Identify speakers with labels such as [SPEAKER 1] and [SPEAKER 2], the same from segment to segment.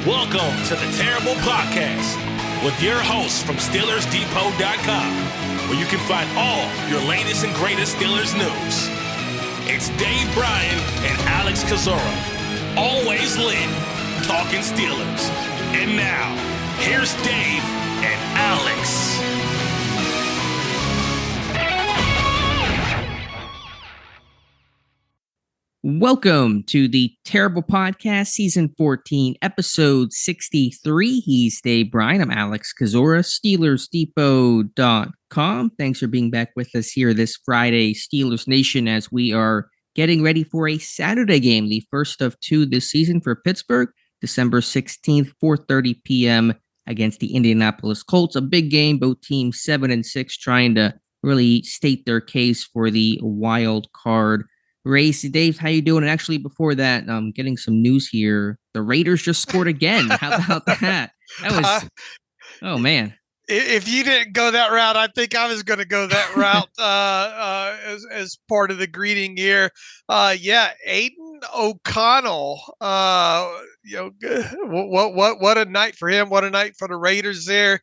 [SPEAKER 1] Welcome to the Terrible Podcast with your hosts from SteelersDepot.com, where you can find all your latest and greatest Steelers news. It's Dave Bryan and Alex Kozora, always lit, talking Steelers. And now, here's Dave and Alex.
[SPEAKER 2] Welcome to the Terrible Podcast, Season 14, Episode 63. He's Dave Bryan. I'm Alex Kozora, SteelersDepot.com. Thanks for being back with us here this Friday, Steelers Nation, as we are getting ready for a Saturday game, the first of two this season for Pittsburgh, December 16th, 4:30 p.m. against the Indianapolis Colts. A big game, both teams 7-6, trying to really state their case for the wild card race. Dave, how you doing? And actually, before that, getting some news here. The Raiders just scored again. How about that? That was, oh man.
[SPEAKER 3] If you didn't go that route, I think I was going to go that route as part of the greeting here. Aiden O'Connell. What a night for him! What a night for the Raiders there.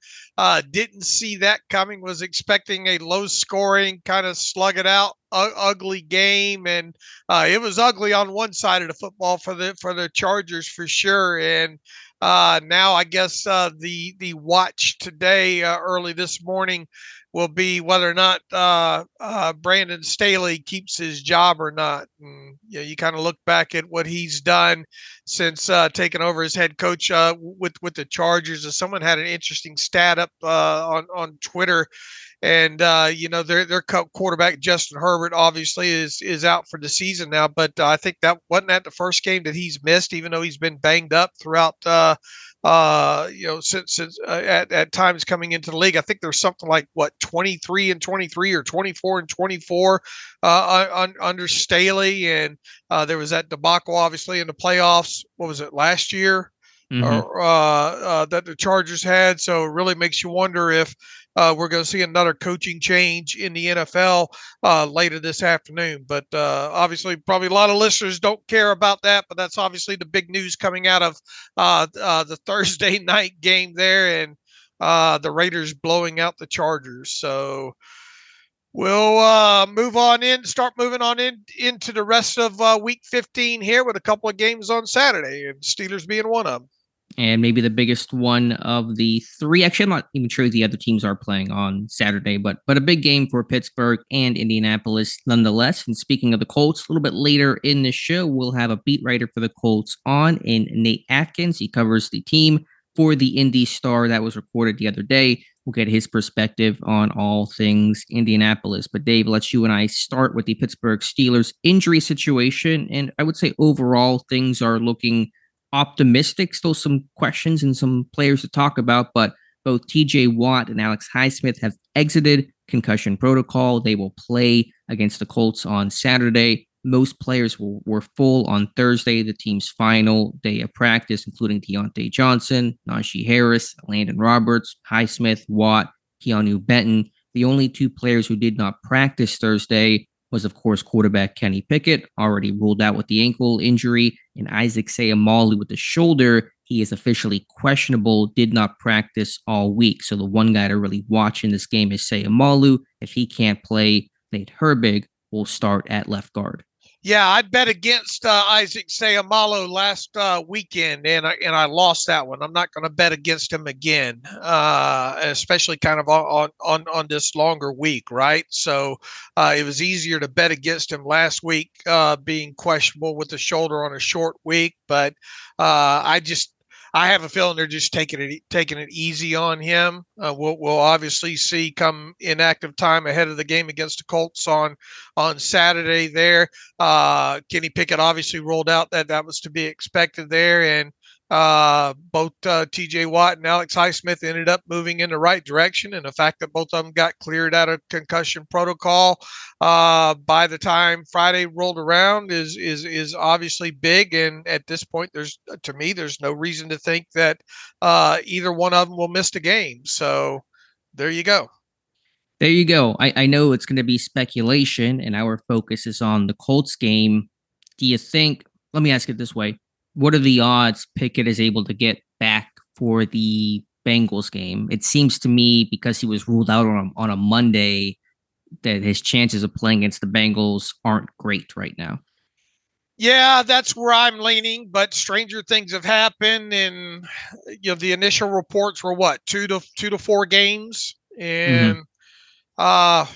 [SPEAKER 3] Didn't see that coming. Was expecting a low-scoring, kind of slug it out, ugly game, and it was ugly on one side of the football for the Chargers for sure. And now I guess the watch today, early this morning, will be whether or not Brandon Staley keeps his job or not. And, you kind of look back at what he's done since taking over as head coach with the Chargers. Someone had an interesting stat up on Twitter. And, their quarterback, Justin Herbert, obviously is out for the season now. But I think that wasn't the first game that he's missed, even though he's been banged up throughout, since at times coming into the league. I think there's something like, 23-23 or 24-24 under Staley. And there was that debacle, obviously, in the playoffs. What was it, last year? Mm-hmm. That the Chargers had. So it really makes you wonder if we're going to see another coaching change in the NFL later this afternoon. But obviously, probably a lot of listeners don't care about that. But that's obviously the big news coming out of the Thursday night game there, and the Raiders blowing out the Chargers. So we'll start moving on into the rest of Week 15 here with a couple of games on Saturday, and Steelers being one of them.
[SPEAKER 2] And maybe the biggest one of the three. Actually, I'm not even sure the other teams are playing on Saturday, but a big game for Pittsburgh and Indianapolis nonetheless. And speaking of the Colts, a little bit later in the show, we'll have a beat writer for the Colts on in Nate Atkins. He covers the team for the Indy Star that was recorded the other day. We'll get his perspective on all things Indianapolis. But Dave, let's you and I start with the Pittsburgh Steelers injury situation. And I would say overall things are looking optimistic. Still some questions and some players to talk about, but both T.J. Watt and Alex Highsmith have exited concussion protocol. They will play against the Colts on Saturday. Most players were full on Thursday, the team's final day of practice, including Deontay Johnson, Najee Harris, Landon Roberts, Highsmith, Watt, Keanu Benton. The only two players who did not practice Thursday was, of course, quarterback Kenny Pickett, already ruled out with the ankle injury, and Isaac Seumalo with the shoulder. He is officially questionable, did not practice all week. So the one guy to really watch in this game is Seumalo. If he can't play, Nate Herbig will start at left guard.
[SPEAKER 3] Yeah, I bet against Isaac Seumalo last weekend, and I lost that one. I'm not going to bet against him again, especially kind of on this longer week, right? So it was easier to bet against him last week, being questionable with the shoulder on a short week. But I have a feeling they're just taking it easy on him. We'll obviously see come inactive time ahead of the game against the Colts on Saturday there. Kenny Pickett obviously rolled out. That was to be expected there. And both T.J. Watt and Alex Highsmith ended up moving in the right direction, and the fact that both of them got cleared out of concussion protocol by the time Friday rolled around is obviously big. And at this point, there's no reason to think that either one of them will miss the game. So there you go.
[SPEAKER 2] There you go. I know it's going to be speculation, and our focus is on the Colts game. Do you think? Let me ask it this way. What are the odds Pickett is able to get back for the Bengals game. It seems to me because he was ruled out on a Monday that his chances of playing against the Bengals aren't great right now.
[SPEAKER 3] Yeah, that's where I'm leaning, but stranger things have happened, and the initial reports were what, 2 to 4 games, and uh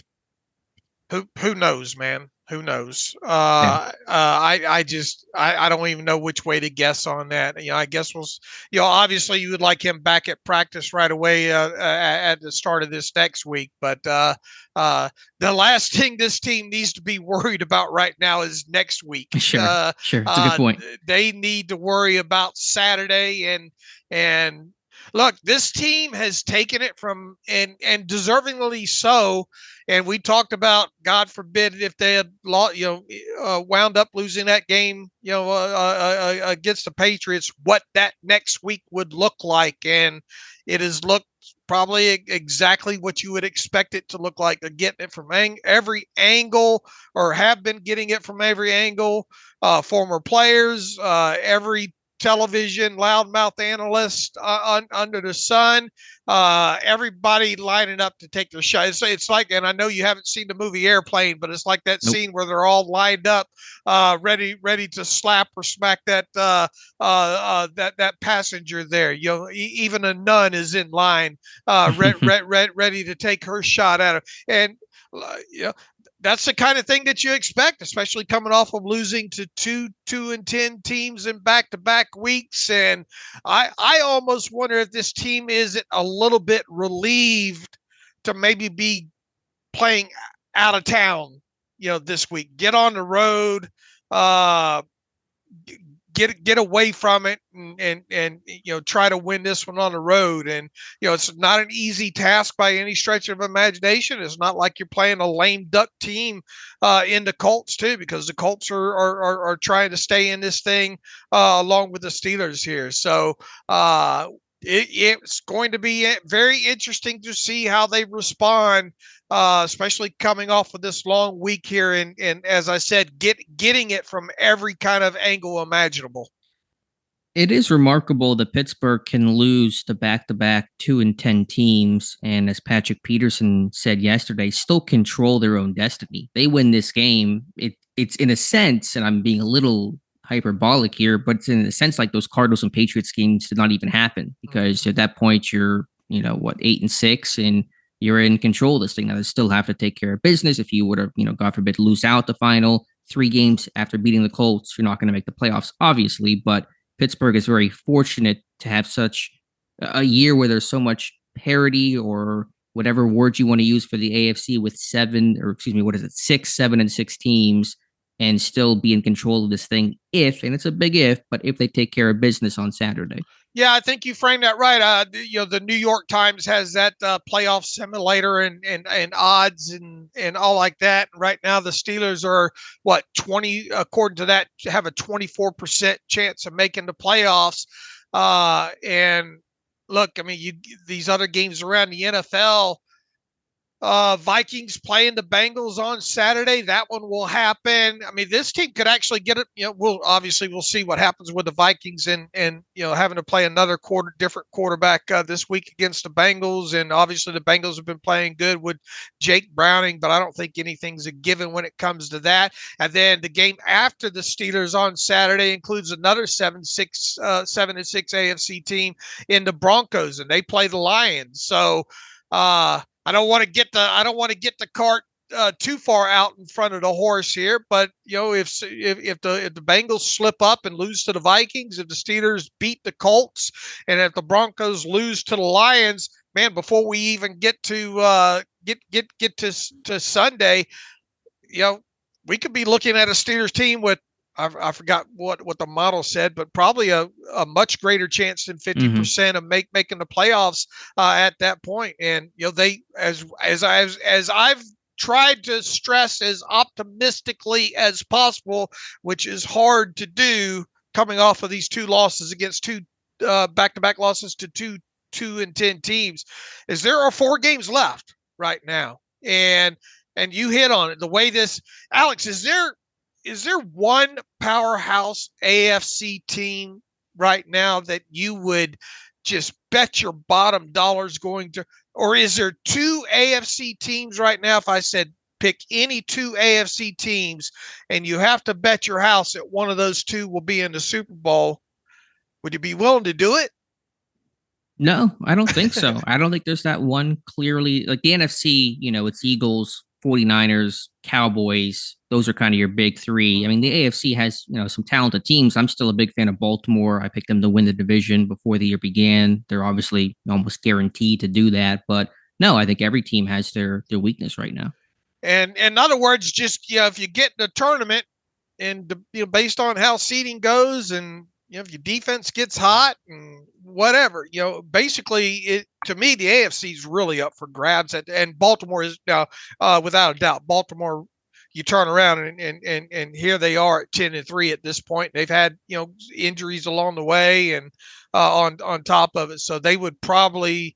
[SPEAKER 3] who knows, man? Who knows?
[SPEAKER 2] Yeah.
[SPEAKER 3] I don't even know which way to guess on that. I guess obviously you would like him back at practice right away at the start of this next week. But the last thing this team needs to be worried about right now is next week.
[SPEAKER 2] Sure. It's a good point.
[SPEAKER 3] They need to worry about Saturday and look, this team has taken it from and deservingly so. And we talked about, God forbid, if they had wound up losing that game, against the Patriots, what that next week would look like. And it has looked probably exactly what you would expect it to look like. They're getting it from every angle, or have been getting it from every angle. Former players, every television loudmouth analyst under the sun, everybody lining up to take their shot. It's like, and I know you haven't seen the movie Airplane, but it's like that scene where they're all lined up, ready to slap or smack that passenger there. Even a nun is in line, ready to take her shot at her. And that's the kind of thing that you expect, especially coming off of losing to 2-10 teams in back-to-back weeks. And I almost wonder if this team isn't a little bit relieved to maybe be playing out of town, this week. Get on the road, get away from it, and try to win this one on the road. And it's not an easy task by any stretch of imagination. It's not like you're playing a lame duck team in the Colts too, because the Colts are trying to stay in this thing along with the Steelers here. So it's going to be very interesting to see how they respond, especially coming off of this long week here. And as I said, getting it from every kind of angle imaginable.
[SPEAKER 2] It is remarkable that Pittsburgh can lose to back-to-back 2-10 teams, and as Patrick Peterson said yesterday, still control their own destiny. They win this game. It's in a sense, and I'm being a little hyperbolic here, but it's in a sense like those Cardinals and Patriots games did not even happen, because at that point you're 8-6, and you're in control of this thing. Now they still have to take care of business. If you would have, God forbid, lose out the final 3 games after beating the Colts, you're not going to make the playoffs, obviously. But Pittsburgh is very fortunate to have such a year where there's so much parity, or whatever word you want to use for the AFC, with 6, 7, and 6 teams, and still be in control of this thing if, and it's a big if, but if they take care of business on Saturday.
[SPEAKER 3] Yeah, I think you framed that right. The New York Times has that playoff simulator and odds and all like that. And right now, the Steelers are 20, according to that, have a 24% chance of making the playoffs. And look, I mean, these other games around the NFL. Vikings playing the Bengals on Saturday. That one will happen. I mean, this team could actually get it. We'll see what happens with the Vikings and having to play another different quarterback this week against the Bengals. And obviously the Bengals have been playing good with Jake Browning, but I don't think anything's a given when it comes to that. And then the game after the Steelers on Saturday includes another 7-6 AFC team in the Broncos, and they play the Lions. So, I don't want to get the cart too far out in front of the horse here, but if the Bengals slip up and lose to the Vikings, if the Steelers beat the Colts, and if the Broncos lose to the Lions, man, before we even get to get to Sunday, we could be looking at a Steelers team with, I forgot what the model said, but probably a much greater chance than 50% of making the playoffs at that point. And they, as I've tried to stress as optimistically as possible, which is hard to do coming off of these 2 losses against 2 back-to-back losses to 2-10 teams, is there are 4 games left right now, and you hit on it. The way this, Alex, is there one powerhouse AFC team right now that you would just bet your bottom dollars going to, or is there two AFC teams right now? If I said pick any two AFC teams and you have to bet your house that one of those two will be in the Super Bowl, would you be willing to do it?
[SPEAKER 2] No, I don't think so. I don't think there's that one clearly, like the NFC, it's Eagles, 49ers, Cowboys. Those are kind of your big three. I mean, the AFC has, some talented teams. I'm still a big fan of Baltimore. I picked them to win the division before the year began. They're obviously almost guaranteed to do that. But no, I think every team has their weakness right now.
[SPEAKER 3] And in other words, just, if you get in the tournament and, based on how seeding goes and, if your defense gets hot and whatever, basically to me, the AFC is really up for grabs and Baltimore is now, without a doubt, Baltimore, you turn around and here they are at 10-3 at this point. They've had, injuries along the way and, on top of it. So they would probably,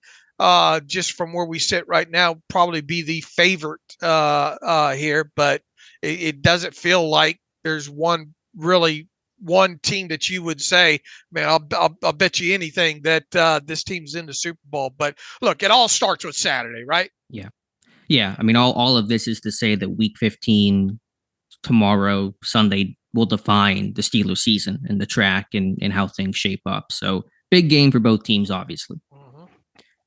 [SPEAKER 3] just from where we sit right now, probably be the favorite, here, but it doesn't feel like there's one team that you would say, man, I'll bet you anything that this team's in the Super Bowl. But look, it all starts with Saturday, right?
[SPEAKER 2] Yeah. Yeah. I mean, all of this is to say that week 15, tomorrow, Sunday, will define the Steelers season and the track and how things shape up. So big game for both teams, obviously.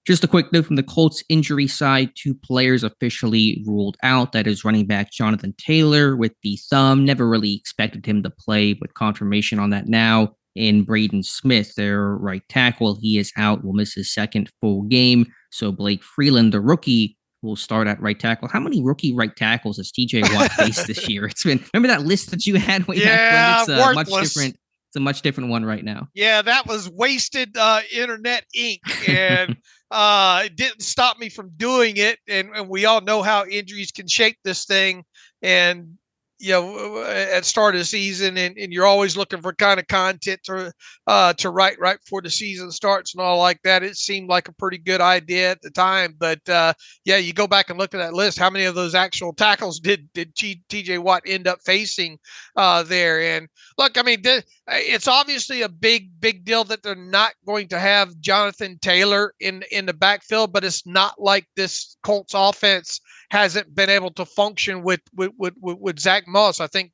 [SPEAKER 2] Just a quick note from the Colts injury side, 2 players officially ruled out. That is running back Jonathan Taylor with the thumb. Never really expected him to play, but confirmation on that now. And Braden Smith, their right tackle, he is out, will miss his second full game. So Blake Freeland, the rookie, will start at right tackle. How many rookie right tackles has T.J. Watt faced this year? It's been, remember that list that you had way back when? It's much different. It's a much different one right now.
[SPEAKER 3] Yeah, that was wasted internet ink, and it didn't stop me from doing it. And we all know how injuries can shape this thing. And at start of the season, and you're always looking for kind of content to write right before the season starts and all like that. It seemed like a pretty good idea at the time, but you go back and look at that list. How many of those actual tackles did T.J. Watt end up facing there? And look, I mean, it's obviously a big deal that they're not going to have Jonathan Taylor in the backfield, but it's not like this Colts offense hasn't been able to function with Zach Moss. I think,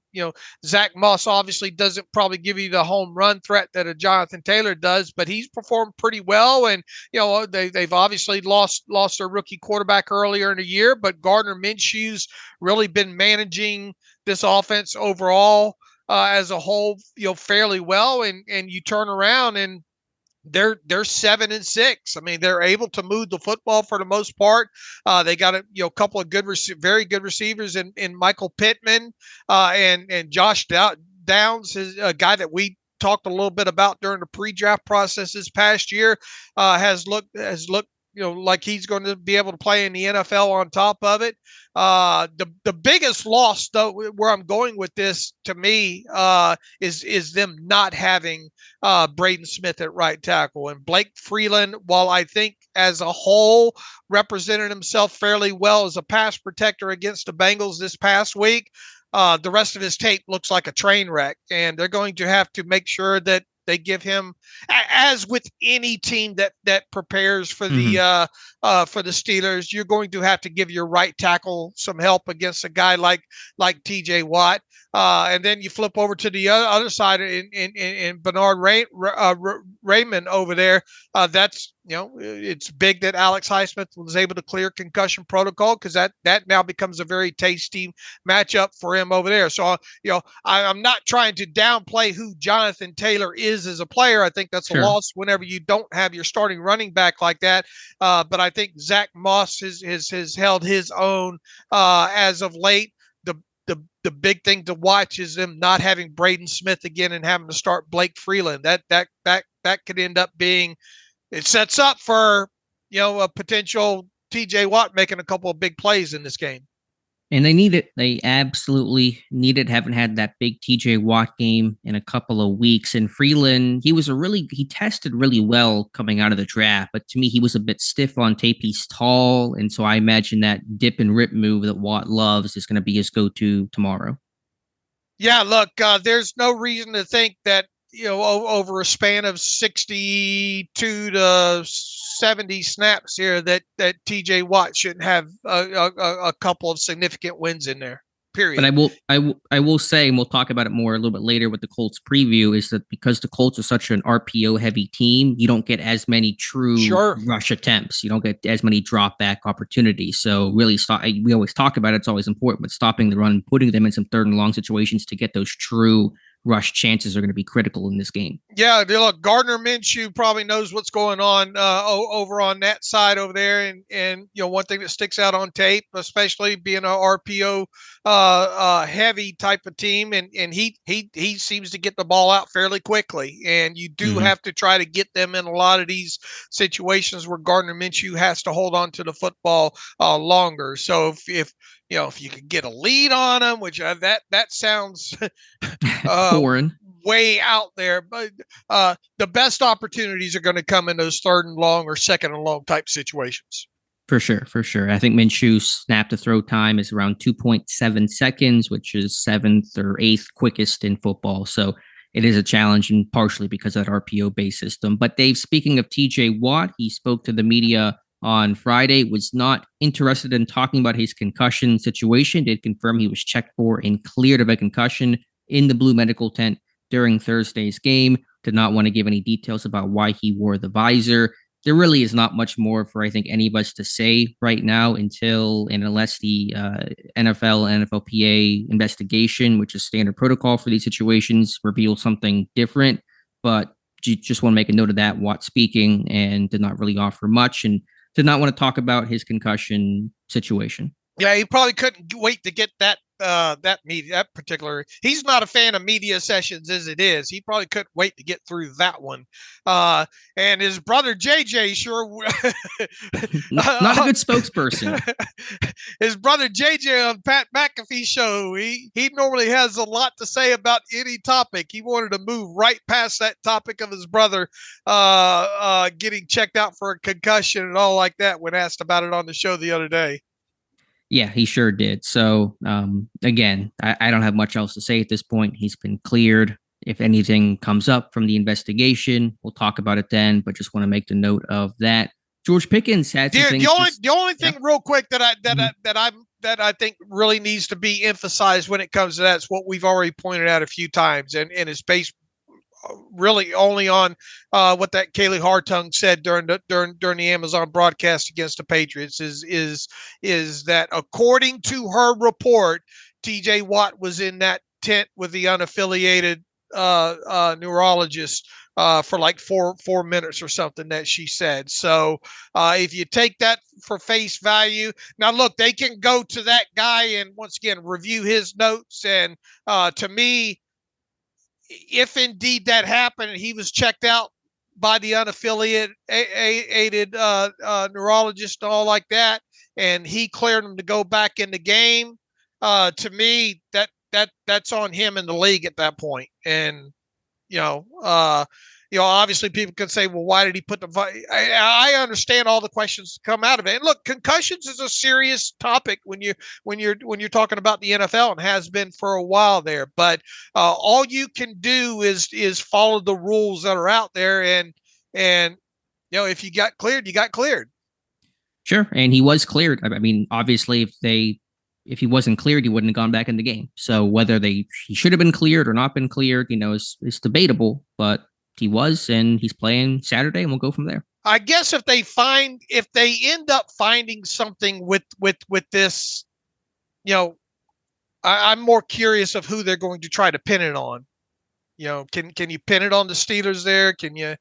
[SPEAKER 3] Zach Moss obviously doesn't probably give you the home run threat that a Jonathan Taylor does, but he's performed pretty well. And, they've obviously lost their rookie quarterback earlier in the year, but Gardner Minshew's really been managing this offense overall as a whole, fairly well. And you turn around and they're 7-6. I mean, they're able to move the football for the most part. They got a couple of very good receivers in Michael Pittman and Josh Downs, is a guy that we talked a little bit about during the pre-draft process this past year. Has looked like he's going to be able to play in the NFL on top of it. The biggest loss, though, where I'm going with this, to me, is them not having Braden Smith at right tackle. And Blake Freeland, while I think as a whole represented himself fairly well as a pass protector against the Bengals this past week, the rest of his tape looks like a train wreck. And they're going to have to make sure that they give him, as with any team that prepares for the Steelers, you're going to have to give your right tackle some help against a guy like T.J. Watt. And then you flip over to the other side in Bernard Raymond over there. That's, it's big that Alex Highsmith was able to clear concussion protocol, because that now becomes a very tasty matchup for him over there. So, I'm not trying to downplay who Jonathan Taylor is as a player. I think that's a loss whenever you don't have your starting running back like that. But I think Zach Moss has held his own as of late. The big thing to watch is them not having Braden Smith again and having to start Blake Freeland. That could end up being, it sets up for, a potential T.J. Watt making a couple of big plays in this game.
[SPEAKER 2] And they need it. They absolutely need it. Haven't had that big T.J. Watt game in a couple of weeks. And Freeland, he tested really well coming out of the draft. But to me, he was a bit stiff on tape. He's tall. And so I imagine that dip and rip move that Watt loves is going to be his go-to tomorrow.
[SPEAKER 3] Yeah, look, there's no reason to think that over a span of 62 to 70 snaps here that TJ Watt shouldn't have a couple of significant wins in there. Period.
[SPEAKER 2] But I will say, and we'll talk about it more a little bit later with the Colts preview, is that because the Colts are such an RPO heavy team, you don't get as many true rush attempts. You don't get as many drop back opportunities. So really, we always talk about it. It's always important, but stopping the run, putting them in some third and long situations to get those true rush chances are going to be critical in this game.
[SPEAKER 3] Yeah, look, Gardner Minshew probably knows what's going on over on that side over there, and one thing that sticks out on tape, especially being an RPO heavy type of team, and he seems to get the ball out fairly quickly, and you do have to try to get them in a lot of these situations where Gardner Minshew has to hold on to the football longer. So if you could get a lead on them, which that sounds
[SPEAKER 2] foreign,
[SPEAKER 3] way out there, but the best opportunities are going to come in those third and long or second and long type situations.
[SPEAKER 2] For sure. I think Minshew's snap to throw time is around 2.7 seconds, which is 7th or 8th quickest in football. So it is a challenge, and partially because of that RPO-based system. But Dave, speaking of TJ Watt, he spoke to the media on Friday, was not interested in talking about his concussion situation, did confirm he was checked for and cleared of a concussion in the blue medical tent during Thursday's game, did not want to give any details about why he wore the visor. There really is not much more for, I think, any of us to say right now unless the NFL and NFLPA investigation, which is standard protocol for these situations, reveals something different. But you just want to make a note of that. Watt speaking and did not really offer much and did not want to talk about his concussion situation.
[SPEAKER 3] Yeah, he probably couldn't wait to get that particular. He's not a fan of media sessions as it is. He probably couldn't wait to get through that one. And his brother JJ sure
[SPEAKER 2] not a good spokesperson.
[SPEAKER 3] His brother JJ on Pat McAfee's show, he normally has a lot to say about any topic. He wanted to move right past that topic of his brother getting checked out for a concussion and all like that when asked about it on the show the other day.
[SPEAKER 2] Yeah, he sure did. So, again, I don't have much else to say at this point. He's been cleared. If anything comes up from the investigation, we'll talk about it then, but just want to make the note of that. George Pickens had some things.
[SPEAKER 3] The only thing real quick that I think really needs to be emphasized when it comes to that is what we've already pointed out a few times, and it's based really only on what that Kaylee Hartung said during the Amazon broadcast against the Patriots is that according to her report, TJ Watt was in that tent with the unaffiliated neurologist for like four minutes or something that she said. So if you take that for face value, now look, they can go to that guy and once again review his notes, and to me, if indeed that happened and he was checked out by the unaffiliated neurologist and all like that, and he cleared him to go back in the game, to me, that's on him in the league at that point. And, obviously people could say, well, why did he put I understand all the questions that come out of it. And look, concussions is a serious topic when you're talking about the NFL, and has been for a while there. But all you can do is follow the rules that are out there, and if you got cleared, you got cleared. Sure, and he was cleared. I mean, obviously, if he wasn't cleared, he wouldn't have gone back in the game. So whether he should have been cleared or not been cleared, is debatable. But he was, and he's playing Saturday, and we'll go from there. I guess if they end up finding something with this, I'm more curious of who they're going to try to pin it on. Can you pin it on the Steelers there? Can you?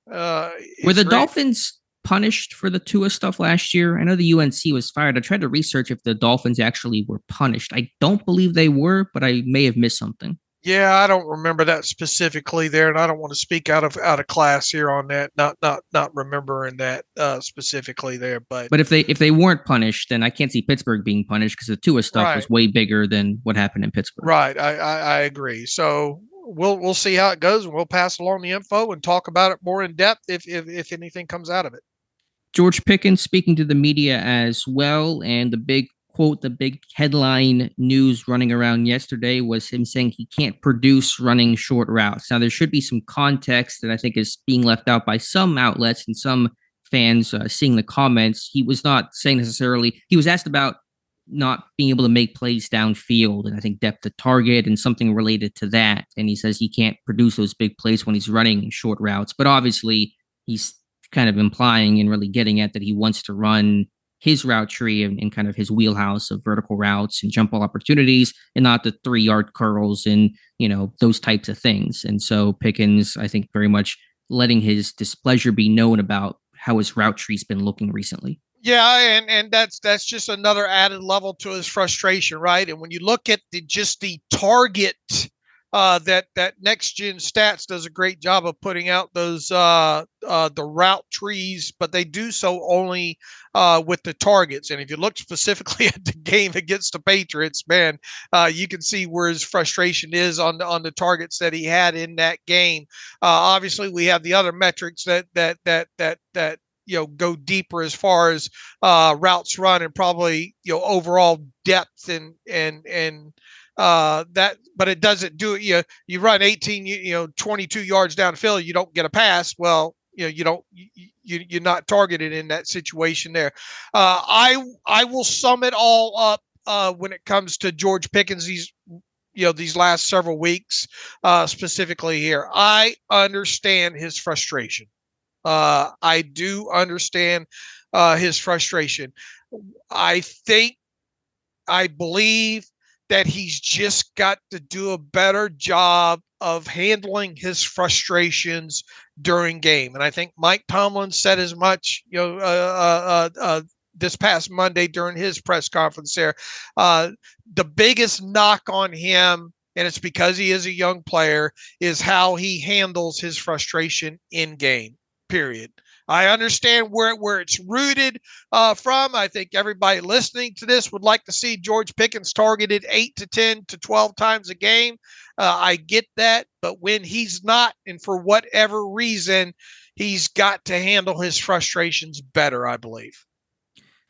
[SPEAKER 3] Were the Dolphins punished for the Tua stuff last year? I know the UNC was fired. I tried to research if the Dolphins actually were punished. I don't believe they were, but I may have missed something. Yeah, I don't remember that specifically there, and I don't want to speak out of class here on that. Not remembering that specifically there, but if they weren't punished, then I can't see Pittsburgh being punished because the Tua stuff was way bigger than what happened in Pittsburgh. Right, I agree. So we'll see how it goes, and we'll pass along the info and talk about it more in depth if anything comes out of it. George Pickens speaking to the media as well, and the big
[SPEAKER 2] quote, the big headline news running around yesterday was him saying he can't produce running short routes. Now, there should be some context that I think is being left out by some outlets and some fans seeing the comments. He was not saying necessarily, he was asked about not being able to make plays downfield and I think depth of target and something related to that. And he says he can't produce those big plays when he's running short routes. But obviously, he's kind of implying and really getting at that he wants to run his route tree and kind of his wheelhouse of vertical routes and jump ball opportunities and not the 3-yard curls and, those types of things. And so Pickens, I think, very much letting his displeasure be known about how his route tree's been looking recently.
[SPEAKER 3] Yeah, and that's just another added level to his frustration, right? And when you look at the target, that Next Gen Stats does a great job of putting out those the route trees, but they do so only with the targets. And if you look specifically at the game against the Patriots, man, you can see where his frustration is on the targets that he had in that game. Obviously, we have the other metrics that go deeper as far as routes run and probably overall depth and that, but it doesn't do it. You run 22 yards downfield, you don't get a pass. Well, you're not targeted in that situation there. I will sum it all up when it comes to George Pickens. These last several weeks, specifically here, I understand his frustration. I do understand his frustration. I believe that he's just got to do a better job of handling his frustrations during game. And I think Mike Tomlin said as much, this past Monday during his press conference there. The biggest knock on him, and it's because he is a young player, is how he handles his frustration in game. Period. I understand where it's rooted from. I think everybody listening to this would like to see George Pickens targeted 8 to 10 to 12 times a game. I get that. But when he's not, and for whatever reason, he's got to handle his frustrations better, I believe.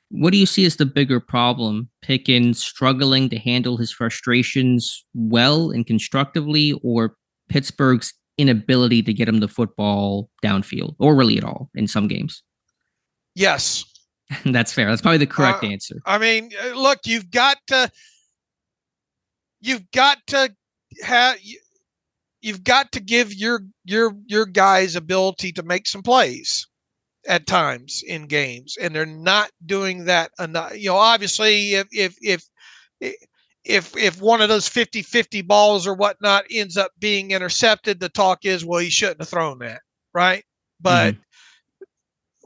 [SPEAKER 2] What do you see as the bigger problem? Pickens struggling to handle his frustrations well and constructively, or Pittsburgh's inability to get him the football downfield, or really at all in some games?
[SPEAKER 3] Yes.
[SPEAKER 2] That's fair. That's probably the correct answer.
[SPEAKER 3] I mean, look, you've got to give your guys ability to make some plays at times in games, and they're not doing that enough. Obviously if one of those 50-50 balls or whatnot ends up being intercepted, the talk is, well, he shouldn't have thrown that, right? But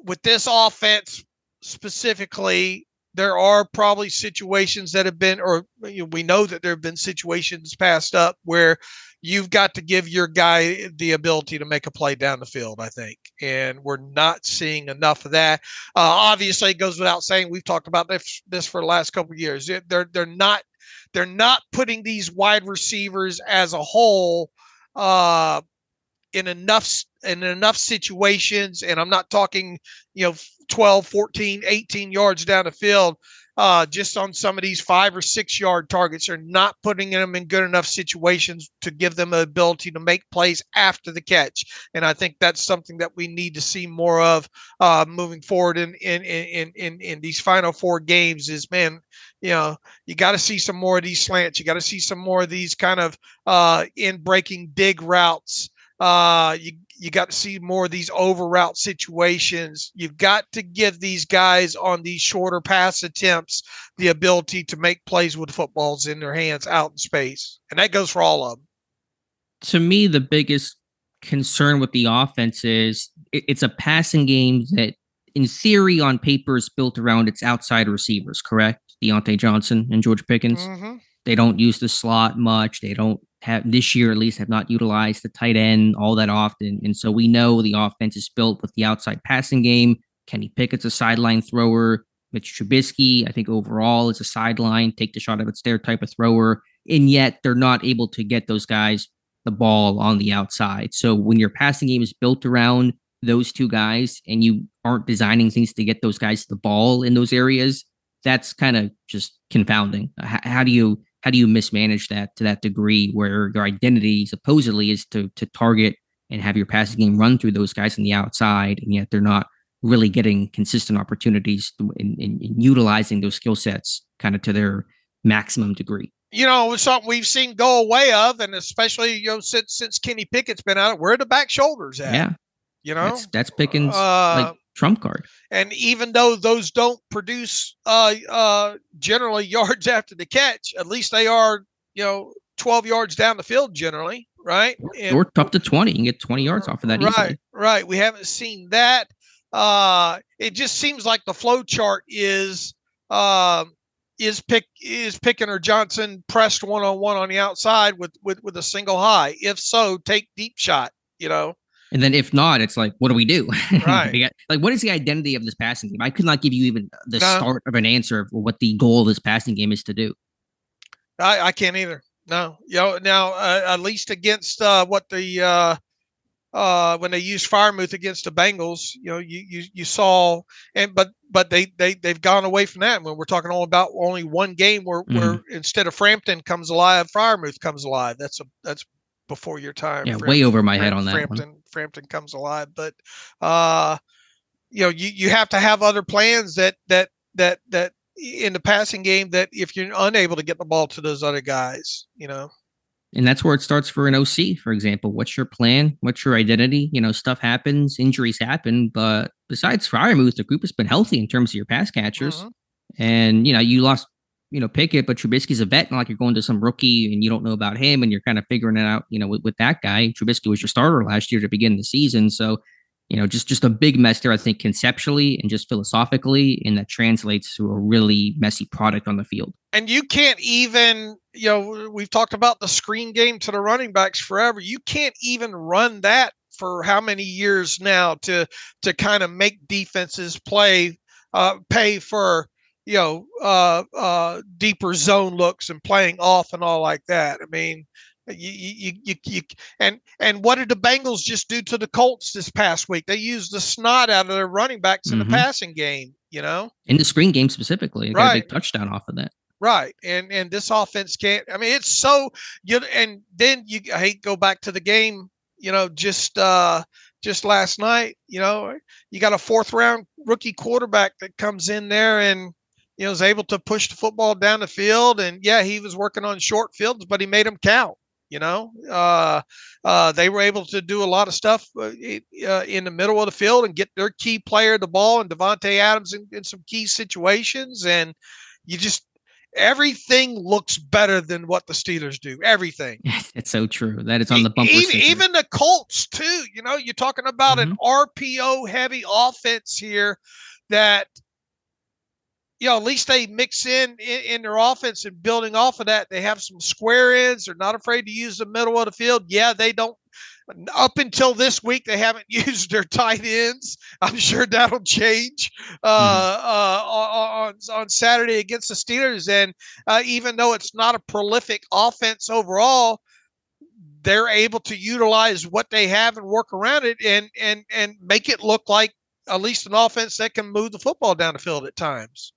[SPEAKER 3] with this offense specifically, there are probably situations that have been, or we know that there have been situations passed up where you've got to give your guy the ability to make a play down the field, I think. And we're not seeing enough of that. Obviously, it goes without saying, we've talked about this for the last couple of years. They're not putting these wide receivers as a whole in enough situations, and I'm not talking 12, 14, 18 yards down the field, just on some of these 5 or 6 yard targets. Are not putting them in good enough situations to give them the ability to make plays after the catch. And I think that's something that we need to see more of moving forward in these final 4 games. Is, man, you got to see some more of these slants. You got to see some more of these kind of in breaking dig routes. You got to see more of these over route situations. You've got to give these guys on these shorter pass attempts the ability to make plays with footballs in their hands out in space. And that goes for all of them.
[SPEAKER 2] To me, the biggest concern with the offense is it's a passing game that, in theory, on paper, is built around its outside receivers, correct? Deontay Johnson and George Pickens. Mm-hmm. They don't use the slot much. They don't have, this year at least, have not utilized the tight end all that often. And so we know the offense is built with the outside passing game. Kenny Pickett's a sideline thrower. Mitch Trubisky, I think overall, is a sideline, take the shot if it's their type of thrower. And yet they're not able to get those guys the ball on the outside. So when your passing game is built around those two guys and you aren't designing things to get those guys the ball in those areas, that's kind of just confounding. How do you mismanage that to that degree where your identity supposedly is to target and have your passing game run through those guys on the outside, and yet they're not really getting consistent opportunities in utilizing those skill sets kind of to their maximum degree.
[SPEAKER 3] It's something we've seen go away of, and especially since Kenny Pickett's been out, where are the back shoulders at?
[SPEAKER 2] Yeah, that's Pickens' like trump card.
[SPEAKER 3] And even though those don't produce generally yards after the catch, at least they are 12 yards down the field generally, right?
[SPEAKER 2] Or up to 20, you can get 20 yards off of that easily.
[SPEAKER 3] Right. We haven't seen that. It just seems like the flow chart is Pickens or Johnson pressed one-on-one on the outside with a single high? If so, take deep shot,
[SPEAKER 2] And then if not, it's like, what do we do?
[SPEAKER 3] Right.
[SPEAKER 2] Like, what is the identity of this passing game? I could not give you even the start of an answer of what the goal of this passing game is to do.
[SPEAKER 3] I can't either. No, now at least against what the when they used Firemouth against the Bengals, you saw, but they've gone away from that. When we're talking all about only one game where instead of Frampton comes alive, Firemouth comes alive. That's before your time.
[SPEAKER 2] Yeah, Frampton, way over my head on that one.
[SPEAKER 3] Frampton comes alive, but you have to have other plans that in the passing game, that if you're unable to get the ball to those other guys,
[SPEAKER 2] And that's where it starts for an OC, for example. What's your plan? What's your identity? Stuff happens, injuries happen, but besides Freiermuth, the group has been healthy in terms of your pass catchers. Mm-hmm. And, you lost, Pickett, but Trubisky's a vet, not like you're going to some rookie and you don't know about him and you're kind of figuring it out, with that guy. Trubisky was your starter last year to begin the season. So, just a big mess there, I think, conceptually and just philosophically, and that translates to a really messy product on the field.
[SPEAKER 3] And you can't even, we've talked about the screen game to the running backs forever. You can't even run that for how many years now to kind of make defenses pay for, deeper zone looks and playing off and all like that. I mean, and what did the Bengals just do to the Colts this past week? They used the snot out of their running backs in the passing game,
[SPEAKER 2] in the screen game specifically. They got a big touchdown off of that.
[SPEAKER 3] Right. And this offense can't, it's so, and then I hate to go back to the game, just last night, you got a 4th round rookie quarterback that comes in there and, is able to push the football down the field. And yeah, he was working on short fields, but he made them count. They were able to do a lot of stuff in the middle of the field and get their key player the ball, and Devontae Adams in some key situations. And everything looks better than what the Steelers do. Everything.
[SPEAKER 2] It's so true. That is on the bumper sticker.
[SPEAKER 3] Even the Colts too. You're talking about an RPO heavy offense here that, at least they mix in their offense, and building off of that, they have some square ends. They're not afraid to use the middle of the field. Yeah, they don't. Up until this week, they haven't used their tight ends. I'm sure that'll change on Saturday against the Steelers. And even though it's not a prolific offense overall, they're able to utilize what they have and work around it and make it look like at least an offense that can move the football down the field at times.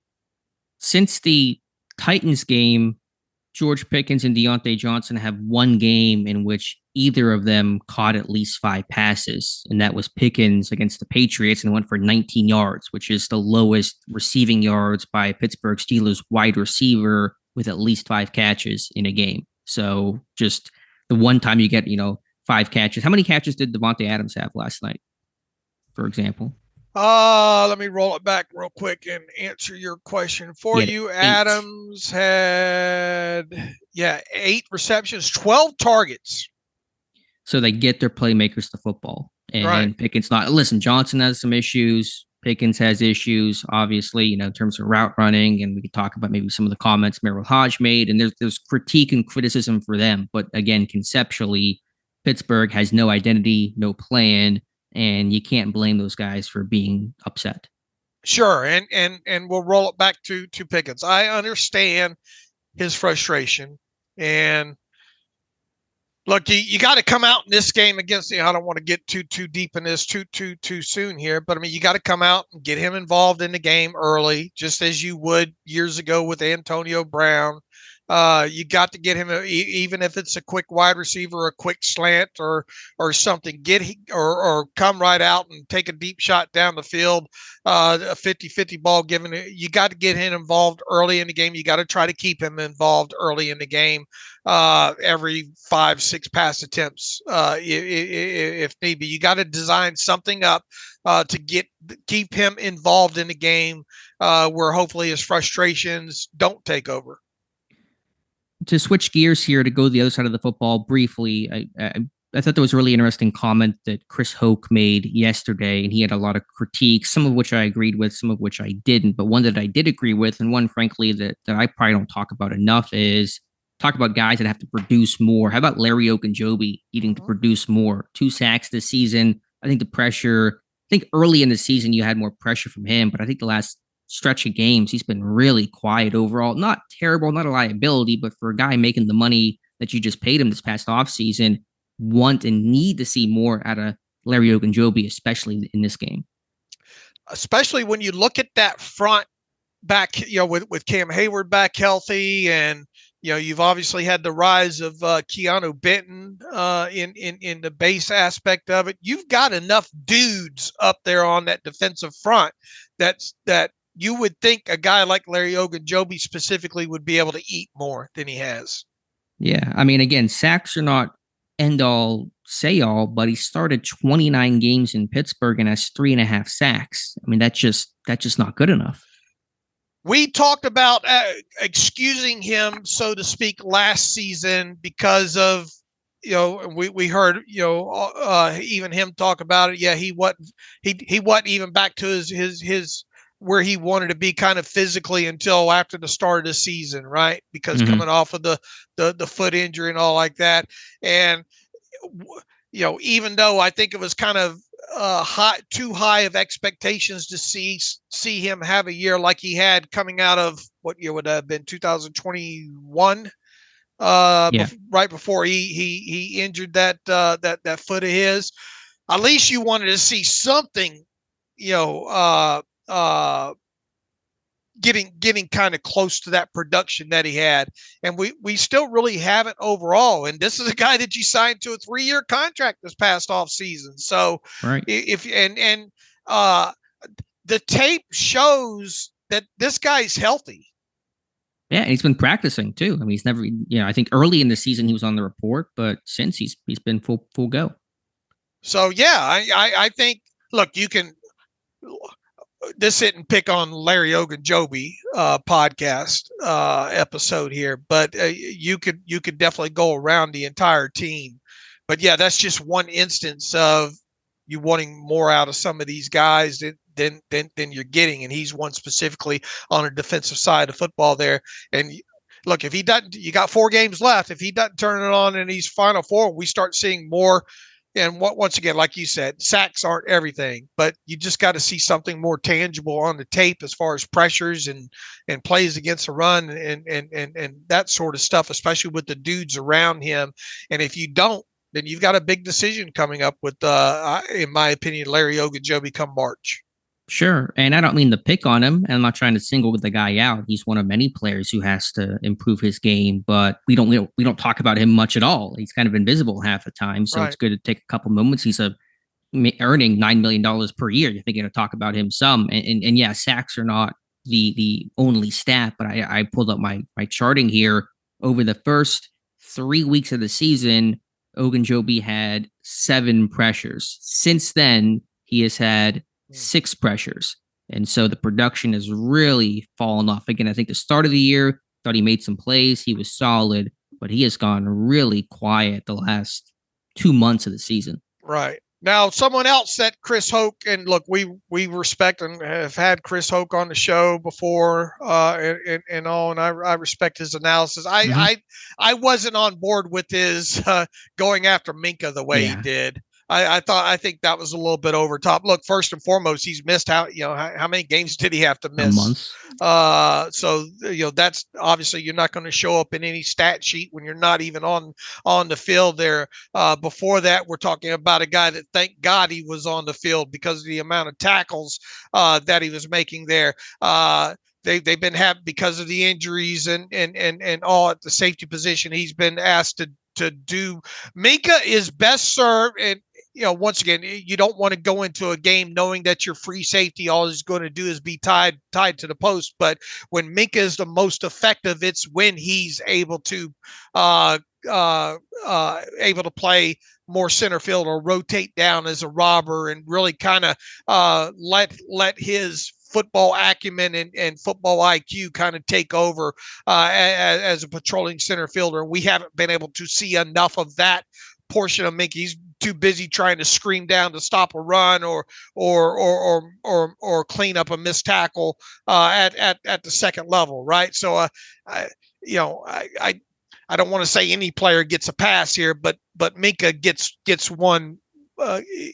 [SPEAKER 2] Since the Titans game, George Pickens and Deontay Johnson have one game in which either of them caught at least 5 passes, and that was Pickens against the Patriots, and went for 19 yards, which is the lowest receiving yards by a Pittsburgh Steelers wide receiver with at least 5 catches in a game. So just the one time you get, 5 catches. How many catches did Devontae Adams have last night, for example?
[SPEAKER 3] Let me roll it back real quick and answer your question for you. 8. Adams had 8 receptions, 12 targets.
[SPEAKER 2] So they get their playmakers the football. And Pickens not. Listen, Johnson has some issues. Pickens has issues, obviously, in terms of route running. And we could talk about maybe some of the comments Merrill Hodge made. And there's critique and criticism for them. But again, conceptually, Pittsburgh has no identity, no plan. And you can't blame those guys for being upset.
[SPEAKER 3] Sure. And we'll roll it back to Pickens. I understand his frustration. And Look, you got to come out in this game against. I don't want to get too deep in this too soon here, but I mean, you got to come out and get him involved in the game early, just as you would years ago with Antonio Brown. You got to get him, even if it's a quick wide receiver, a quick slant, or something. Or come right out and take a deep shot down the field, a 50-50 ball given. You got to get him involved early in the game. You got to try to keep him involved early in the game. Every 5-6 pass attempts, if need be. You got to design something up to keep him involved in the game, where hopefully his frustrations don't take over.
[SPEAKER 2] To switch gears here to go to the other side of the football briefly, I thought there was a really interesting comment that Chris Hoke made yesterday, and he had a lot of critiques, some of which I agreed with, some of which I didn't. But one that I did agree with, and one, frankly, that I probably don't talk about enough, is talk about guys that have to produce more. How about Larry Ogunjobi needing to produce more? 2 sacks this season. I think the pressure, I think early in the season you had more pressure from him, but I think the last stretch of games, he's been really quiet overall. Not terrible, not a liability, but for a guy making the money that you just paid him this past offseason, want and need to see more out of Larry Ogunjobi, especially in this game.
[SPEAKER 3] Especially when you look at that front back, with Cam Hayward back healthy, and you've obviously had the rise of Keanu Benton in the base aspect of it. You've got enough dudes up there on that defensive front that you would think a guy like Larry Ogunjobi specifically would be able to eat more than he has.
[SPEAKER 2] Yeah, I mean, again, sacks are not end all, say all, but he started 29 games in Pittsburgh and has 3.5 sacks. I mean, that's just not good enough.
[SPEAKER 3] We talked about excusing him, so to speak, last season because of, we heard, even him talk about it. Yeah, he wasn't even back to his where he wanted to be kind of physically until after the start of the season, right? Because coming off of the foot injury and all like that. And, even though I think it was kind of too high of expectations to see him have a year like he had coming out of what year would have been 2021, right before he injured that foot of his. At least you wanted to see something, getting kind of close to that production that he had, and we still really haven't overall. And this is a guy that you signed to a 3-year contract this past off season. So
[SPEAKER 2] right.
[SPEAKER 3] If the tape shows that this guy's healthy.
[SPEAKER 2] Yeah, and he's been practicing too. I mean, he's never, I think early in the season he was on the report, but since he's been full go.
[SPEAKER 3] So yeah, I think, look, you can. This isn't pick on Larry Ogunjobi podcast episode here, but you could definitely go around the entire team. But yeah, that's just one instance of you wanting more out of some of these guys than you're getting, and he's one specifically on a defensive side of football there. And look, if he doesn't, you got 4 games left. If he doesn't turn it on in these final 4, we start seeing more. And once again, like you said, sacks aren't everything, but you just got to see something more tangible on the tape as far as pressures and plays against the run and that sort of stuff, especially with the dudes around him. And if you don't, then you've got a big decision coming up with, in my opinion, Larry Ogunjobi come March.
[SPEAKER 2] Sure. And I don't mean to pick on him, and I'm not trying to single the guy out. He's one of many players who has to improve his game, but we don't talk about him much at all. He's kind of invisible half the time. So It's good to take a couple moments. He's earning $9 million per year. You're thinking to talk about him some. And yeah, sacks are not the only stat, but I pulled up my charting here. Over the first 3 weeks of the season, Ogunjobi had 7 pressures. Since then, he has had 6 pressures. And so the production has really fallen off. Again, I think the start of the year, thought he made some plays. He was solid, but he has gone really quiet the last 2 months of the season.
[SPEAKER 3] Right. Now, someone else that Chris Hoke, and look, we respect and have had Chris Hoke on the show before, and I respect his analysis. I wasn't on board with his going after Minka the way he did. I think that was a little bit over top. Look, first and foremost, he's missed how many games did he have to miss?
[SPEAKER 2] A month.
[SPEAKER 3] So that's obviously you're not going to show up in any stat sheet when you're not even on the field there. Before that, we're talking about a guy that thank God he was on the field because of the amount of tackles that he was making there. They've been having, because of the injuries and all at the safety position, he's been asked to do. Minkah is best served, and once again, you don't want to go into a game knowing that your free safety all he's going to do is be tied to the post. But when Minkah is the most effective, it's when he's able to play more center field or rotate down as a robber and really kind of let his football acumen and football IQ kind of take over as a patrolling center fielder. We haven't been able to see enough of that portion of Minkah. He's too busy trying to scream down to stop a run or clean up a missed tackle at the second level, right? So I don't want to say any player gets a pass here, but Minkah gets one.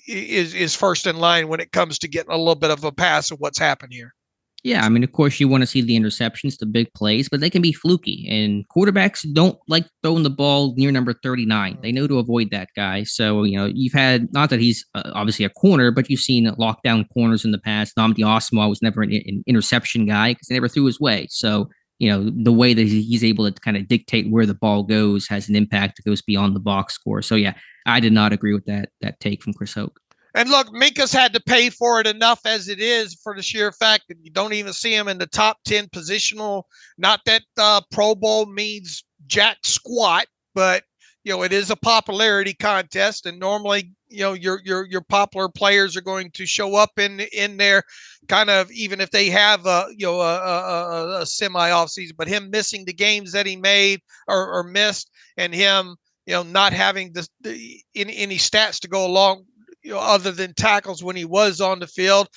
[SPEAKER 3] Is first in line when it comes to getting a little bit of a pass of what's happened here.
[SPEAKER 2] Yeah, I mean, of course, you want to see the interceptions, the big plays, but they can be fluky. And quarterbacks don't like throwing the ball near number 39. They know to avoid that guy. So, you've had, not that he's obviously a corner, but you've seen lockdown corners in the past. Nnamdi Asomugha was never an interception guy because they never threw his way. So, the way that he's able to kind of dictate where the ball goes has an impact that goes beyond the box score. So, yeah, I did not agree with that take from Chris Hoke.
[SPEAKER 3] And look, Minkah's had to pay for it enough as it is for the sheer fact that you don't even see him in the top 10 positional. Not that Pro Bowl means jack squat, but it is a popularity contest, and normally your popular players are going to show up in there, kind of, even if they have a semi off season. But him missing the games that he made or missed, and him not having any stats to go along, other than tackles when he was on the field,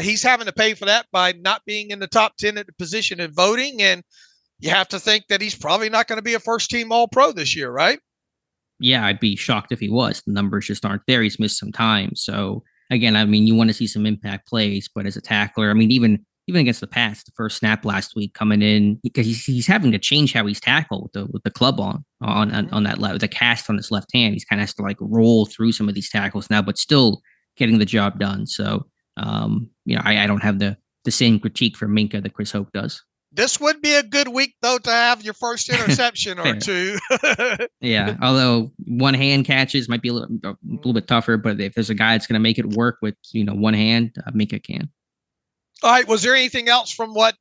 [SPEAKER 3] he's having to pay for that by not being in the top 10 at the position in voting. And you have to think that he's probably not going to be a first team All-Pro this year, right?
[SPEAKER 2] Yeah, I'd be shocked if he was. The numbers just aren't there. He's missed some time. So again, I mean, you want to see some impact plays, but as a tackler, I mean, even against the Pats, the first snap last week coming in, because he's having to change how he's tackled with the club on that left, the cast on his left hand. He's kind of has to like roll through some of these tackles now, but still getting the job done. So, I don't have the same critique for Minkah that Chris Hoke does.
[SPEAKER 3] This would be a good week, though, to have your first interception or two.
[SPEAKER 2] Yeah, although one hand catches might be a little bit tougher, but if there's a guy that's going to make it work with one hand, Minkah can.
[SPEAKER 3] All right. Was there anything else from what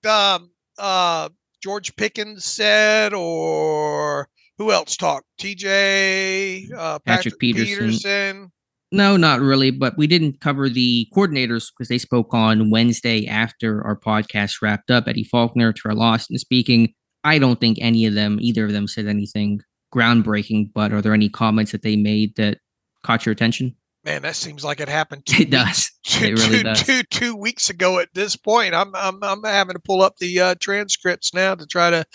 [SPEAKER 3] George Pickens said, or who else talked? T.J., Patrick Peterson?
[SPEAKER 2] No, not really. But we didn't cover the coordinators because they spoke on Wednesday after our podcast wrapped up. Eddie Faulkner, Teryl Austin speaking. I don't think either of them said anything groundbreaking, but are there any comments that they made that caught your attention?
[SPEAKER 3] Man, that seems like it happened.
[SPEAKER 2] It does. It really does.
[SPEAKER 3] 2 weeks ago at this point. I'm having to pull up the transcripts now to try to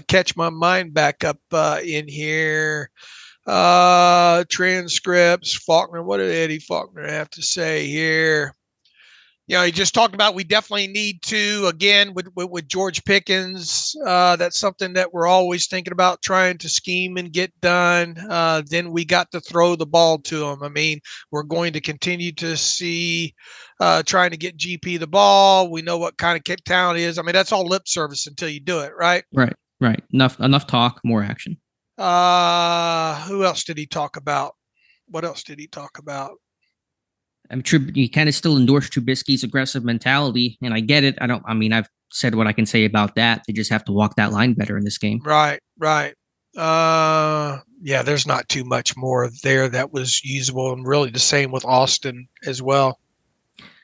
[SPEAKER 3] catch my mind back up in here. Transcripts. Faulkner. What did Eddie Faulkner have to say here? He just talked about we definitely need to, again, with George Pickens, that's something that we're always thinking about trying to scheme and get done. Then we got to throw the ball to him. I mean, we're going to continue to see trying to get GP the ball. We know what kind of talent he is. I mean, that's all lip service until you do it, right?
[SPEAKER 2] Right. Enough talk, more action.
[SPEAKER 3] Who else did he talk about? What else did he talk about?
[SPEAKER 2] You kind of still endorse Trubisky's aggressive mentality, and I get it. I've said what I can say about that. They just have to walk that line better in this game.
[SPEAKER 3] Right. Yeah, there's not too much more there that was usable, and really the same with Austin as well.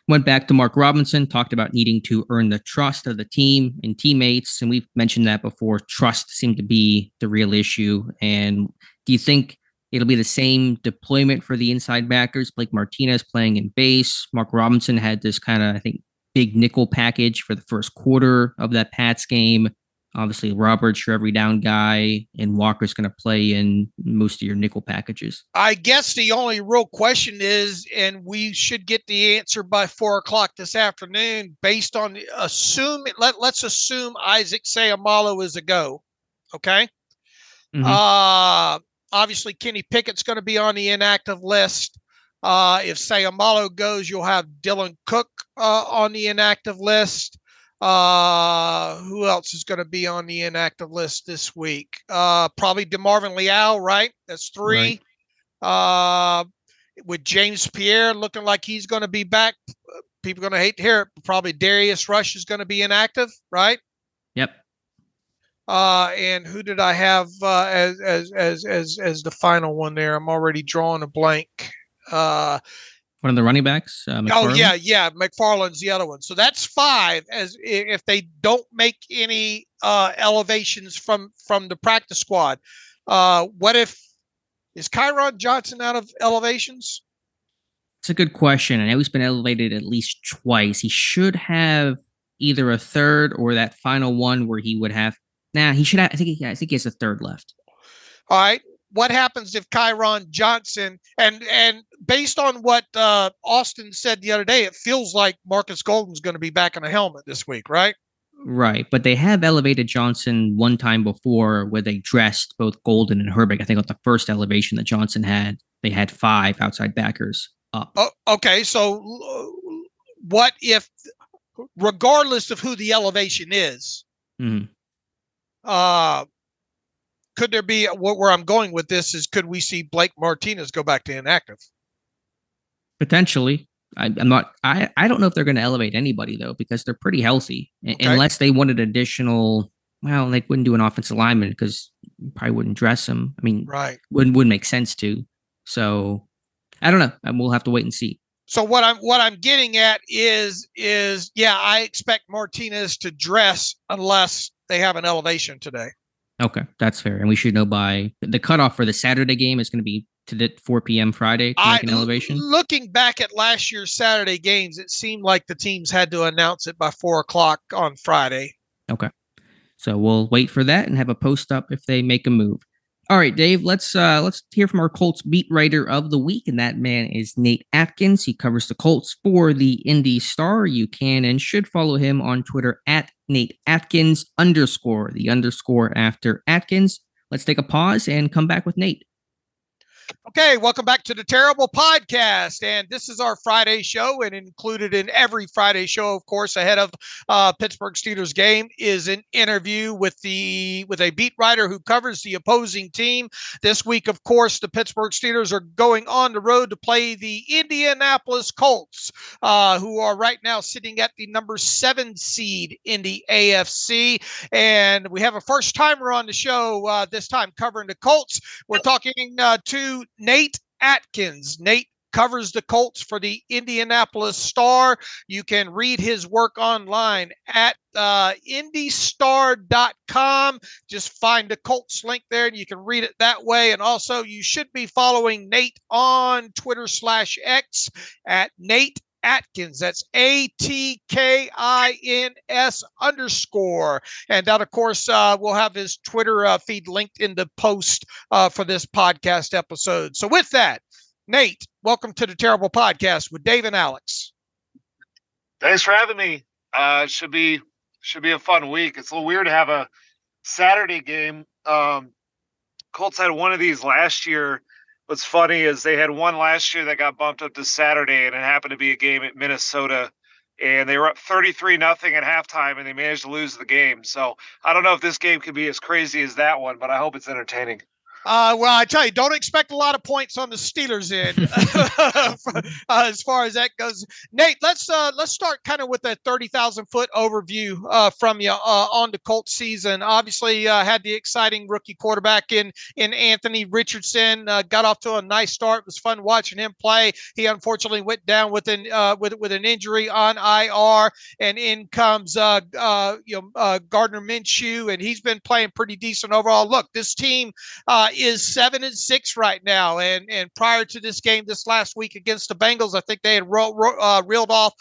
[SPEAKER 2] Went back to Mark Robinson, talked about needing to earn the trust of the team and teammates, and we've mentioned that before. Trust seemed to be the real issue. And do you think it'll be the same deployment for the inside backers? Blake Martinez playing in base. Mark Robinson had this kind of, I think, big nickel package for the first quarter of that Pats game. Obviously, Roberts, your every down guy, and Walker's going to play in most of your nickel packages.
[SPEAKER 3] I guess the only real question is, and we should get the answer by 4:00 this afternoon, based on let's assume Isaac Seumalo is a go. Okay. Mm-hmm. Obviously, Kenny Pickett's going to be on the inactive list. If Seumalo goes, you'll have Dylan Cook on the inactive list. Who else is going to be on the inactive list this week? Probably DeMarvin Leal, right? That's 3. Right. With James Pierre looking like he's going to be back, people are going to hate to hear it. Probably Darius Rush is going to be inactive, right?
[SPEAKER 2] Yep.
[SPEAKER 3] And who did I have as the final one there? I'm already drawing a blank.
[SPEAKER 2] One of the running backs.
[SPEAKER 3] McFarland's the other one. So that's 5. As if they don't make any elevations from the practice squad. What if is Kyron Johnson out of elevations?
[SPEAKER 2] It's a good question. I know he's been elevated at least twice. He should have either a third or that final one where he would have. He should have. I think he has a third left.
[SPEAKER 3] All right. What happens if Kyron Johnson and based on what Austin said the other day, it feels like Marcus Golden's going to be back in a helmet this week, right?
[SPEAKER 2] Right, but they have elevated Johnson one time before where they dressed both Golden and Herbig. I think on the first elevation that Johnson had, they had 5 outside backers up.
[SPEAKER 3] Oh, okay, so what if, regardless of who the elevation is, could there be where I'm going with this is could we see Blake Martinez go back to inactive?
[SPEAKER 2] Potentially. I don't know if they're going to elevate anybody though, because they're pretty healthy unless they wanted additional. Well, they wouldn't do an offensive lineman because you probably wouldn't dress him. I mean,
[SPEAKER 3] right.
[SPEAKER 2] Wouldn't make sense to. So I don't know. We'll have to wait and see.
[SPEAKER 3] So what I'm getting at is I expect Martinez to dress unless they have an elevation today.
[SPEAKER 2] Okay, that's fair. And we should know by the cutoff for the Saturday game is going to be to 4 p.m. Friday to make an elevation.
[SPEAKER 3] Looking back at last year's Saturday games, it seemed like the teams had to announce it by 4:00 on Friday.
[SPEAKER 2] Okay, so we'll wait for that and have a post up if they make a move. All right, Dave, let's hear from our Colts beat writer of the week, and that man is Nate Atkins. He covers the Colts for the Indy Star. You can and should follow him on Twitter at Nate Atkins _ the underscore after Atkins. Let's take a pause and come back with Nate.
[SPEAKER 3] Okay, welcome back to the Terrible Podcast, and this is our Friday show, and included in every Friday show, of course, ahead of Pittsburgh Steelers game is an interview with a beat writer who covers the opposing team. This week, of course, the Pittsburgh Steelers are going on the road to play the Indianapolis Colts, who are right now sitting at the number 7 seed in the AFC, and we have a first-timer on the show this time covering the Colts. We're talking to Nate Atkins. Nate covers the Colts for the Indianapolis Star. You can read his work online at indystar.com. Just find the Colts link there and you can read it that way. And also you should be following Nate on Twitter /X at Nate Atkins. That's ATKINS _. And that, of course, we'll have his Twitter feed linked in the post for this podcast episode. So with that, Nate, welcome to the Terrible Podcast with Dave and Alex.
[SPEAKER 4] Thanks for having me. Should be a fun week. It's a little weird to have a Saturday game. Colts had one of these last year. What's funny is they had one last year that got bumped up to Saturday, and it happened to be a game at Minnesota, and they were up 33-0 at halftime, and they managed to lose the game. So I don't know if this game could be as crazy as that one, but I hope it's entertaining.
[SPEAKER 3] Well, I tell you, don't expect a lot of points on the Steelers end as far as that goes. Nate, let's start kind of with a 30,000-foot overview from you on the Colts season. Obviously, had the exciting rookie quarterback in Anthony Richardson. Got off to a nice start. It was fun watching him play. He unfortunately went down with an injury on IR, and in comes Gardner Minshew, and he's been playing pretty decent overall. Look, this team is 7-6 right now. And prior to this game, this last week against the Bengals, I think they had reeled off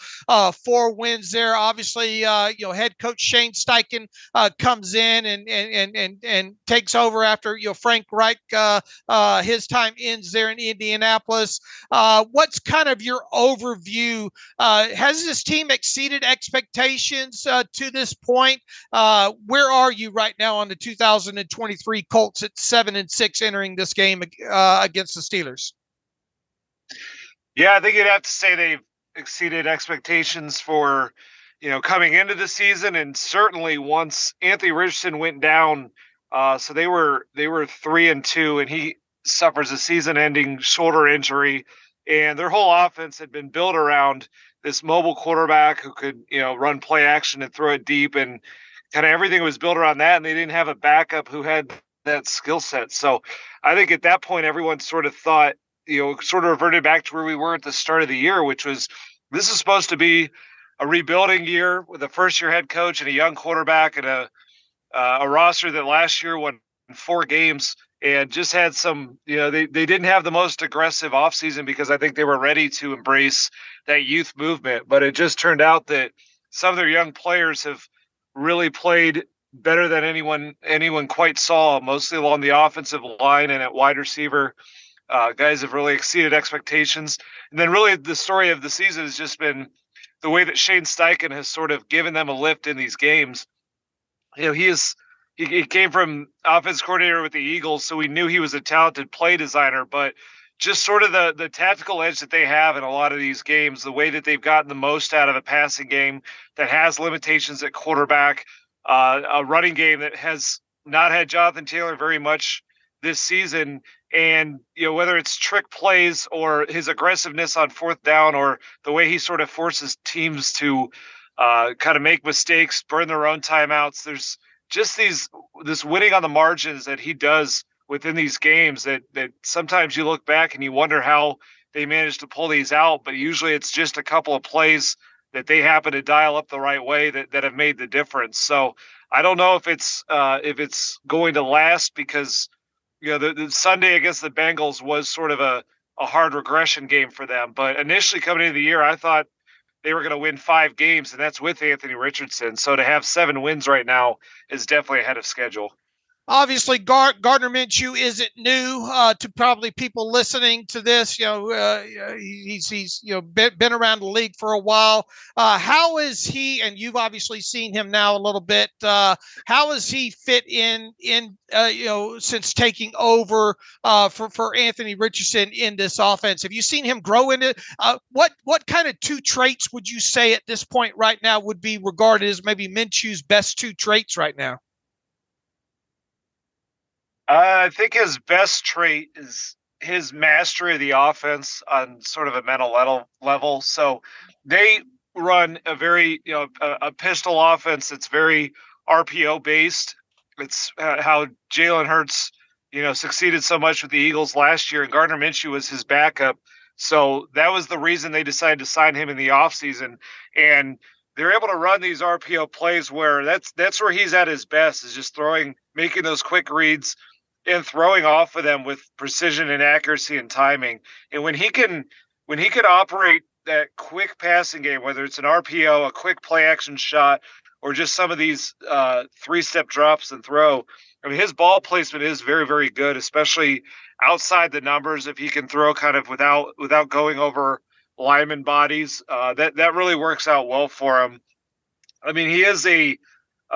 [SPEAKER 3] 4 wins there. Obviously, head coach Shane Steichen comes in and takes over after Frank Reich his time ends there in Indianapolis. What's kind of your overview? Has this team exceeded expectations to this point? Where are you right now on the 2023 Colts at 7-6 entering this game against the Steelers?
[SPEAKER 4] Yeah, I think you'd have to say they've exceeded expectations for, coming into the season, and certainly once Anthony Richardson went down. So they were 3-2, and he suffers a season-ending shoulder injury, and their whole offense had been built around this mobile quarterback who could, run play action and throw it deep, and kind of everything was built around that, and they didn't have a backup who had that skill set. So I think at that point, everyone sort of thought, sort of reverted back to where we were at the start of the year, which was this is supposed to be a rebuilding year with a first-year head coach and a young quarterback and a roster that last year won 4 games and just had some, they didn't have the most aggressive offseason because I think they were ready to embrace that youth movement. But it just turned out that some of their young players have really played better than anyone quite saw, mostly along the offensive line and at wide receiver. Guys have really exceeded expectations. And then really the story of the season has just been the way that Shane Steichen has sort of given them a lift in these games. He came from offense coordinator with the Eagles, so we knew he was a talented play designer, but just sort of the tactical edge that they have in a lot of these games, the way that they've gotten the most out of a passing game that has limitations at quarterback, a running game that has not had Jonathan Taylor very much this season. And, whether it's trick plays or his aggressiveness on 4th down or the way he sort of forces teams to kind of make mistakes, burn their own timeouts, there's just this winning on the margins that he does within these games that sometimes you look back and you wonder how they managed to pull these out. But usually it's just a couple of plays that they happen to dial up the right way that have made the difference. So I don't know if it's going to last because, the Sunday against the Bengals was sort of a hard regression game for them. But initially coming into the year, I thought they were going to win 5 games, and that's with Anthony Richardson. So to have 7 wins right now is definitely ahead of schedule.
[SPEAKER 3] Obviously, Gardner Minshew isn't new to probably people listening to this. He's been around the league for a while. How is he? And you've obviously seen him now a little bit. How has he fit in since taking over for Anthony Richardson in this offense? Have you seen him grow in it? What kind of 2 traits would you say at this point right now would be regarded as maybe Minshew's best 2 traits right now?
[SPEAKER 4] I think his best trait is his mastery of the offense on sort of a mental level. So they run a very, a pistol offense that's very RPO based. It's how Jalen Hurts, succeeded so much with the Eagles last year, and Gardner Minshew was his backup. So that was the reason they decided to sign him in the offseason. And they're able to run these RPO plays where that's where he's at his best, is just making those quick reads and throwing off of them with precision and accuracy and timing. And when he can operate that quick passing game, whether it's an RPO, a quick play action shot, or just some of these 3-step drops and throw, I mean, his ball placement is very, very good, especially outside the numbers. If he can throw kind of without going over lineman bodies, that really works out well for him. I mean, he is a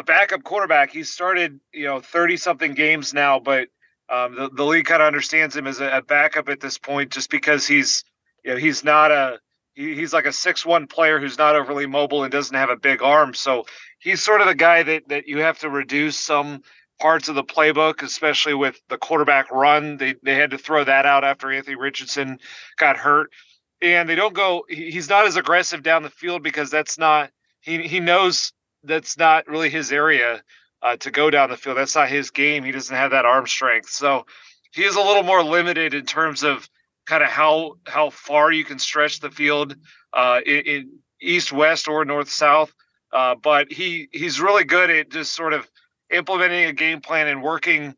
[SPEAKER 4] backup quarterback. He's started, 30-something games now, but the league kind of understands him as a backup at this point, just because he's like a 6'1" player who's not overly mobile and doesn't have a big arm. So he's sort of the guy that you have to reduce some parts of the playbook, especially with the quarterback run. They had to throw that out after Anthony Richardson got hurt. And he's not as aggressive down the field because he knows that's not really his area to go down the field. That's not his game. He doesn't have that arm strength. So he is a little more limited in terms of kind of how far you can stretch the field in east, west, or north, south. But he's really good at just sort of implementing a game plan and working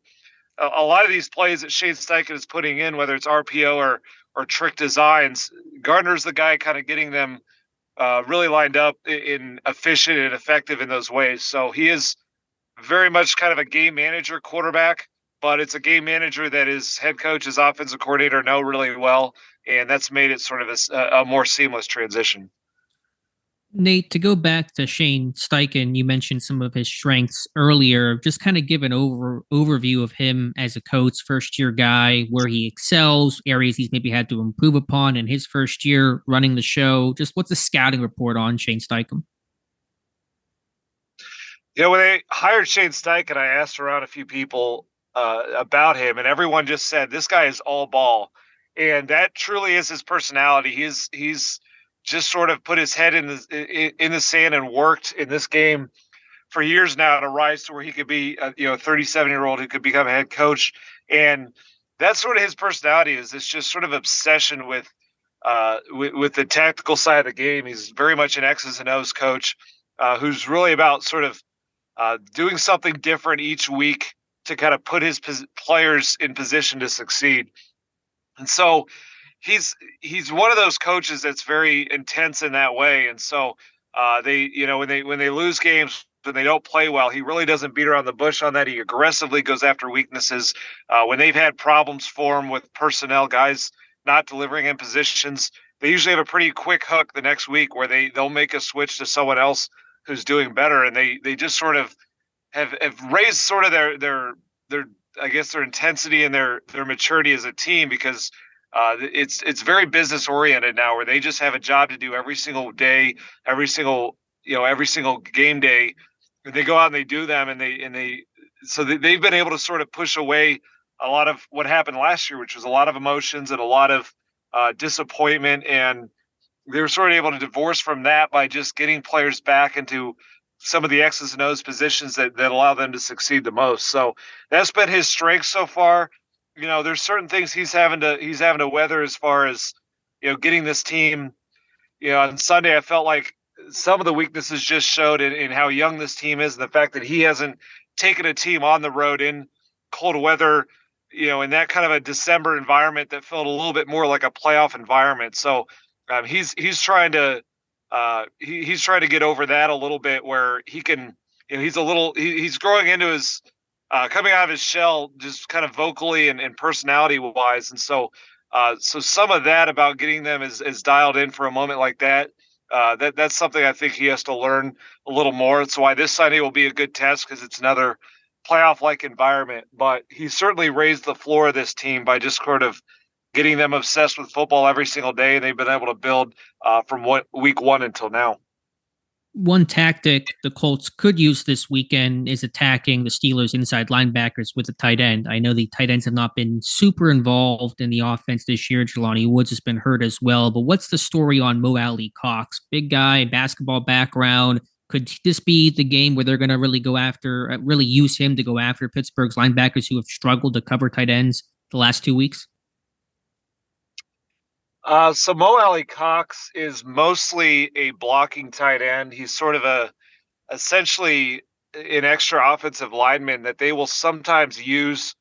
[SPEAKER 4] a lot of these plays that Shane Steichen is putting in, whether it's RPO or trick designs, Gardner's the guy kind of getting them really lined up in efficient and effective in those ways. So he is very much kind of a game manager quarterback, but it's a game manager that his head coach, his offensive coordinator know really well, and that's made it sort of a more seamless transition.
[SPEAKER 2] Nate, to go back to Shane Steichen, you mentioned some of his strengths earlier. Just kind of give an overview of him as a coach, first-year guy, where he excels, areas he's maybe had to improve upon in his first year running the show. Just what's the scouting report on Shane Steichen?
[SPEAKER 4] When they hired Shane Steichen, I asked around a few people about him, and everyone just said, this guy is all ball. And that truly is his personality. He's just sort of put his head in the sand and worked in this game for years now to rise to where he could be a 37-year-old who could become a head coach. And that's sort of his personality, is this just sort of obsession with the tactical side of the game. He's very much an X's and O's coach who's really about sort of doing something different each week to kind of put his players in position to succeed. And so he's one of those coaches that's very intense in that way. And so when they lose games, when they don't play well, he really doesn't beat around the bush on that. He aggressively goes after weaknesses. When they've had problems for him with personnel, guys not delivering in positions, they usually have a pretty quick hook the next week where they'll make a switch to someone else who's doing better. And they just sort of have raised sort of their I guess their intensity and their maturity as a team, because it's very business oriented now, where they just have a job to do every single day, every single game day. And they go out and they do them, and they've been able to sort of push away a lot of what happened last year, which was a lot of emotions and a lot of disappointment. And they were sort of able to divorce from that by just getting players back into some of the X's and O's positions that allow them to succeed the most. So that's been his strength so far. There's certain things he's having to weather as far as, getting this team, on Sunday. I felt like some of the weaknesses just showed in how young this team is, and the fact that he hasn't taken a team on the road in cold weather, in that kind of a December environment that felt a little bit more like a playoff environment. So he's trying to get over that a little bit, where he can, he's growing into his coming out of his shell, just kind of vocally and personality wise. And so some of that about getting them is dialed in for a moment like that. That's something I think he has to learn a little more. That's why this Sunday will be a good test, because it's another playoff-like environment. But he certainly raised the floor of this team by just sort of getting them obsessed with football every single day, and they've been able to build from week one until now.
[SPEAKER 2] One tactic the Colts could use this weekend is attacking the Steelers' inside linebackers with a tight end. I know the tight ends have not been super involved in the offense this year. Jelani Woods has been hurt as well. But what's the story on Mo Alley Cox? Big guy, basketball background. Could this be the game where they're going to really use him to go after Pittsburgh's linebackers who have struggled to cover tight ends the last 2 weeks?
[SPEAKER 4] So Mo Alley Cox is mostly a blocking tight end. He's sort of essentially an extra offensive lineman that they will sometimes use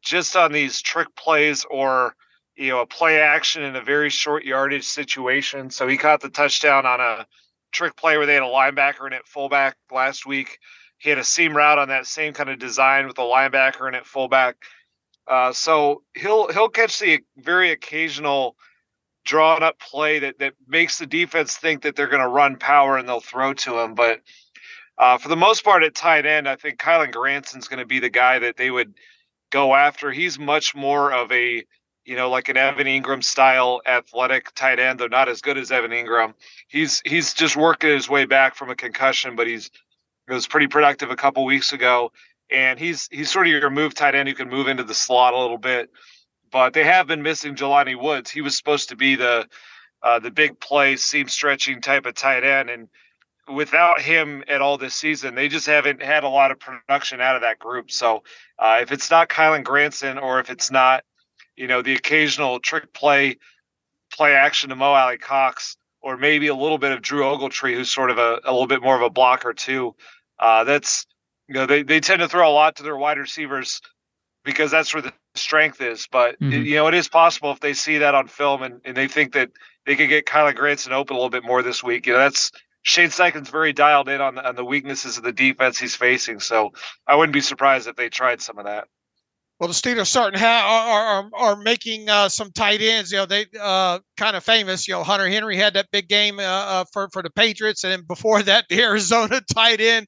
[SPEAKER 4] just on these trick plays or, a play action in a very short yardage situation. So he caught the touchdown on a trick play where they had a linebacker in at fullback last week. He had a seam route on that same kind of design with a linebacker in at fullback. So he'll catch the very occasional drawn up play that makes the defense think that they're going to run power and they'll throw to him. But for the most part at tight end, I think Kylan Granson's going to be the guy that they would go after. He's much more of a, like an Evan Ingram style athletic tight end, though not as good as Evan Ingram. He's just working his way back from a concussion, but he was pretty productive a couple weeks ago. And he's sort of your move tight end who can move into the slot a little bit. But they have been missing Jelani Woods. He was supposed to be the big play, seam stretching type of tight end. And without him at all this season, they just haven't had a lot of production out of that group. So if it's not Kylan Granson, or if it's not, the occasional trick play action to Mo Alley Cox, or maybe a little bit of Drew Ogletree, who's sort of a little bit more of a blocker too, that's, they tend to throw a lot to their wide receivers because that's where the strength is. But,
[SPEAKER 2] Mhm.
[SPEAKER 4] it is possible if they see that on film and they think that they could get Kyler Granson open a little bit more this week. That's Shane Steichen's very dialed in on the weaknesses of the defense he's facing. So I wouldn't be surprised if they tried some of that.
[SPEAKER 3] Well, the Steelers starting are making some tight ends. They kind of famous. Hunter Henry had that big game for the Patriots, and then before that, the Arizona tight end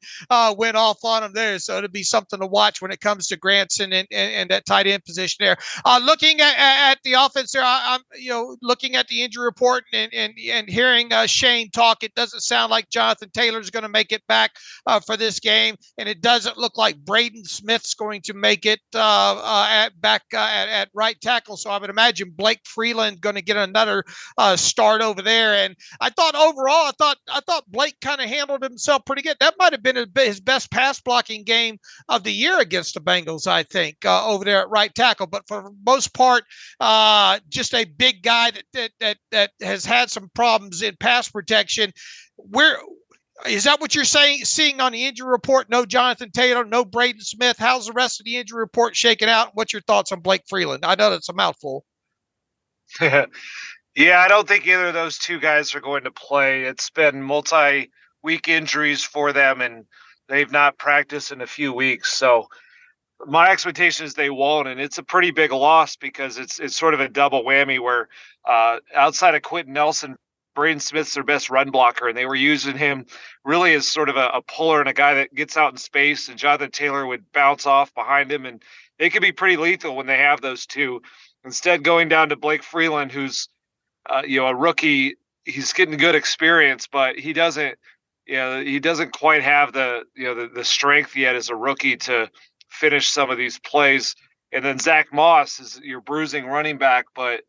[SPEAKER 3] went off on him there. So it'll be something to watch when it comes to Granson and that tight end position there. Looking at the offense there, I'm looking at the injury report and hearing Shane talk. It doesn't sound like Jonathan Taylor's going to make it back for this game, and it doesn't look like Braden Smith's going to make it. At right tackle. So I would imagine Blake Freeland going to get another start over there. And I thought overall, I thought Blake kind of handled himself pretty good. That might have been his best pass blocking game of the year against the Bengals, I think, over there at right tackle. But for the most part, just a big guy that has had some problems in pass protection. Is that what you're seeing on the injury report? No Jonathan Taylor, no Braden Smith. How's the rest of the injury report shaking out? What's your thoughts on Blake Freeland? I know that's a mouthful.
[SPEAKER 4] Yeah, I don't think either of those two guys are going to play. It's been multi-week injuries for them, and they've not practiced in a few weeks. So my expectation is they won't, and it's a pretty big loss because it's sort of a double whammy where outside of Quentin Nelson, Braden Smith's their best run blocker, and they were using him really as sort of a puller and a guy that gets out in space, and Jonathan Taylor would bounce off behind him, and they could be pretty lethal when they have those two. Instead, going down to Blake Freeland, who's a rookie, he's getting good experience, but he doesn't quite have the strength yet as a rookie to finish some of these plays. And then Zach Moss is your bruising running back, but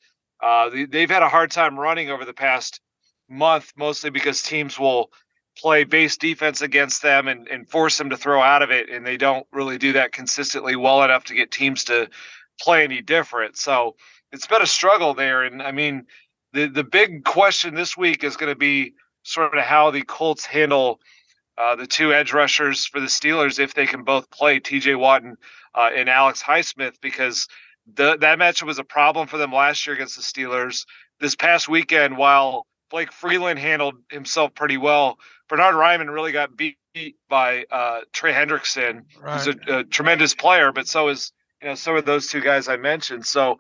[SPEAKER 4] they've had a hard time running over the past month, mostly because teams will play base defense against them and force them to throw out of it, and they don't really do that consistently well enough to get teams to play any different. So it's been a struggle there. And I mean, the big question this week is going to be sort of how the Colts handle the two edge rushers for the Steelers if they can both play, T.J. Watt and Alex Highsmith, because that matchup was a problem for them last year against the Steelers. This past weekend, while Blake Freeland handled himself pretty well, Bernhard Raimann really got beat by Trey Hendrickson, who's a tremendous player, but so is some of those two guys I mentioned. So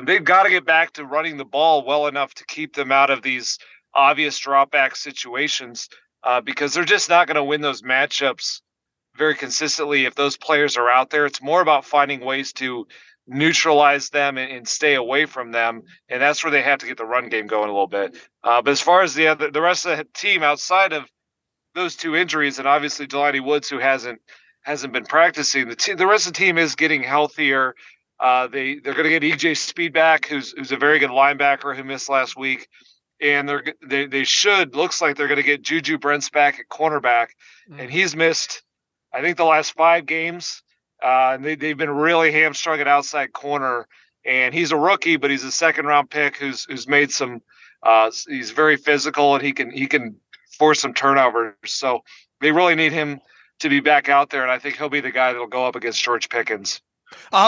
[SPEAKER 4] they've got to get back to running the ball well enough to keep them out of these obvious drop back situations because they're just not going to win those matchups very consistently if those players are out there. It's more about finding ways to neutralize them and stay away from them, and that's where they have to get the run game going a little bit. But as far as the rest of the team outside of those two injuries, and obviously Jelani Woods, who hasn't been practicing, the rest of the team is getting healthier. They're going to get EJ Speed back, who's a very good linebacker who missed last week, and looks like they're going to get Juju Brents back at cornerback, and he's missed, I think, the last 5 games. And they've been really hamstrung at outside corner, and he's a rookie, but he's a second-round pick who's made some. He's very physical, and he can force some turnovers. So they really need him to be back out there, and I think he'll be the guy that'll go up against George Pickens.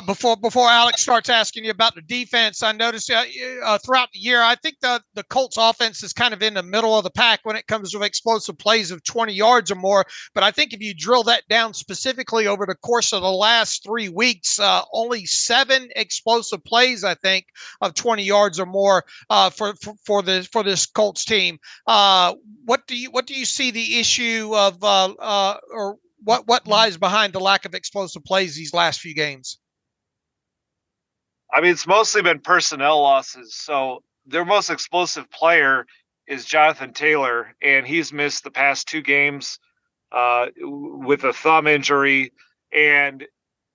[SPEAKER 3] Before Alex starts asking you about the defense, I noticed throughout the year, I think the Colts offense is kind of in the middle of the pack when it comes to explosive plays of 20 yards or more. But I think if you drill that down specifically over the course of the last 3 weeks, only 7 explosive plays, I think, of 20 yards or more for this Colts team. What do you see the issue of or what lies behind the lack of explosive plays these last few games?
[SPEAKER 4] I mean, it's mostly been personnel losses. So their most explosive player is Jonathan Taylor, and he's missed the past 2 games with a thumb injury. And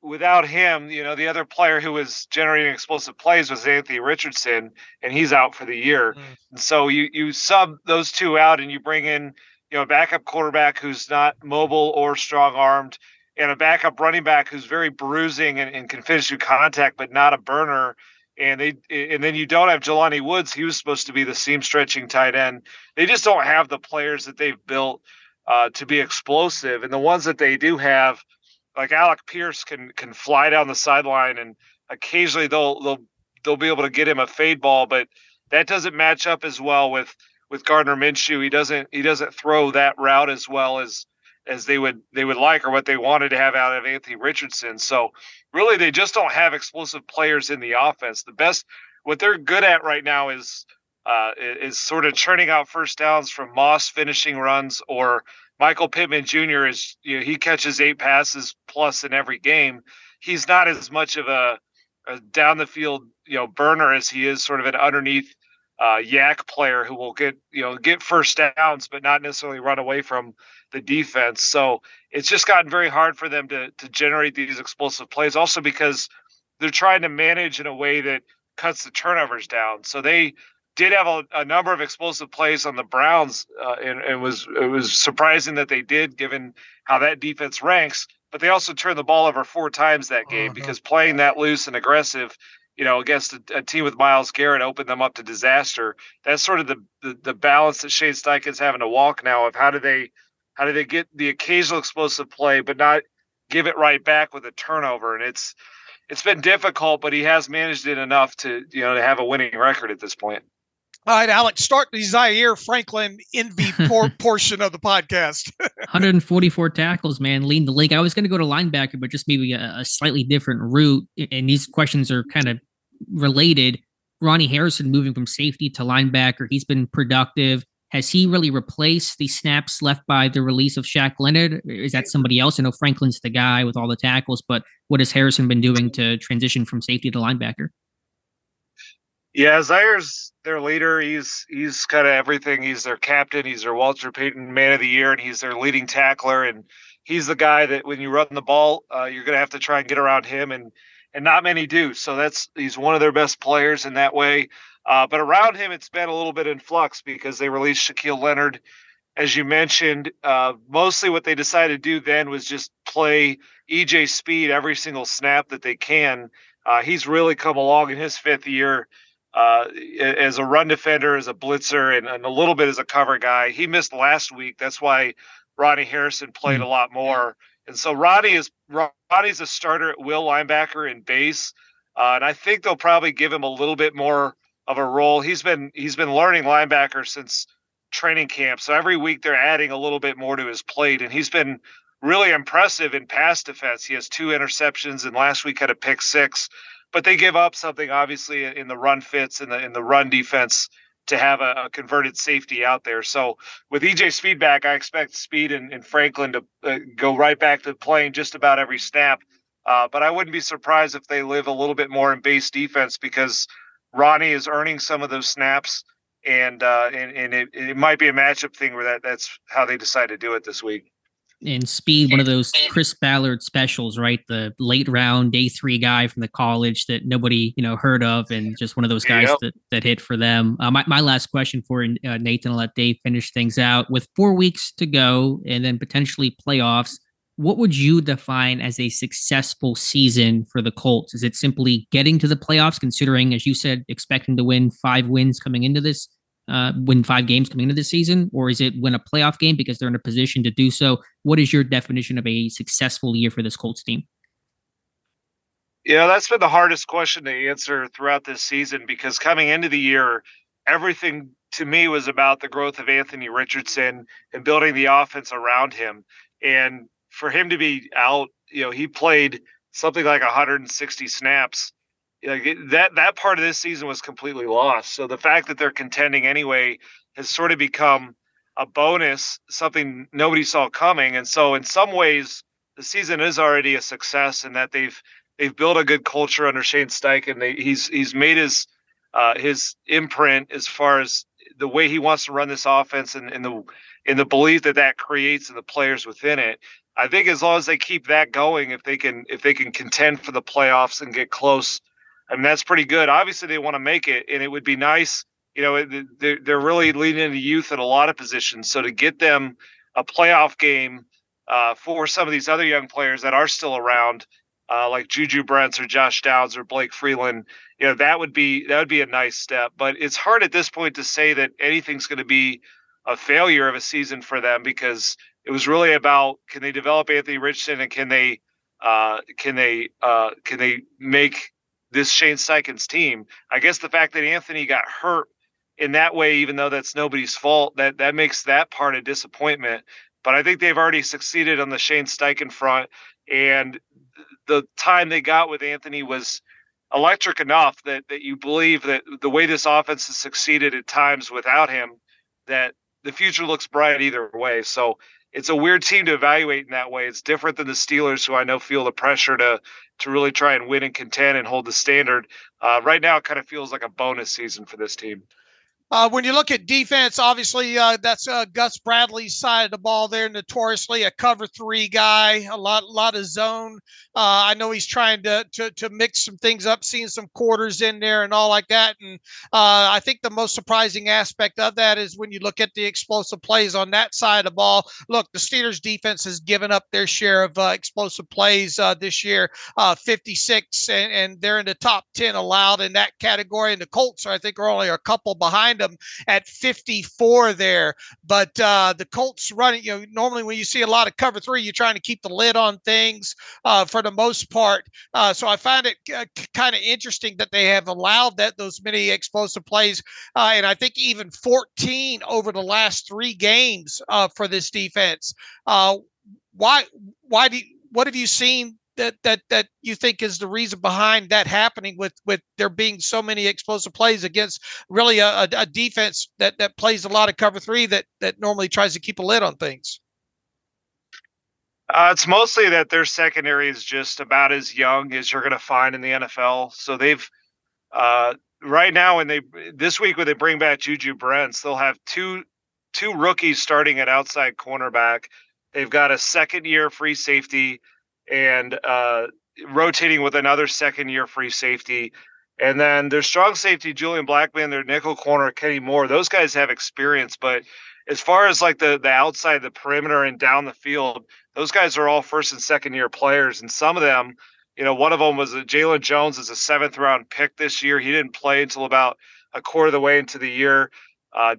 [SPEAKER 4] without him, the other player who was generating explosive plays was Anthony Richardson, and he's out for the year. And so you sub those 2 out, and you bring in a backup quarterback who's not mobile or strong-armed, and a backup running back who's very bruising and can finish through contact, but not a burner. And then you don't have Jelani Woods. He was supposed to be the seam-stretching tight end. They just don't have the players that they've built to be explosive. And the ones that they do have like Alec Pierce can fly down the sideline, and occasionally they'll be able to get him a fade ball, but that doesn't match up as well with Gardner Minshew. He doesn't throw that route as well as they would like, or what they wanted to have out of Anthony Richardson. So really, they just don't have explosive players in the offense. What they're good at right now is sort of churning out first downs from Moss finishing runs, or Michael Pittman Jr. he catches 8 passes plus in every game. He's not as much of a down the field burner as he is sort of an underneath yak player who will get first downs but not necessarily run away from the defense. So it's just gotten very hard for them to generate these explosive plays, also because they're trying to manage in a way that cuts the turnovers down. So they did have a number of explosive plays on the Browns, and it was surprising that they did, given how that defense ranks. But they also turned the ball over 4 times that game, because playing that loose and aggressive, against a team with Myles Garrett opened them up to disaster. That's sort of the balance that Shane Steichen's having to walk now, of how do they get the occasional explosive play but not give it right back with a turnover. And it's been difficult, but he has managed it enough to have a winning record at this point.
[SPEAKER 3] All right, Alex, start the Zaire Franklin envy portion of the podcast.
[SPEAKER 2] 144 tackles, man, leading the league. I was going to go to linebacker, but just maybe a slightly different route. And these questions are kind of related. Ronnie Harrison moving from safety to linebacker. He's been productive. Has he really replaced the snaps left by the release of Shaq Leonard? Is that somebody else? I know Franklin's the guy with all the tackles, but what has Harrison been doing to transition from safety to linebacker?
[SPEAKER 4] Yeah, Zaire's their leader. He's kind of everything. He's their captain. He's their Walter Payton Man of the Year, and he's their leading tackler. And he's the guy that when you run the ball, you're going to have to try and get around him, and not many do. So he's one of their best players in that way. But around him, it's been a little bit in flux because they released Shaquille Leonard, as you mentioned. Mostly what they decided to do then was just play E.J. Speed every single snap that they can. He's really come along in his 5th year as a run defender, as a blitzer, and a little bit as a cover guy. He missed last week. That's why Ronnie Harrison played a lot more. And so Ronnie's a starter at will linebacker in base. And I think they'll probably give him a little bit more of a role. He's been learning linebacker since training camp. So every week they're adding a little bit more to his plate, and he's been really impressive in pass defense. He has 2 interceptions, and last week had a pick 6. But they give up something, obviously, in the run fits and in the run defense to have a converted safety out there. So with EJ Speed back, I expect Speed and Franklin to go right back to playing just about every snap. But I wouldn't be surprised if they live a little bit more in base defense, because Ronnie is earning some of those snaps, and it might be a matchup thing where that's how they decide to do it this week.
[SPEAKER 2] And Speed, one of those Chris Ballard specials, right? The late round day 3 guy from the college that nobody heard of, and just one of those guys that hit for them. My last question for Nathan, I'll let Dave finish things out. With 4 weeks to go and then potentially playoffs, what would you define as a successful season for the Colts? Is it simply getting to the playoffs, considering, as you said, expecting to win 5 wins coming into this? Win 5 games coming into this season, or is it win a playoff game because they're in a position to do so? What is your definition of a successful year for this Colts team?
[SPEAKER 4] Yeah, that's been the hardest question to answer throughout this season, because coming into the year, everything to me was about the growth of Anthony Richardson and building the offense around him. And for him to be out, he played something like 160 snaps. That part of this season was completely lost. So the fact that they're contending anyway has sort of become a bonus, something nobody saw coming. And so in some ways, the season is already a success, in that they've built a good culture under Shane Steichen. He's made his imprint as far as the way he wants to run this offense, and in the belief that creates in the players within it. I think as long as they keep that going, if they can contend for the playoffs and get close, I mean, that's pretty good. Obviously, they want to make it, and it would be nice. They're really leaning into youth in a lot of positions. So to get them a playoff game for some of these other young players that are still around, like Juju Brents or Josh Downs or Blake Freeland, that would be a nice step. But it's hard at this point to say that anything's going to be a failure of a season for them, because it was really about, can they develop Anthony Richardson, and can they can they make this Shane Steichen's team? I guess the fact that Anthony got hurt in that way, even though that's nobody's fault, that makes that part a disappointment. But I think they've already succeeded on the Shane Steichen front, and the time they got with Anthony was electric enough that you believe that the way this offense has succeeded at times without him, that the future looks bright either way. So it's a weird team to evaluate in that way. It's different than the Steelers, who I know feel the pressure to really try and win and contend and hold the standard. Right now, it kind of feels like a bonus season for this team.
[SPEAKER 3] When you look at defense, obviously that's Gus Bradley's side of the ball there, notoriously a cover 3 guy, a lot of zone. I know he's trying to mix some things up, seeing some quarters in there and all like that. And I think the most surprising aspect of that is when you look at the explosive plays on that side of the ball. Look, the Steelers defense has given up their share of explosive plays this year, 56, and they're in the top 10 allowed in that category. And the Colts, I think, are only a couple behind them at 54 there. But the Colts running, normally when you see a lot of cover 3, you're trying to keep the lid on things for the most part. So I find it kind of interesting that they have allowed those many explosive plays. And I think even 14 over the last 3 games for this defense. What have you seen that you think is the reason behind that happening with there being so many explosive plays against really a defense that plays a lot of cover 3 that normally tries to keep a lid on things?
[SPEAKER 4] It's mostly that their secondary is just about as young as you're going to find in the NFL. So they've right now, this week when they bring back Juju Brents, they'll have two rookies starting at outside cornerback. They've got a second-year free safety and rotating with another second-year free safety. And then their strong safety, Julian Blackman, their nickel corner, Kenny Moore, those guys have experience. But as far as like the outside, the perimeter and down the field, those guys are all first and second-year players. And some of them, one of them was Jalen Jones is a 7th-round pick this year. He didn't play until about a quarter of the way into the year.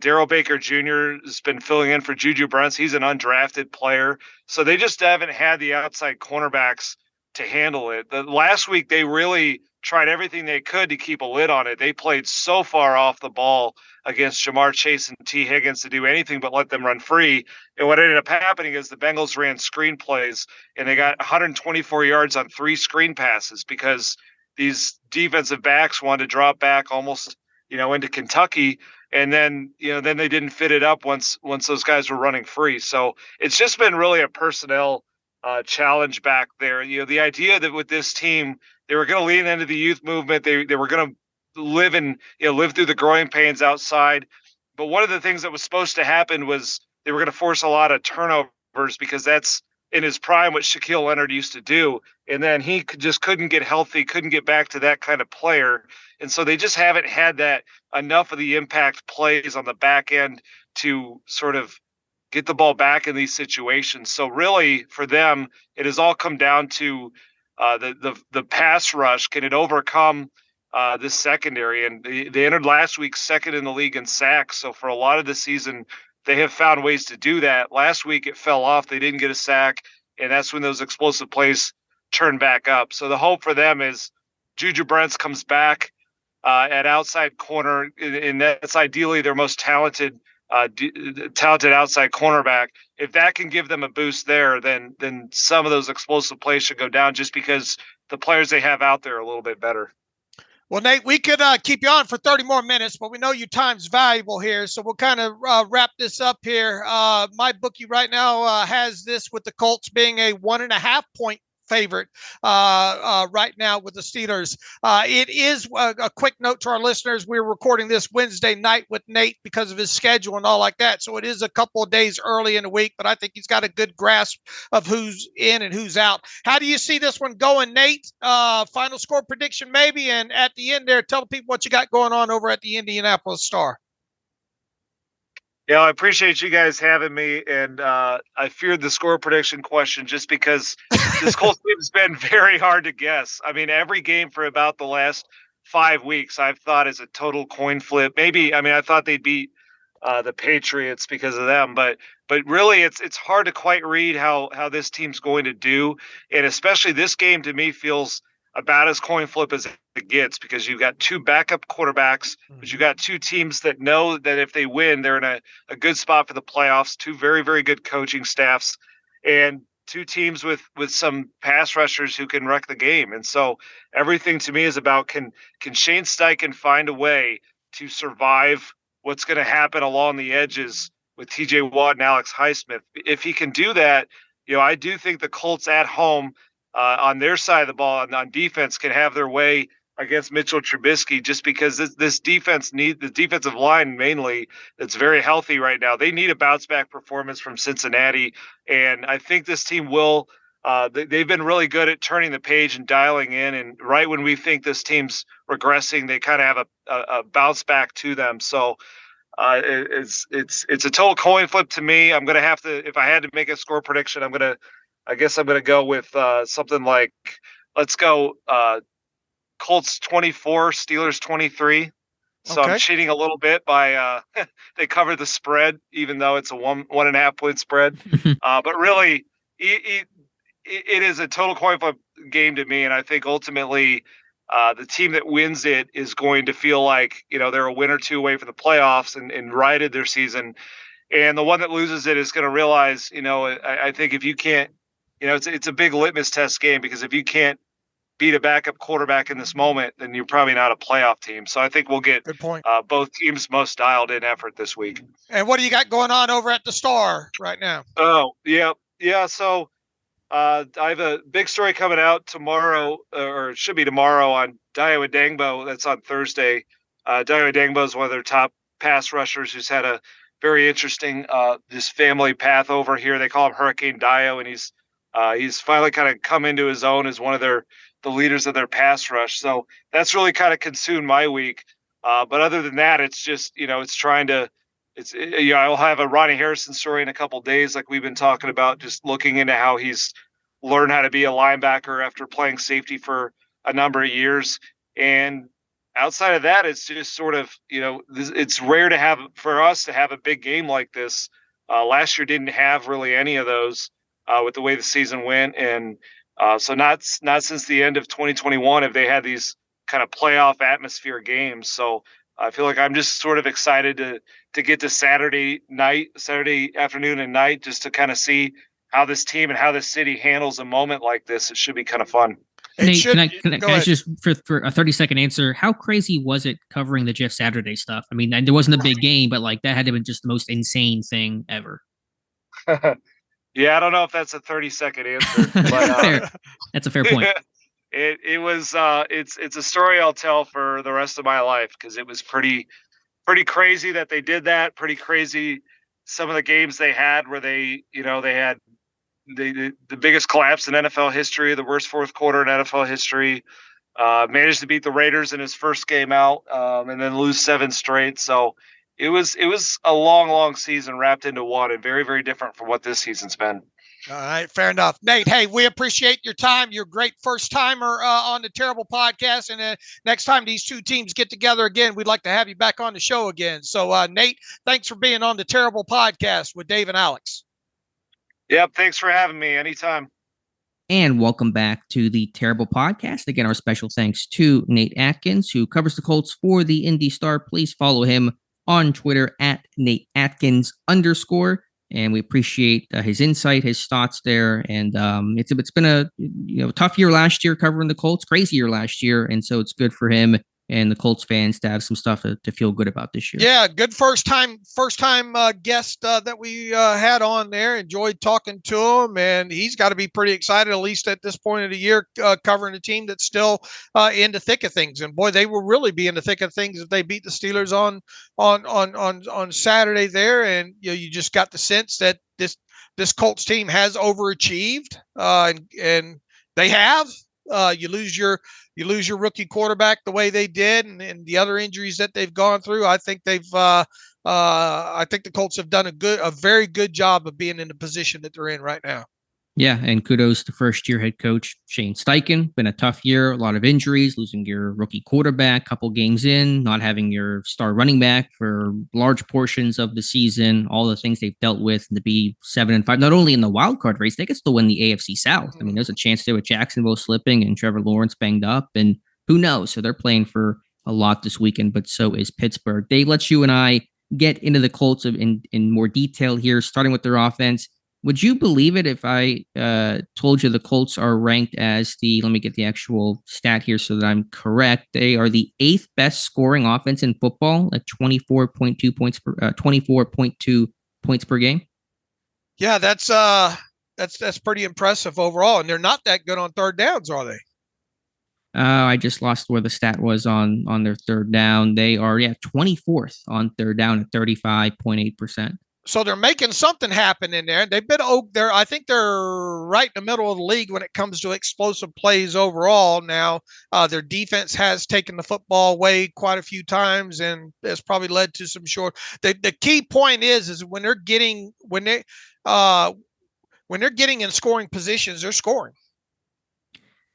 [SPEAKER 4] Darrell Baker Jr. has been filling in for Juju Brents. He's an undrafted player. So they just haven't had the outside cornerbacks to handle it. The last week, they really tried everything they could to keep a lid on it. They played so far off the ball against Jamar Chase and T. Higgins to do anything but let them run free. And what ended up happening is the Bengals ran screen plays, and they got 124 yards on 3 screen passes because these defensive backs wanted to drop back almost, into Kentucky. And then, then they didn't fit it up once those guys were running free. So it's just been really a personnel challenge back there. The idea that with this team, they were going to lean into the youth movement. They were going to live through the growing pains outside. But one of the things that was supposed to happen was they were going to force a lot of turnovers because that's in his prime what Shaquille Leonard used to do. And then he just couldn't get healthy, couldn't get back to that kind of player. And so they just haven't had that enough of the impact plays on the back end to sort of get the ball back in these situations. So really for them, it has all come down to the pass rush. Can it overcome this secondary? And they entered last week 2nd in the league in sacks. So for a lot of the season, they have found ways to do that. Last week it fell off. They didn't get a sack. And that's when those explosive plays turn back up. So the hope for them is Juju Brents comes back at outside corner, and that's ideally their most talented outside cornerback. If that can give them a boost there, then some of those explosive plays should go down just because the players they have out there are a little bit better.
[SPEAKER 3] Well, Nate, we could keep you on for 30 more minutes, but we know your time's valuable here. So we'll kind of wrap this up here. My bookie right now has this with the Colts being a 1.5 point favorite right now with the Steelers. It is a quick note to our listeners. We're recording this Wednesday night with Nate because of his schedule and all like that. So it is a couple of days early in the week, but I think he's got a good grasp of who's in and who's out. How do you see this one going, Nate? Final score prediction maybe. And at the end there, tell people what you got going on over at the Indianapolis Star.
[SPEAKER 4] Yeah, I appreciate you guys having me, and I feared the score prediction question just because this Colts team has been very hard to guess. I mean, every game for about the last 5 weeks I've thought is a total coin flip. I thought they'd beat the Patriots because of them, but but really it's hard to quite read how this team's going to do. And especially this game to me feels about as coin flip as it gets, because you've got two backup quarterbacks, but you've got two teams that know that if they win, they're in a good spot for the playoffs, two very, very good coaching staffs, and two teams with some pass rushers who can wreck the game. And so everything to me is about, can Shane Steichen find a way to survive what's going to happen along the edges with T.J. Watt and Alex Highsmith? If he can do that, I do think the Colts at home on their side of the ball on defense can have their way against Mitchell Trubisky, just because this defense the defensive line mainly, that's very healthy right now. They need a bounce back performance from Cincinnati. And I think this team will, they've been really good at turning the page and dialing in. And right when we think this team's regressing, they kind of have a bounce back to them. So it's a total coin flip to me. I'm going to have to, if I had to make a score prediction, I guess I'm going to go with something like, let's go Colts 24, Steelers 23. So okay. I'm cheating a little bit by they covered the spread, even though it's a 1.5 point spread. But really, it is a total coin flip game to me. And I think ultimately the team that wins it is going to feel like, they're a win or two away from the playoffs and righted their season. And the one that loses it is going to realize, I think if you can't, it's a big litmus test game, because if you can't beat a backup quarterback in this moment, then you're probably not a playoff team. So I think we'll get
[SPEAKER 3] good point.
[SPEAKER 4] Both teams' most dialed in effort this week.
[SPEAKER 3] And what do you got going on over at the Star right now?
[SPEAKER 4] Oh, yeah. So I have a big story coming out tomorrow, or it should be tomorrow, on Dayo Adangbo. That's on Thursday. Dayo Adangbo is one of their top pass rushers who's had a very interesting just family path over here. They call him Hurricane Dayo, and he's finally kind of come into his own as one of the leaders of their pass rush. So that's really kind of consumed my week. But other than that, it's just, I'll have a Ronnie Harrison story in a couple of days, like we've been talking about, just looking into how he's learned how to be a linebacker after playing safety for a number of years. And outside of that, it's just sort of, it's rare for us to have a big game like this. Last year didn't have really any of those with the way the season went. And so not since the end of 2021 have they had these kind of playoff atmosphere games. So I feel like I'm just sort of excited to get to Saturday afternoon and night, just to kind of see how this team and how this city handles a moment like this. It should be kind of fun.
[SPEAKER 2] Nate, can I just, for a 30-second answer, how crazy was it covering the Jeff Saturday stuff? I mean, there wasn't a big game, but like that had to have been just the most insane thing ever.
[SPEAKER 4] Yeah, I don't know if that's a 30-second answer, but
[SPEAKER 2] that's a fair point.
[SPEAKER 4] It was it's a story I'll tell for the rest of my life, because it was pretty crazy that they did that. Pretty crazy some of the games they had, where they had the biggest collapse in NFL history, the worst fourth quarter in NFL history. Managed to beat the Raiders in his first game out, and then lose 7 straight. So it was a long season wrapped into one, and very, very different from what this season's been.
[SPEAKER 3] All right, fair enough. Nate, hey, we appreciate your time. You're a great first-timer on the Terrible Podcast, and next time these two teams get together again, we'd like to have you back on the show again. So, Nate, thanks for being on the Terrible Podcast with Dave and Alex.
[SPEAKER 4] Yep, thanks for having me. Anytime.
[SPEAKER 2] And welcome back to the Terrible Podcast. Again, our special thanks to Nate Atkins, who covers the Colts for the Indy Star. Please follow him on Twitter at Nate Atkins _. And we appreciate his insight, his thoughts there. And it's been a tough year last year covering the Colts, crazy year last year. And so it's good for him and the Colts fans to have some stuff to feel good about this year.
[SPEAKER 3] Yeah, good first time guest that we had on there. Enjoyed talking to him, and he's got to be pretty excited, at least at this point of the year, covering a team that's still in the thick of things. And boy, they will really be in the thick of things if they beat the Steelers on Saturday there. And you just got the sense that this Colts team has overachieved, and they have. You lose your rookie quarterback the way they did, and the other injuries that they've gone through. I think I think the Colts have done a very good job of being in the position that they're in right now.
[SPEAKER 2] Yeah, and kudos to first-year head coach Shane Steichen. Been a tough year, a lot of injuries, losing your rookie quarterback, couple games in, not having your star running back for large portions of the season. All the things they've dealt with, and to be 7-5, not only in the wild card race, they could still win the AFC South. I mean, there's a chance there with Jacksonville slipping and Trevor Lawrence banged up, and who knows? So they're playing for a lot this weekend, but so is Pittsburgh. Dave, let's you and I get into the Colts in more detail here, starting with their offense. Would you believe it if I told you the Colts are ranked as let me get the actual stat here so that I'm correct. They are the 8th best scoring offense in football at 24.2 points per game.
[SPEAKER 3] Yeah, that's pretty impressive overall. And they're not that good on third downs, are they?
[SPEAKER 2] I just lost where the stat was on their third down. They are 24th on third down at 35.8%.
[SPEAKER 3] So they're making something happen in there. They've been there. I think they're right in the middle of the league when it comes to explosive plays overall. Now, their defense has taken the football away quite a few times, and that's probably led to some short. The key point is when they're getting in scoring positions, they're scoring.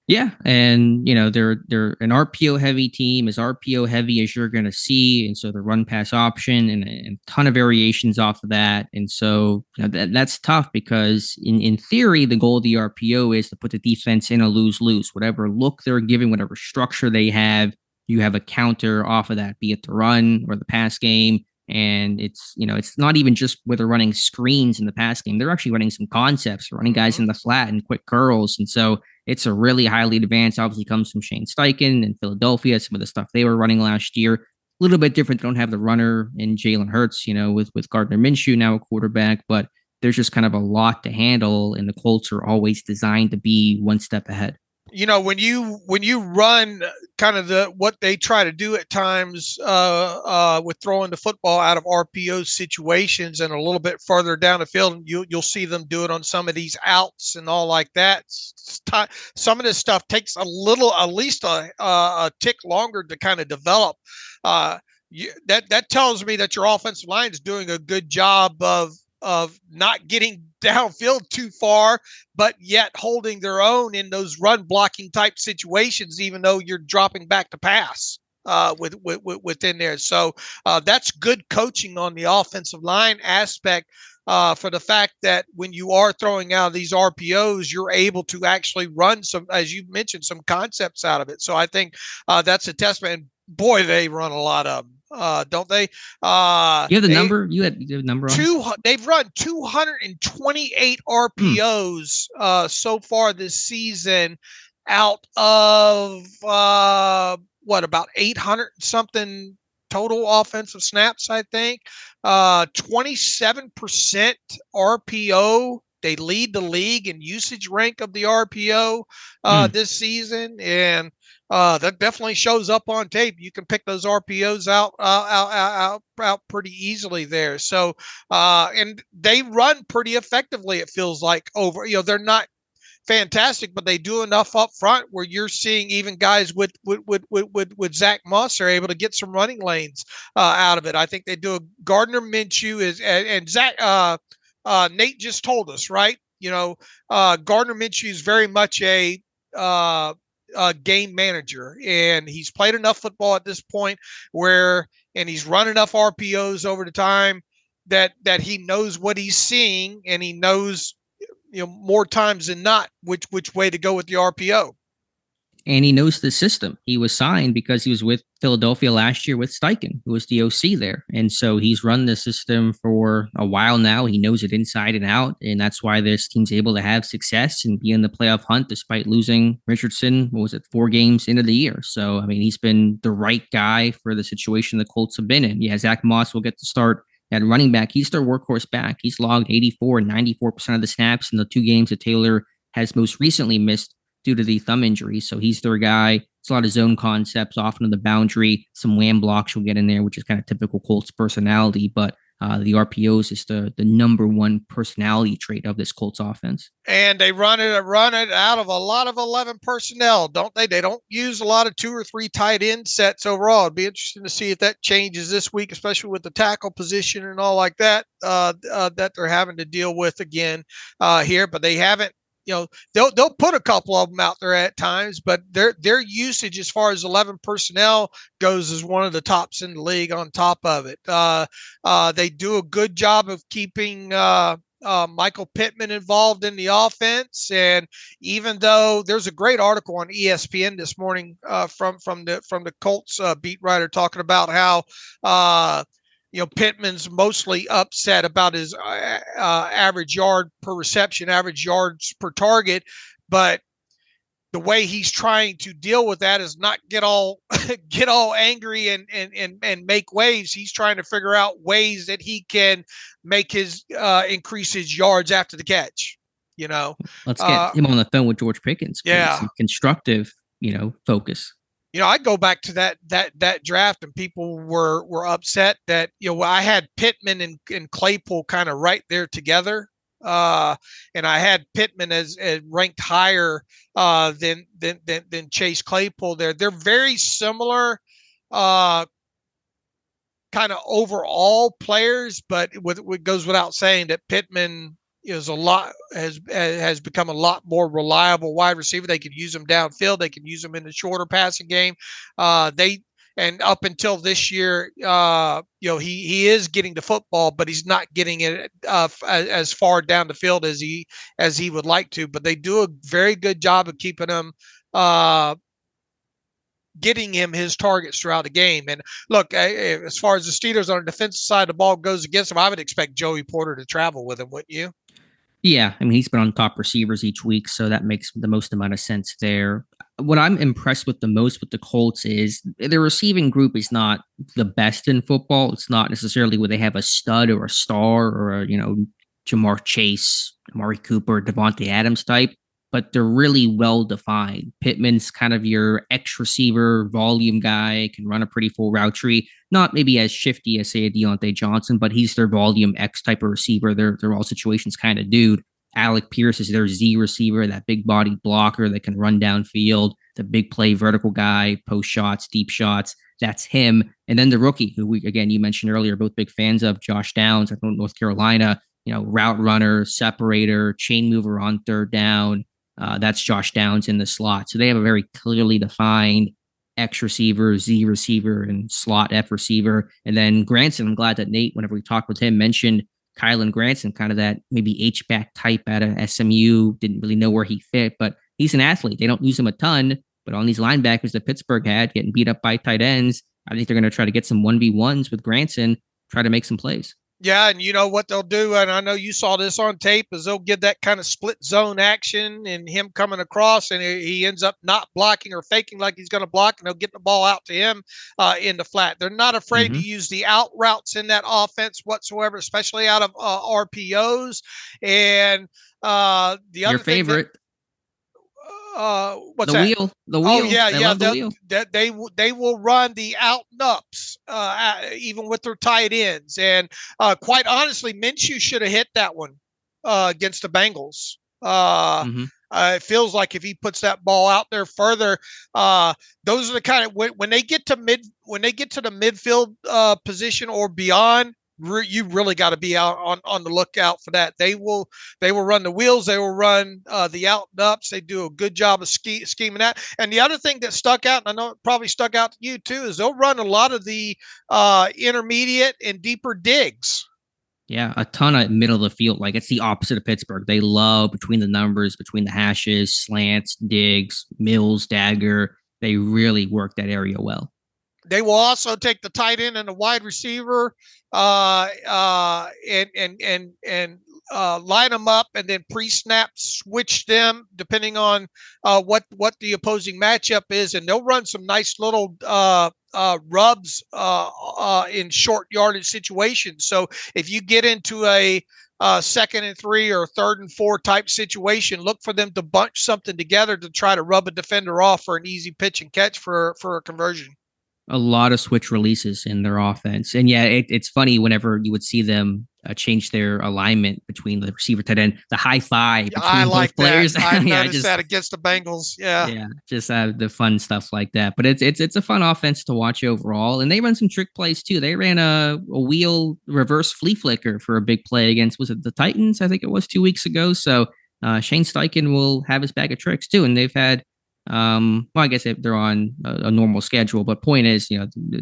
[SPEAKER 2] Yeah, and they're an RPO heavy team, as RPO heavy as you're going to see, and so the run pass option and a ton of variations off of that, and so that's tough because in theory the goal of the RPO is to put the defense in a lose-lose, whatever look they're giving, whatever structure they have, you have a counter off of that, be it the run or the pass game. And it's not even just where they're running screens in the pass game. They're actually running some concepts, running guys in the flat and quick curls. And so it's a really highly advanced, obviously comes from Shane Steichen and Philadelphia, some of the stuff they were running last year. A little bit different. They don't have the runner in Jalen Hurts, with Gardner Minshew now a quarterback, but there's just kind of a lot to handle. And the Colts are always designed to be one step ahead.
[SPEAKER 3] When you run kind of what they try to do at times with throwing the football out of RPO situations and a little bit further down the field, you'll see them do it on some of these outs and all like that. Some of this stuff takes at least a tick longer to kind of develop. That tells me that your offensive line is doing a good job of not getting downfield too far, but yet holding their own in those run blocking type situations, even though you're dropping back to pass within there. So that's good coaching on the offensive line aspect for the fact that when you are throwing out these RPOs, you're able to actually run some, as you mentioned, some concepts out of it. So I think that's a testament. And boy, they run a lot of them. Don't they?
[SPEAKER 2] You have the number? You have the number on?
[SPEAKER 3] They've run 228 RPOs so far this season out of about 800 something total offensive snaps, I think. 27% RPO. They lead the league in usage rank of the RPO this season, and that definitely shows up on tape. You can pick those RPOs out pretty easily there. So, and they run pretty effectively. It feels like they're not fantastic, but they do enough up front where you're seeing even guys with Zach Moss are able to get some running lanes out of it. I think they do. Gardner Minshew and Zach. Nate just told us, right? Gardner Minshew is very much a game manager, and he's played enough football at this point and he's run enough RPOs over the time that he knows what he's seeing, and he knows, more times than not which way to go with the RPO.
[SPEAKER 2] And he knows the system. He was signed because he was with Philadelphia last year with Steichen, who was the OC there. And so he's run the system for a while now. He knows it inside and out. And that's why this team's able to have success and be in the playoff hunt despite losing Richardson, 4 games into the year. So, I mean, he's been the right guy for the situation the Colts have been in. Yeah, Zach Moss will get to start at running back. He's their workhorse back. He's logged 84 and 94% of the snaps in the 2 games that Taylor has most recently missed due to the thumb injury. So he's their guy. It's a lot of zone concepts, often on the boundary, some wham blocks will get in there, which is kind of typical Colts personality. But the RPOs is the number one personality trait of this Colts offense.
[SPEAKER 3] And they run it out of a lot of 11 personnel, don't they? They don't use a lot of 2 or 3 tight end sets overall. It'd be interesting to see if that changes this week, especially with the tackle position and all like that, that they're having to deal with again here. But they haven't they'll put a couple of them out there at times, but their usage as far as 11 personnel goes is one of the tops in the league. On top of it, they do a good job of keeping Michael Pittman involved in the offense. And even though there's a great article on ESPN this morning from the Colts beat writer talking about how Pittman's mostly upset about his average yard per reception, average yards per target, but the way he's trying to deal with that is not get all angry and make waves. He's trying to figure out ways that he can make his increase his yards after the catch.
[SPEAKER 2] Let's get him on the phone with George Pickens. Please.
[SPEAKER 3] Yeah,
[SPEAKER 2] some constructive, focus.
[SPEAKER 3] I go back to that draft, and people were upset that I had Pittman and Claypool kind of right there together. And I had Pittman as ranked higher than Chase Claypool there. They're very similar kind of overall players, but it goes without saying that Pittman has become a lot more reliable wide receiver. They can use him downfield. They can use him in the shorter passing game. And up until this year, he is getting the football, but he's not getting it as far down the field as he would like to. But they do a very good job of keeping him, getting him his targets throughout the game. And look, as far as the Steelers on the defensive side of the ball goes against them, I would expect Joey Porter to travel with him, wouldn't you?
[SPEAKER 2] Yeah, I mean, he's been on top receivers each week, so that makes the most amount of sense there. What I'm impressed with the most with the Colts is their receiving group is not the best in football. It's not necessarily where they have a stud or a star or a, Jamar Chase, Amari Cooper, Devontae Adams type, but they're really well defined. Pittman's kind of your X receiver volume guy, can run a pretty full route tree. Not maybe as shifty as, say, a Deontay Johnson, but he's their volume X type of receiver. They're all situations kind of dude. Alec Pierce is their Z receiver, that big body blocker that can run downfield, the big play vertical guy, post shots, deep shots. That's him. And then the rookie, who you mentioned earlier, both big fans of, Josh Downs, I think North Carolina, route runner, separator, chain mover on third down. That's Josh Downs in the slot. So they have a very clearly defined X receiver, Z receiver, and slot F receiver. And then Granson, I'm glad that Nate, whenever we talked with him, mentioned Kylan Granson, kind of that maybe H-back type out of SMU, didn't really know where he fit, but he's an athlete. They don't use him a ton, but on these linebackers that Pittsburgh had getting beat up by tight ends, I think they're going to try to get some 1v1s with Granson, try to make some plays.
[SPEAKER 3] Yeah, and you know what they'll do, and I know you saw this on tape, is they'll give that kind of split zone action and him coming across, and he ends up not blocking or faking like he's going to block, and they'll get the ball out to him in the flat. They're not afraid to use the out routes in that offense whatsoever, especially out of RPOs. And the other
[SPEAKER 2] favorite.
[SPEAKER 3] What's
[SPEAKER 2] the
[SPEAKER 3] that?
[SPEAKER 2] Wheel. The wheel.
[SPEAKER 3] Oh yeah,
[SPEAKER 2] the wheel.
[SPEAKER 3] They will run the out and ups, even with their tight ends. And quite honestly, Minshew should have hit that one against the Bengals. It feels like if he puts that ball out there further, those are the kind of when they get to the midfield position or beyond. You really got to be out on the lookout for that. They will run the wheels. They will run the out and ups. They do a good job of scheming that. And the other thing that stuck out, and I know it probably stuck out to you too, is they'll run a lot of the intermediate and deeper digs.
[SPEAKER 2] Yeah, a ton of middle of the field. Like it's the opposite of Pittsburgh. They love between the numbers, between the hashes, slants, digs, mills, dagger. They really work that area well.
[SPEAKER 3] They will also take the tight end and the wide receiver and line them up and then pre-snap switch them depending on what the opposing matchup is, and they'll run some nice little rubs in short yardage situations. So if you get into a 2nd and 3 or 3rd and 4 type situation, look for them to bunch something together to try to rub a defender off for an easy pitch and catch for a conversion.
[SPEAKER 2] A lot of switch releases in their offense. And yeah, it's funny whenever you would see them change their alignment between the receiver tight end, the high five between both players.
[SPEAKER 3] I noticed that against the Bengals. Yeah,
[SPEAKER 2] just the fun stuff like that. But it's a fun offense to watch overall. And they run some trick plays too. They ran a wheel reverse flea flicker for a big play against, was it the Titans? I think it was 2 weeks ago. So Shane Steichen will have his bag of tricks too. And they've had, well, I guess they're on a normal schedule, but point is,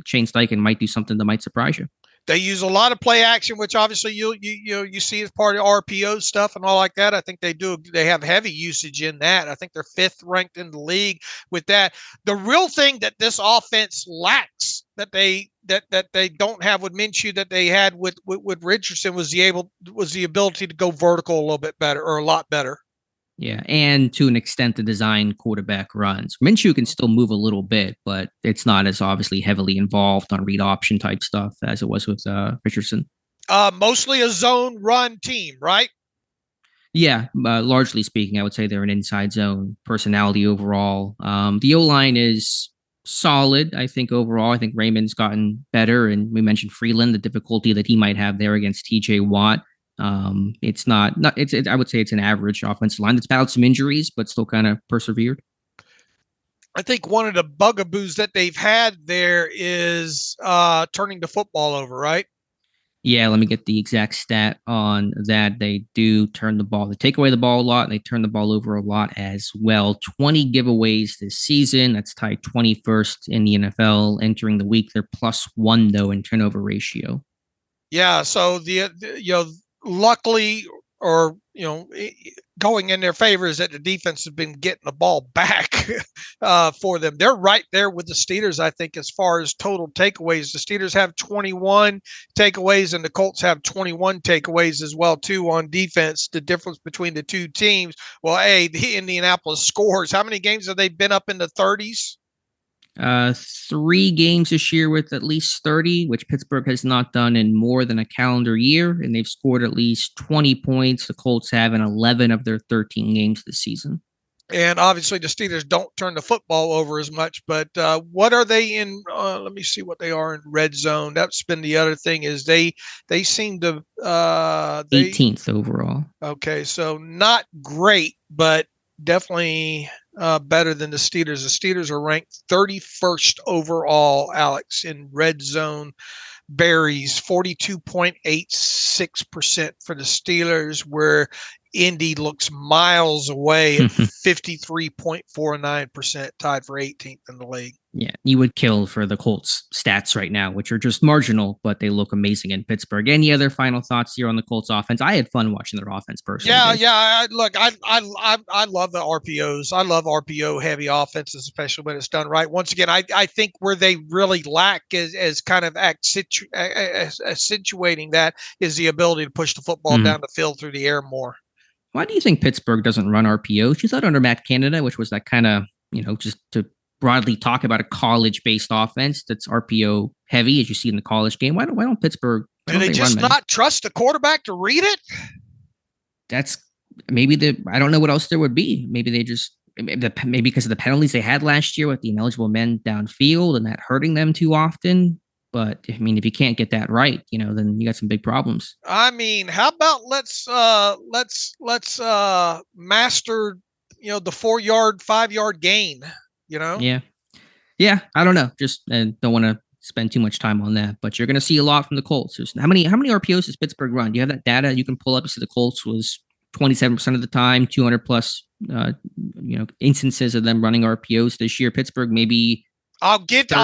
[SPEAKER 2] Shane Steichen might do something that might surprise you.
[SPEAKER 3] They use a lot of play action, which obviously you see as part of RPO stuff and all like that. I think they have heavy usage in that. I think they're 5th ranked in the league with that. The real thing that this offense lacks that they don't have with Minshew that they had with Richardson was the ability to go vertical a little bit better, or a lot better.
[SPEAKER 2] Yeah, and to an extent, the design quarterback runs. Minshew can still move a little bit, but it's not as obviously heavily involved on read option type stuff as it was with Richardson.
[SPEAKER 3] Mostly a zone run team, right?
[SPEAKER 2] Yeah, largely speaking, I would say they're an inside zone personality overall. The O-line is solid, I think, overall. I think Raymond's gotten better, and we mentioned Freeland, the difficulty that he might have there against T.J. Watt. It's not I would say it's an average offensive line that's battled some injuries, but still kind of persevered.
[SPEAKER 3] I think one of the bugaboos that they've had there is turning the football over, right?
[SPEAKER 2] Yeah, let me get the exact stat on that. They do turn the ball. They take away the ball a lot, and they turn the ball over a lot as well. 20 giveaways this season. That's tied 21st in the NFL. Entering the week, they're +1 though in turnover ratio. Yeah,
[SPEAKER 3] so luckily, or going in their favor is that the defense has been getting the ball back for them. They're right there with the Steelers, I think, as far as total takeaways. The Steelers have 21 takeaways, and the Colts have 21 takeaways as well, too, on defense. The difference between the two teams, well, the Indianapolis scores. How many games have they been up in the 30s?
[SPEAKER 2] 3 games this year with at least 30, which Pittsburgh has not done in more than a calendar year, and they've scored at least 20 points. The Colts have in 11 of their 13 games this season.
[SPEAKER 3] And obviously the Steelers don't turn the football over as much, but what are they in? Let me see what they are in red zone. That's been the other thing, is they seem to
[SPEAKER 2] 18th overall.
[SPEAKER 3] Okay, so not great, but definitely better than the Steelers. The Steelers are ranked 31st overall, Alex, in red zone berries, 42.86% for the Steelers, where Indy looks miles away at 53.49%, tied for 18th in the league.
[SPEAKER 2] Yeah, you would kill for the Colts stats right now, which are just marginal, but they look amazing in Pittsburgh. Any other final thoughts here on the Colts offense? I had fun watching their offense personally.
[SPEAKER 3] Yeah. Look, I love the RPOs. I love RPO heavy offenses, especially when it's done right. Once again, I think where they really lack is kind of accentuating that is the ability to push the football down the field through the air more.
[SPEAKER 2] Why do you think Pittsburgh doesn't run RPOs? You thought under Matt Canada, which was that kind of, just to broadly talk about a college-based offense that's RPO heavy, as you see in the college game. Why don't Pittsburgh?
[SPEAKER 3] Do they just not trust the quarterback to read it?
[SPEAKER 2] That's maybe I don't know what else there would be. Maybe they just maybe because of the penalties they had last year with the ineligible men downfield and that hurting them too often. But I mean, if you can't get that right, then you got some big problems.
[SPEAKER 3] I mean, how about let's master, the 4-yard, 5-yard gain.
[SPEAKER 2] Yeah. I don't know. Just don't want to spend too much time on that. But you're going to see a lot from the Colts. How many RPOs does Pittsburgh run? Do you have that data you can pull up? You see the Colts was 27% of the time, 200 plus, instances of them running RPOs this year. Pittsburgh maybe. I'll get you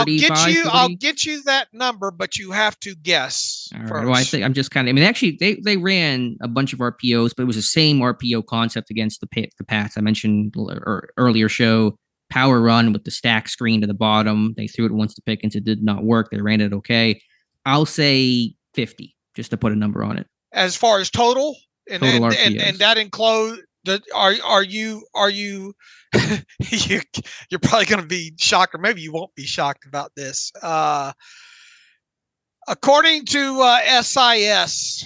[SPEAKER 3] that number, but you have to guess.
[SPEAKER 2] All right. Well, I think I'm just actually they ran a bunch of RPOs, but it was the same RPO concept against the Pats. I mentioned earlier show. Power run with the stack screen to the bottom. They threw it once to Pickens. It did not work. They ran it okay. I'll say 50, just to put a number on it.
[SPEAKER 3] As far as total, and that includes. Are you you're probably going to be shocked, or maybe you won't be shocked about this. According to SIS,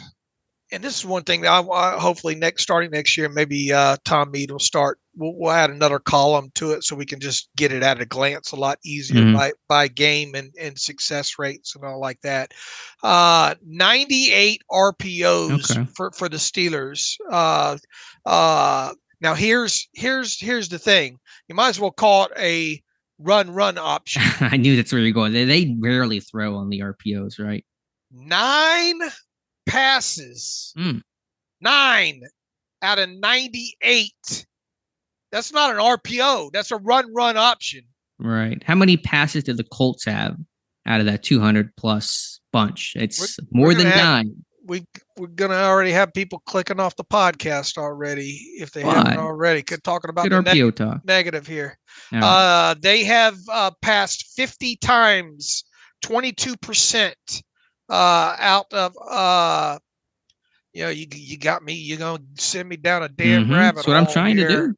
[SPEAKER 3] and this is one thing that I hopefully starting next year, maybe Tom Mead will start. We'll add another column to it so we can just get it at a glance a lot easier by game and success rates and all like that. 98 RPOs for the Steelers. Now here's the thing. You might as well call it a run option.
[SPEAKER 2] I knew that's where you're going. They rarely throw on the RPOs, right?
[SPEAKER 3] 9 passes. 9 out of 98. That's not an RPO. That's a run option.
[SPEAKER 2] Right. How many passes did the Colts have out of that 200-plus bunch? It's more than 9.
[SPEAKER 3] We're going to already have people clicking off the podcast already if they haven't already. Talking about
[SPEAKER 2] good RPO talk.
[SPEAKER 3] Negative here.
[SPEAKER 2] Right.
[SPEAKER 3] They have passed 50 times, 22% out of you got me. You're going to send me down a damn rabbit
[SPEAKER 2] That's what
[SPEAKER 3] hole
[SPEAKER 2] I'm trying to do.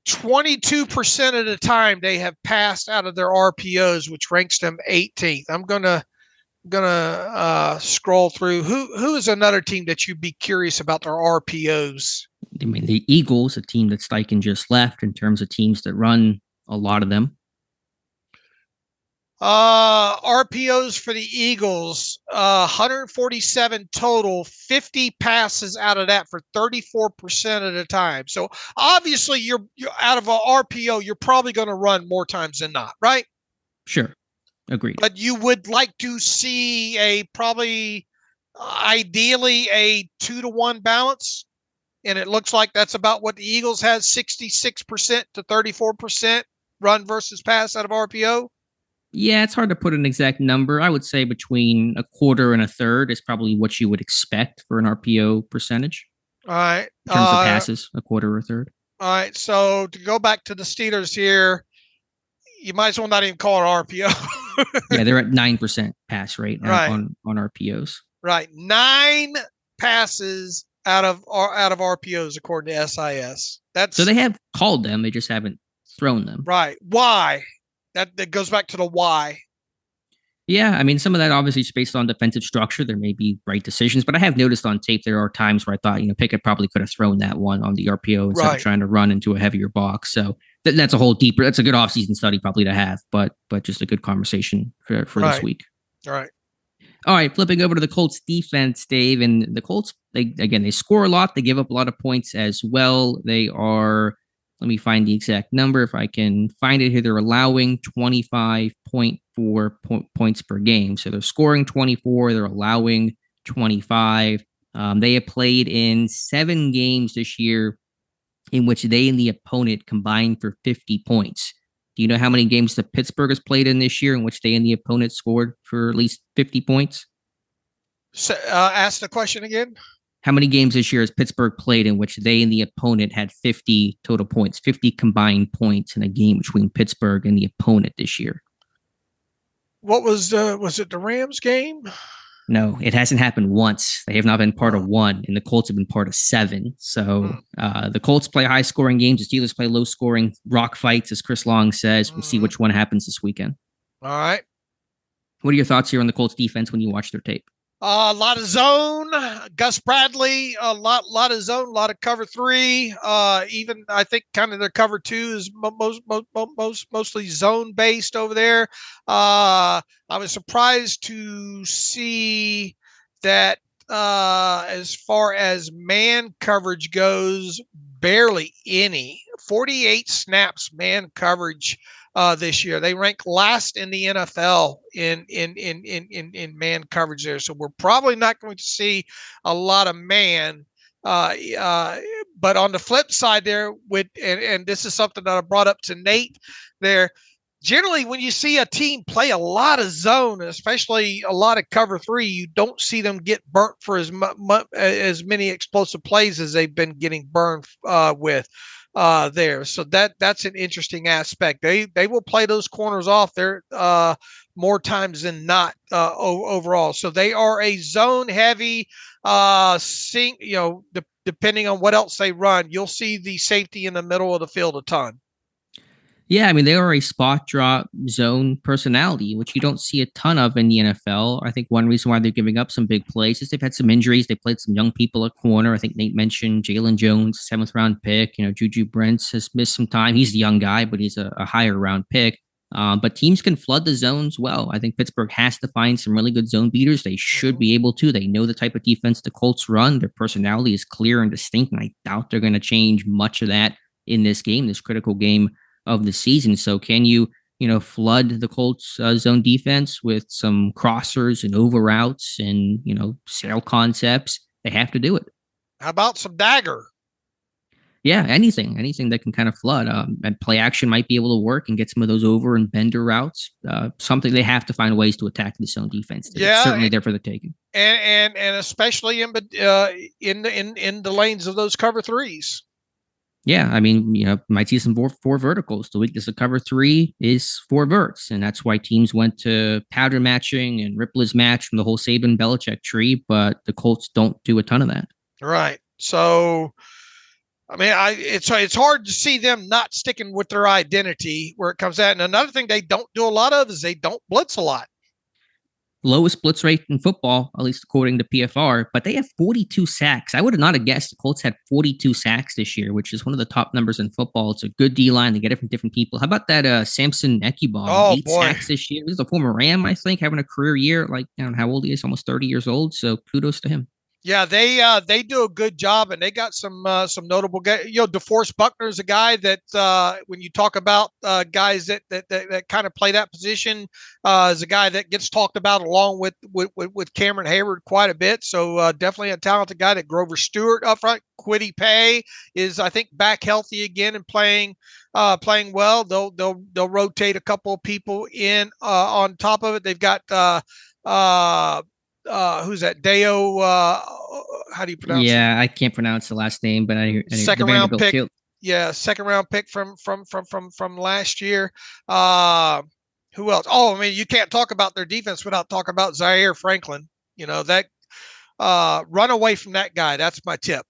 [SPEAKER 3] 22% of the time they have passed out of their RPOs, which ranks them 18th. I'm gonna scroll through. Who is another team that you'd be curious about their RPOs?
[SPEAKER 2] I mean, the Eagles, a team that Steichen just left in terms of teams that run a lot of them.
[SPEAKER 3] RPOs for the Eagles, 147 total, 50 passes out of that for 34% of the time. So obviously you're out of an RPO, you're probably going to run more times than not, right?
[SPEAKER 2] Sure. Agreed.
[SPEAKER 3] But you would like to see ideally a 2-to-1 balance. And it looks like that's about what the Eagles has, 66% to 34% run versus pass out of RPO.
[SPEAKER 2] Yeah, it's hard to put an exact number. I would say between a quarter and a third is probably what you would expect for an RPO percentage.
[SPEAKER 3] All right.
[SPEAKER 2] In terms of passes, a quarter or a third.
[SPEAKER 3] All right. So to go back to the Steelers here, you might as well not even call it RPO.
[SPEAKER 2] Yeah, they're at 9% pass rate on RPOs.
[SPEAKER 3] Right. 9 passes out of RPOs according to SIS.
[SPEAKER 2] So they have called them, they just haven't thrown them.
[SPEAKER 3] Right. Why? That goes back to the why.
[SPEAKER 2] Yeah, I mean, some of that obviously is based on defensive structure. There may be right decisions, but I have noticed on tape there are times where I thought, Pickett probably could have thrown that one on the RPO instead of trying to run into a heavier box. So that's a whole deeper. That's a good offseason study probably to have, but just a good conversation for this week.
[SPEAKER 3] All right.
[SPEAKER 2] All right, flipping over to the Colts defense, Dave, and the Colts, they score a lot. They give up a lot of points as well. They are. Let me find the exact number. If I can find it here, they're allowing 25.4 points per game. So they're scoring 24. They're allowing 25. They have played in 7 games this year in which they and the opponent combined for 50 points. Do you know how many games the Pittsburgh has played in this year in which they and the opponent scored for at least 50 points?
[SPEAKER 3] So, ask the question again.
[SPEAKER 2] How many games this year has Pittsburgh played in which they and the opponent had 50 total points, 50 combined points in a game between Pittsburgh and the opponent this year?
[SPEAKER 3] What was it the Rams game?
[SPEAKER 2] No, it hasn't happened once. They have not been part of 1, and the Colts have been part of 7. So the Colts play high-scoring games. The Steelers play low-scoring rock fights, as Chris Long says. We'll see which one happens this weekend.
[SPEAKER 3] All right.
[SPEAKER 2] What are your thoughts here on the Colts defense when you watch their tape?
[SPEAKER 3] A lot of zone, Gus Bradley, a lot of zone, a lot of cover 3. Even I think kind of their cover 2 is mostly zone based over there. I was surprised to see that as far as man coverage goes, barely any. 48 snaps man coverage this year. They rank last in the NFL in man coverage there. So we're probably not going to see a lot of man. But on the flip side there, and this is something that I brought up to Nate there, generally when you see a team play a lot of zone, especially a lot of cover 3, you don't see them get burnt for as many explosive plays as they've been getting burned with. There. So that's an interesting aspect. They will play those corners off there more times than not overall. So they are a zone heavy depending on what else they run, you'll see the safety in the middle of the field a ton.
[SPEAKER 2] Yeah, I mean, they are a spot drop zone personality, which you don't see a ton of in the NFL. I think one reason why they're giving up some big plays is they've had some injuries. They played some young people at corner. I think Nate mentioned Jalen Jones, 7th round pick. Juju Brents has missed some time. He's a young guy, but he's a higher round pick. But teams can flood the zones well. I think Pittsburgh has to find some really good zone beaters. They should be able to. They know the type of defense the Colts run. Their personality is clear and distinct, and I doubt they're going to change much of that in this game, this critical game of the season. So can you flood the Colts zone defense with some crossers and over routes and sail concepts? They have to do it.
[SPEAKER 3] How about some dagger?
[SPEAKER 2] Yeah, anything that can kind of flood. And play action might be able to work and get some of those over and bender routes. Something they have to find ways to attack this zone defense. It's certainly there for the taking.
[SPEAKER 3] And especially in the lanes of those cover threes.
[SPEAKER 2] Yeah, I mean, might see some four verticals. The weakness of cover three is four verts, and that's why teams went to powder matching and Ripley's match from the whole Saban Belichick tree. But the Colts don't do a ton of that.
[SPEAKER 3] Right. So, I mean, it's hard to see them not sticking with their identity where it comes at. And another thing they don't do a lot of is they don't blitz a lot.
[SPEAKER 2] Lowest blitz rate in football, at least according to PFR, but they have 42 sacks. I would have not have guessed the Colts had 42 sacks this year, which is one of the top numbers in football. It's a good D-line. They get it from different people. How about that Samson Ekibon? 8 sacks this year. He's a former Ram, I think, having a career year. Like, I don't know how old he is, almost 30 years old. So kudos to him.
[SPEAKER 3] Yeah, they do a good job, and they got some notable guys. DeForest Buckner is a guy that when you talk about guys that kind of play that position, is a guy that gets talked about along with Cameron Hayward quite a bit. So definitely a talented guy. That Grover Stewart up front, Kwity Paye is, I think, back healthy again and playing well. They'll rotate a couple of people in on top of it. They've got who's that? Deo, how do you pronounce it?
[SPEAKER 2] Yeah, I can't pronounce the last name, but I hear
[SPEAKER 3] second round pick. Yeah, second round pick from last year. Who else? Oh, I mean, you can't talk about their defense without talking about Zaire Franklin. That run away from that guy. That's my tip.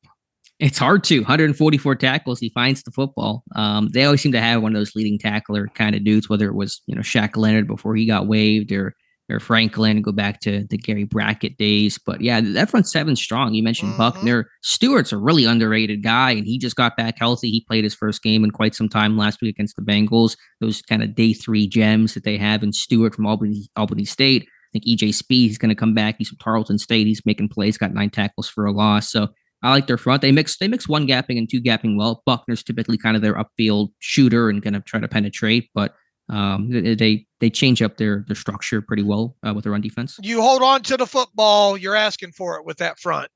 [SPEAKER 2] It's hard to 144 tackles. He finds the football. They always seem to have one of those leading tackler kind of dudes, whether it was Shaq Leonard before he got waived or Franklin, go back to the Gary Brackett days. But yeah, that front seven's strong. You mentioned Buckner. Stewart's a really underrated guy, and he just got back healthy. He played his first game in quite some time last week against the Bengals. Those kind of day three gems that they have in Stewart from Albany State. I think EJ Speed is going to come back. He's from Tarleton State. He's making plays, got 9 tackles for a loss. So I like their front. They mix one gapping and two gapping well. Buckner's typically kind of their upfield shooter and going to try to penetrate, but they change up their structure pretty well with their run defense.
[SPEAKER 3] You hold on to the football, you're asking for it with that front.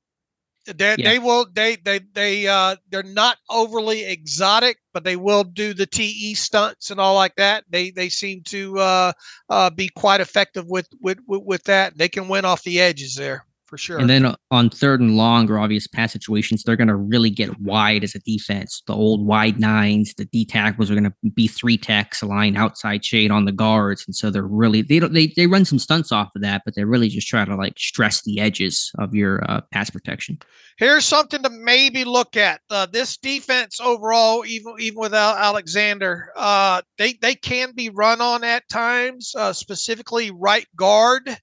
[SPEAKER 3] They will. They're not overly exotic, but they will do the TE stunts and all like that. They seem to be quite effective with that. They can win off the edges there. For sure.
[SPEAKER 2] And then on third and long or obvious pass situations, they're going to really get wide as a defense. The old wide nines, the D tackles are going to be 3 techs, align outside shade on the guards. And so they're really, they run some stunts off of that, but they really just try to like stress the edges of your pass protection.
[SPEAKER 3] Here's something to maybe look at. This defense overall, even without Alexander, they can be run on at times, specifically right guard.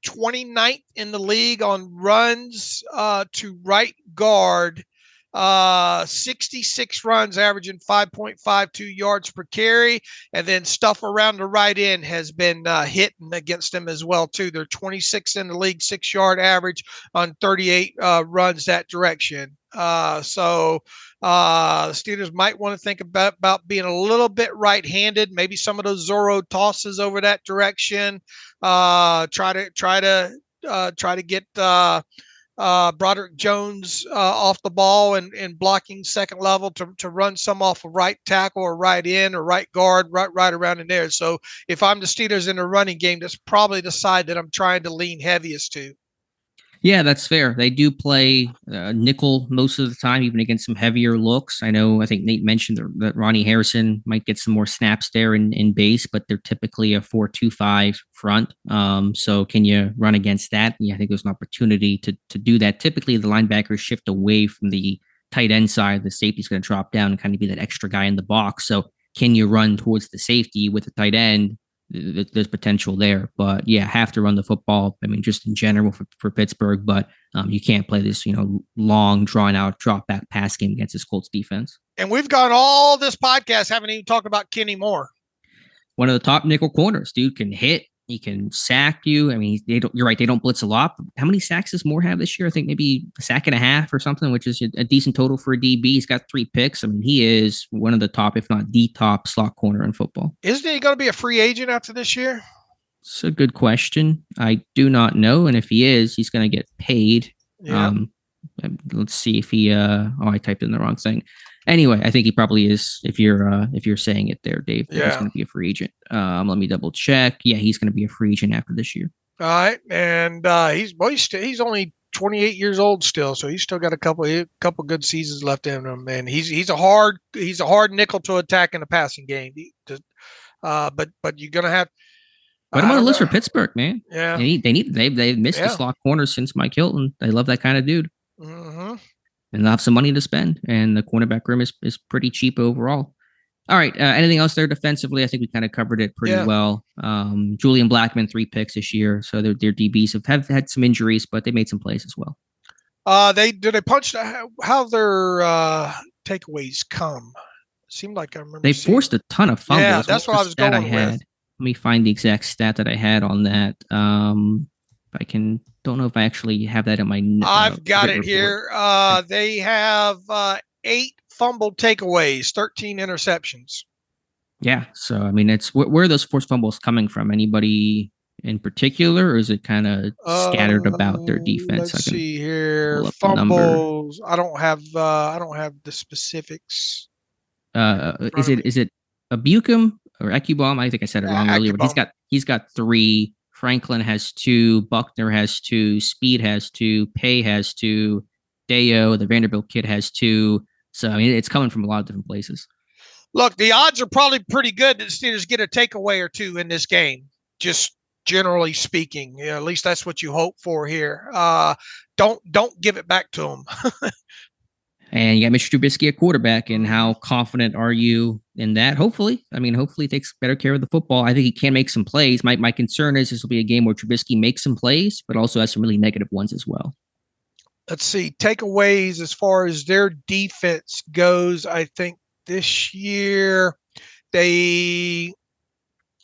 [SPEAKER 3] 29th in the league on runs to right guard, 66 runs, averaging 5.52 yards per carry, and then stuff around the right end has been hitting against them as well too. They're 26th in the league, 6-yard average on 38 runs that direction. So the Steelers might want to think about being a little bit right-handed, maybe some of those Zorro tosses over that direction. Try to get Broderick Jones off the ball and blocking second level to run some off of right tackle or right end or right guard, right around in there. So if I'm the Steelers in the running game, that's probably the side that I'm trying to lean heaviest to.
[SPEAKER 2] Yeah, that's fair. They do play nickel most of the time, even against some heavier looks. I think Nate mentioned that Ronnie Harrison might get some more snaps there in base, but they're typically a 4-2-5 front. So can you run against that? Yeah, I think there's an opportunity to do that. Typically, the linebackers shift away from the tight end side. The safety's going to drop down and kind of be that extra guy in the box. So can you run towards the safety with the tight end? There's potential there, but yeah, have to run the football. I mean, just in general for Pittsburgh, but you can't play this, long drawn out drop back pass game against this Colts defense.
[SPEAKER 3] And we've gone all this podcast, haven't even talked about Kenny Moore.
[SPEAKER 2] One of the top nickel corners, dude, can hit. He can sack you. I mean, you're right. They don't blitz a lot. How many sacks does Moore have this year? I think maybe a sack and a half or something, which is a decent total for a DB. He's got 3 picks. I mean, he is one of the top, if not the top slot corner in football.
[SPEAKER 3] Isn't he going to be a free agent after this year?
[SPEAKER 2] It's a good question. I do not know. And if he is, he's going to get paid.
[SPEAKER 3] Yeah.
[SPEAKER 2] Let's see if he. I typed in the wrong thing. Anyway, I think he probably is. If you're saying it there, Dave, he's going to be a free agent. Let me double check. Yeah, he's going to be a free agent after this year.
[SPEAKER 3] All right, and he's only 28 years old still, so he's still got a couple good seasons left in him. And he's a hard nickel to attack in the passing game. But you're going to have.
[SPEAKER 2] Put him on the list for Pittsburgh, man.
[SPEAKER 3] Yeah,
[SPEAKER 2] they've missed the slot corner since Mike Hilton. They love that kind of dude.
[SPEAKER 3] Mm-hmm.
[SPEAKER 2] And they'll have some money to spend, and the cornerback room is pretty cheap overall. All right, anything else there defensively? I think we kind of covered it pretty well. Julian Blackmon, 3 picks this year, so their DBs have had some injuries, but they made some plays as well.
[SPEAKER 3] They punched how their takeaways come. Seemed like I remember
[SPEAKER 2] they forced a ton of fumbles.
[SPEAKER 3] Yeah, that's what I was going with.
[SPEAKER 2] Let me find the exact stat that I had on that. Don't know if I actually have that in my.
[SPEAKER 3] I've got it
[SPEAKER 2] report.
[SPEAKER 3] Here. They have 8 fumble takeaways, 13 interceptions.
[SPEAKER 2] Yeah, so I mean, it's where are those forced fumbles coming from? Anybody in particular, or is it kind of scattered about their defense?
[SPEAKER 3] Let's see here. Fumbles. I don't have the specifics.
[SPEAKER 2] Is it Abukum or Ekubom? I think I said it wrong earlier, but he's got 3. Franklin has 2, Buckner has 2, Speed has 2, Pay has 2, Deo, the Vanderbilt kid, has 2. So I mean, it's coming from a lot of different places.
[SPEAKER 3] Look, the odds are probably pretty good that the Steelers get a takeaway or 2 in this game, just generally speaking. At least that's what you hope for here. Don't give it back to them.
[SPEAKER 2] And you got Mr. Trubisky at quarterback, and how confident are you in that? Hopefully he takes better care of the football. I think he can make some plays. My concern is this will be a game where Trubisky makes some plays, but also has some really negative ones as well.
[SPEAKER 3] Let's see. Takeaways as far as their defense goes, I think this year they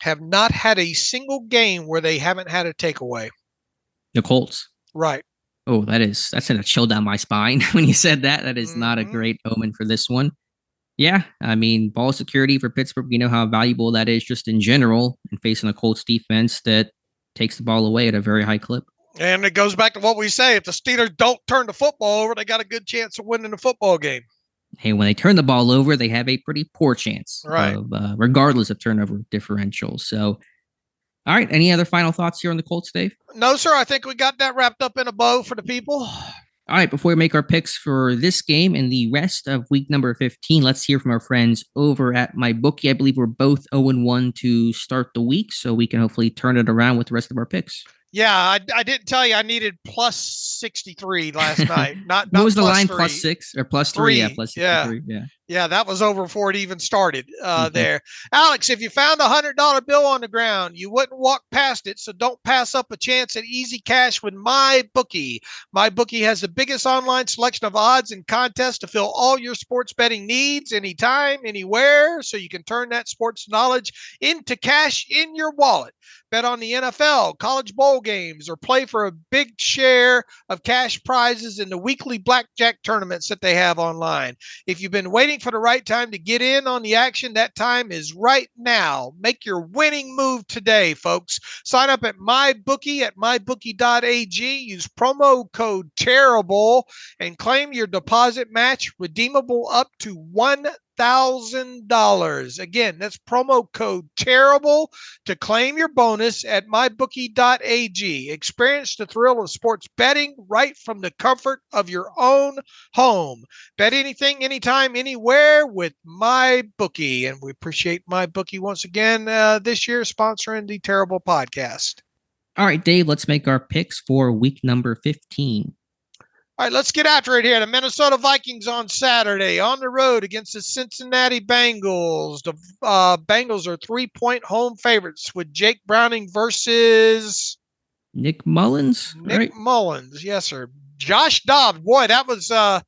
[SPEAKER 3] have not had a single game where they haven't had a takeaway.
[SPEAKER 2] The Colts.
[SPEAKER 3] Right.
[SPEAKER 2] Oh, that's sent a chill down my spine when you said that. That is not a great omen for this one. Yeah, I mean, ball security for Pittsburgh, you know how valuable that is just in general, and facing a Colts defense that takes the ball away at a very high clip.
[SPEAKER 3] And it goes back to what we say. If the Steelers don't turn the football over, they got a good chance of winning the football game.
[SPEAKER 2] Hey, when they turn the ball over, they have a pretty poor chance,
[SPEAKER 3] right?
[SPEAKER 2] Regardless of turnover differential. So, all right. Any other final thoughts here on the Colts, Dave?
[SPEAKER 3] No, sir. I think we got that wrapped up in a bow for the people.
[SPEAKER 2] All right. Before we make our picks for this game and the rest of week number 15, let's hear from our friends over at MyBookie. I believe we're both 0-1 to start the week, so we can hopefully turn it around with the rest of our picks.
[SPEAKER 3] Yeah, I didn't tell you I needed plus 63 last night. Not
[SPEAKER 2] what was the line?
[SPEAKER 3] 3.
[SPEAKER 2] Plus 6 or plus 3? Yeah, plus 63.
[SPEAKER 3] Yeah, that was over before it even started there. Alex, if you found a $100 bill on the ground, you wouldn't walk past it, so don't pass up a chance at easy cash with MyBookie. MyBookie has the biggest online selection of odds and contests to fill all your sports betting needs anytime, anywhere, so you can turn that sports knowledge into cash in your wallet. Bet on the NFL, college bowl games, or play for a big share of cash prizes in the weekly blackjack tournaments that they have online. If you've been waiting for the right time to get in on the action, that time is right now. Make your winning move today, folks. Sign up at MyBookie at mybookie.ag. Use promo code TERRIBLE and claim your deposit match, redeemable up to $1,000. Again, that's promo code TERRIBLE to claim your bonus at mybookie.ag. Experience the thrill of sports betting right from the comfort of your own home. Bet anything, anytime, anywhere with MyBookie. And we appreciate MyBookie once again this year sponsoring the Terrible Podcast.
[SPEAKER 2] All right, Dave, let's make our picks for week number 15.
[SPEAKER 3] All right, let's get after it here. The Minnesota Vikings on Saturday on the road against the Cincinnati Bengals. The Bengals are 3-point home favorites with Jake Browning versus
[SPEAKER 2] Nick Mullins.
[SPEAKER 3] Nick Mullins, yes, sir. Josh Dobbs, boy, that was a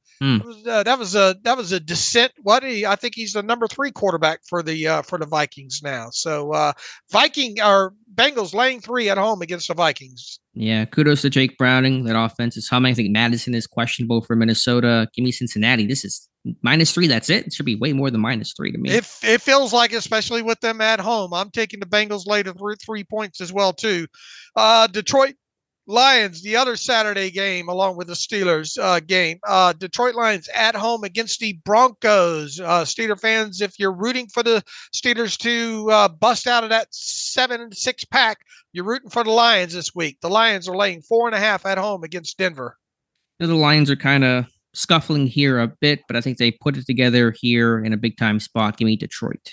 [SPEAKER 3] descent. I think he's the number 3 quarterback for the Vikings now. So Bengals laying 3 at home against the Vikings.
[SPEAKER 2] Yeah, kudos to Jake Browning. That offense is humming. I think Madison is questionable for Minnesota. Give me Cincinnati. This is -3. That's it. It should be way more than -3 to me.
[SPEAKER 3] It feels like, especially with them at home. I'm taking the Bengals later 3 points as well too. Detroit Lions, the other Saturday game, along with the Steelers game. Detroit Lions at home against the Broncos. Steeler fans, if you're rooting for the Steelers to bust out of that 7-6 pack, you're rooting for the Lions this week. The Lions are laying 4.5 at home against Denver.
[SPEAKER 2] The Lions are kind of scuffling here a bit, but I think they put it together here in a big time spot. Give me Detroit.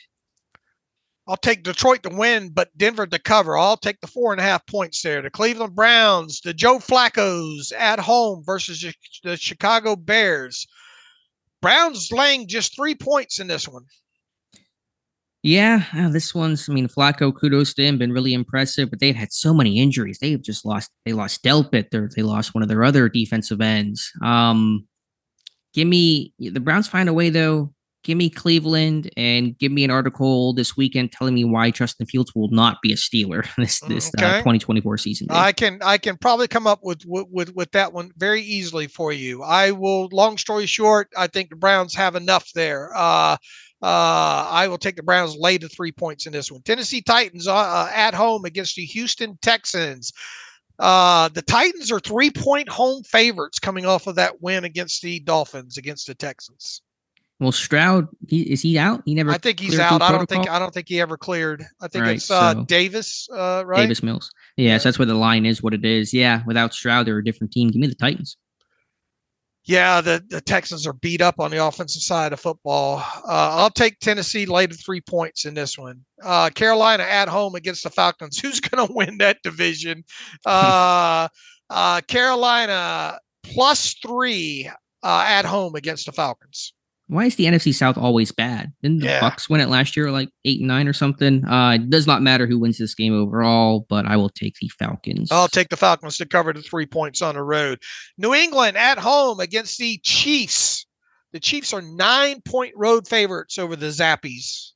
[SPEAKER 3] I'll take Detroit to win, but Denver to cover. I'll take the 4.5 points there. The Cleveland Browns, the Joe Flacco's at home versus the Chicago Bears. Browns laying just 3 points in this one.
[SPEAKER 2] Yeah, this one's, Flacco, kudos to him, been really impressive, but they've had so many injuries. They've just lost Delpit. They lost one of their other defensive ends. Give me, the Browns find a way though. Give me Cleveland and give me an article this weekend telling me why Justin Fields will not be a Steeler this 2024 season.
[SPEAKER 3] I can probably come up with that one very easily for you. I will. Long story short, I think the Browns have enough there. I will take the Browns lay to 3 points in this one. Tennessee Titans at home against the Houston Texans. The Titans are 3-point home favorites coming off of that win against the Dolphins against the Texans.
[SPEAKER 2] Well, Stroud, is he out?
[SPEAKER 3] I think he's out. I don't think he ever cleared. I think it's Davis, right?
[SPEAKER 2] Davis Mills. Yeah, so that's where the line is what it is. Yeah, without Stroud, they're a different team. Give me the Titans.
[SPEAKER 3] Yeah, the Texans are beat up on the offensive side of football. I'll take Tennessee lay to 3 points in this one. Carolina at home against the Falcons. Who's going to win that division? Carolina +3 at home against the Falcons.
[SPEAKER 2] Why is the NFC South always bad? Didn't the Bucs win it last year, like 8-9 or something? It does not matter who wins this game overall, but I will take the Falcons.
[SPEAKER 3] I'll take the Falcons to cover the 3 points on the road. New England at home against the Chiefs. The Chiefs are 9-point road favorites over the Zappies.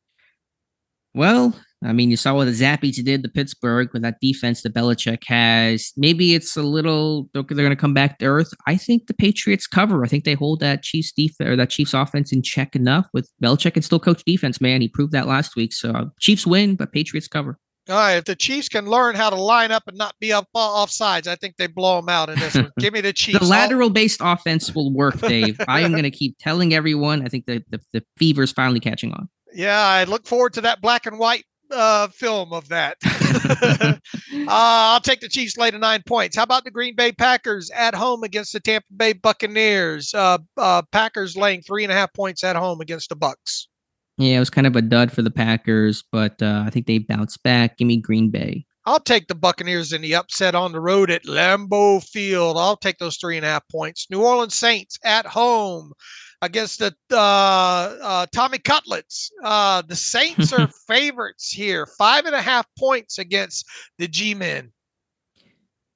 [SPEAKER 2] Well, you saw what the Zappies did to Pittsburgh with that defense that Belichick has. Maybe it's a little, they're going to come back to earth. I think the Patriots cover. I think they hold that Chiefs defense or that Chiefs offense in check enough. With Belichick can still coach defense, man. He proved that last week. So Chiefs win, but Patriots cover.
[SPEAKER 3] All right, if the Chiefs can learn how to line up and not be off sides, I think they blow them out in this one. Give me the Chiefs.
[SPEAKER 2] The lateral-based offense will work, Dave. I am going to keep telling everyone. I think the fever is finally catching on.
[SPEAKER 3] Yeah, I look forward to that black and white film of that. I'll take the Chiefs lay to 9 points. How about the Green Bay Packers at home against the Tampa Bay Buccaneers? Packers laying 3.5 points at home against the Bucs.
[SPEAKER 2] Yeah, it was kind of a dud for the Packers, but I think they bounced back. Give me Green Bay.
[SPEAKER 3] I'll take the Buccaneers in the upset on the road at Lambeau Field. I'll take those 3.5 points. New Orleans Saints at home against the Tommy Cutlets. The Saints are favorites here. 5.5 points against the G-Men.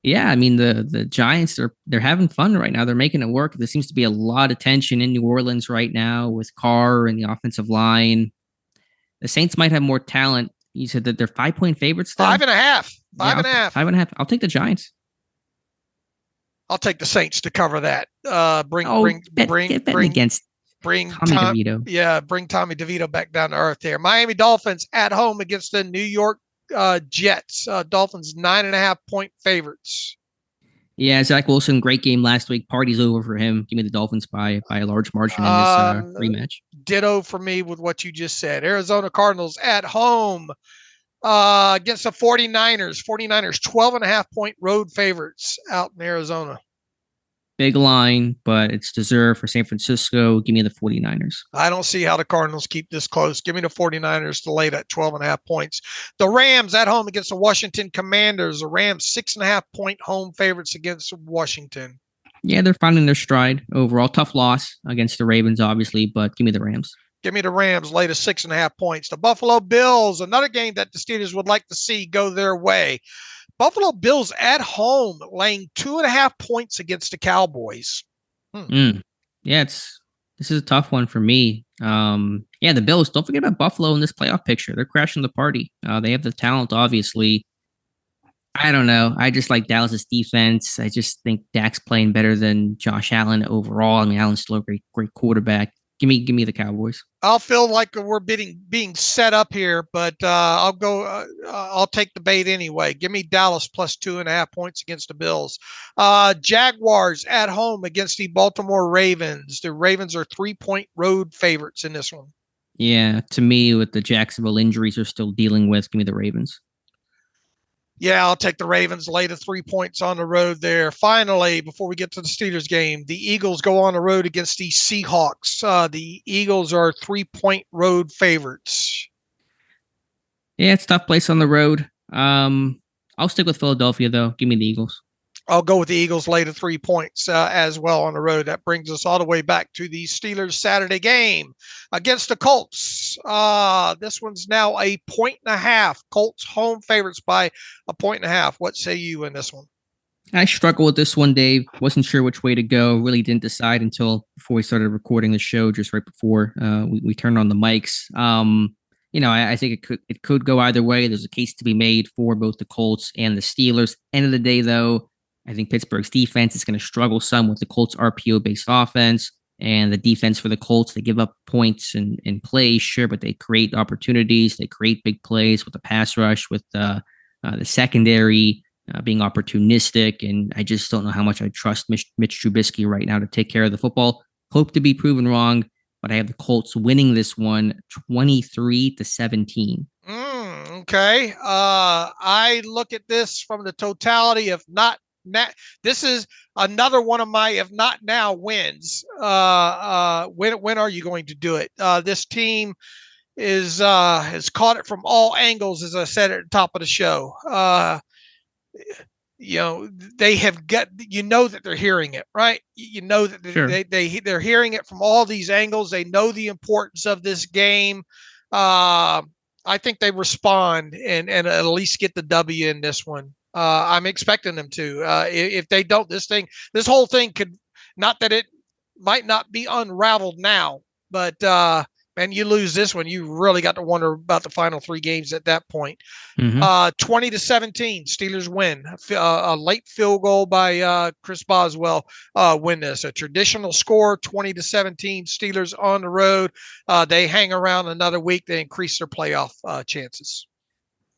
[SPEAKER 2] Yeah, the Giants they're having fun right now. They're making it work. There seems to be a lot of tension in New Orleans right now with Carr and the offensive line. The Saints might have more talent. You said that they're 5-point favorites.
[SPEAKER 3] 5.5. 5.5.
[SPEAKER 2] 5.5. I'll take the Giants.
[SPEAKER 3] I'll take the Saints to cover that. Bring
[SPEAKER 2] Tommy DeVito.
[SPEAKER 3] Yeah, bring Tommy DeVito back down to earth there. Miami Dolphins at home against the New York Jets. Dolphins 9.5-point favorites.
[SPEAKER 2] Yeah, Zach Wilson, great game last week. Party's over for him. Give me the Dolphins by a large margin in this rematch.
[SPEAKER 3] Ditto for me with what you just said. Arizona Cardinals at home against the 49ers. 49ers 12.5-point road favorites out in Arizona.
[SPEAKER 2] Big line, but it's deserved for San Francisco. Give me the 49ers.
[SPEAKER 3] I don't see how the Cardinals keep this close. Give me the 49ers to lay that 12.5 points. The Rams at home against the Washington Commanders. The Rams 6.5-point home favorites against Washington.
[SPEAKER 2] Yeah, they're finding their stride overall. Tough loss against the Ravens, obviously, but give me the Rams.
[SPEAKER 3] Give me the Rams lay to 6.5 points. The Buffalo Bills, another game that the Steelers would like to see go their way. Buffalo Bills at home laying 2.5 points against the Cowboys.
[SPEAKER 2] Yeah, this is a tough one for me. The Bills, don't forget about Buffalo in this playoff picture. They're crashing the party. They have the talent, obviously. I don't know. I just like Dallas's defense. I just think Dak's playing better than Josh Allen overall. Allen's still a great quarterback. Give me the Cowboys.
[SPEAKER 3] I'll feel like we're being set up here, but I'll go. I'll take the bait anyway. Give me Dallas plus 2.5 points against the Bills. Jaguars at home against the Baltimore Ravens. The Ravens are 3-point road favorites in this one.
[SPEAKER 2] Yeah, to me, with the Jacksonville injuries they're still dealing with, give me the Ravens.
[SPEAKER 3] Yeah, I'll take the Ravens, lay the 3 points on the road there. Finally, before we get to the Steelers game, the Eagles go on the road against the Seahawks. The Eagles are 3-point road favorites.
[SPEAKER 2] Yeah, it's a tough place on the road. I'll stick with Philadelphia, though. Give me the Eagles.
[SPEAKER 3] I'll go with the Eagles, lay the 3 points as well on the road. That brings us all the way back to the Steelers Saturday game against the Colts. This one's now a 1.5. Colts home favorites by 1.5. What say you in this one?
[SPEAKER 2] I struggle with this one, Dave. Wasn't sure which way to go. Really didn't decide until before we started recording the show, just right before we turned on the mics. I think it could go either way. There's a case to be made for both the Colts and the Steelers. End of the day, though, I think Pittsburgh's defense is going to struggle some with the Colts' RPO-based offense, and the defense for the Colts, they give up points and plays, sure, but they create opportunities. They create big plays with the pass rush, with the secondary being opportunistic, and I just don't know how much I trust Mitch Trubisky right now to take care of the football. Hope to be proven wrong, but I have the Colts winning this one 23-17.
[SPEAKER 3] Okay. I look at this from the totality of not. This is another one of my if not now wins. When are you going to do it? This team has caught it from all angles, as I said at the top of the show. They have got, that they're hearing it, right? That
[SPEAKER 2] sure.
[SPEAKER 3] they're hearing it from all these angles. They know the importance of this game. I think they respond and at least get the W in this one. I'm expecting them to. If they don't, this whole thing could, not that it might not be unraveled now, but man, you lose this one, you really got to wonder about the final 3 games at that point. 20-17, Steelers win. A late field goal by Chris Boswell win this. A traditional score, 20-17, Steelers on the road. They hang around another week. They increase their playoff chances.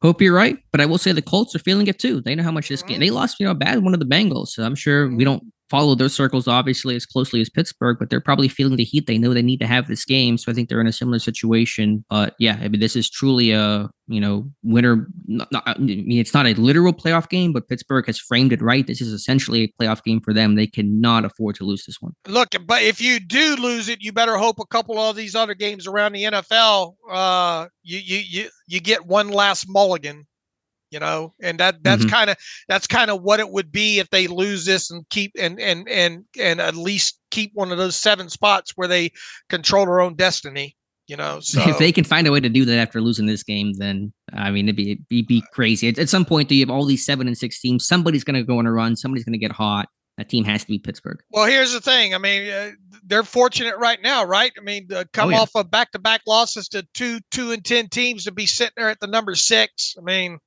[SPEAKER 2] Hope you're right, but I will say the Colts are feeling it too. They know how much this game. They lost, a bad one of the Bengals. So I'm sure we don't follow those circles obviously as closely as Pittsburgh, but they're probably feeling the heat. They know they need to have this game, so I think they're in a similar situation. But yeah, I mean, this is truly a winner. It's not a literal playoff game, but Pittsburgh has framed it right. This is essentially a playoff game for them. They cannot afford to lose this one.
[SPEAKER 3] Look, but if you do lose it, you better hope a couple of these other games around the NFL, you get one last mulligan. And that's kind of what it would be if they lose this and keep and at least keep one of those 7 spots where they control their own destiny. So
[SPEAKER 2] if they can find a way to do that after losing this game, then I mean it'd be crazy. At some point, you have all these 7 and 6 teams. Somebody's going to go on a run. Somebody's going to get hot. That team has to be Pittsburgh.
[SPEAKER 3] Well, here's the thing. I mean, they're fortunate right now, right? I mean, off of back-to-back losses to 2-10 teams to be sitting there at the number 6. I mean.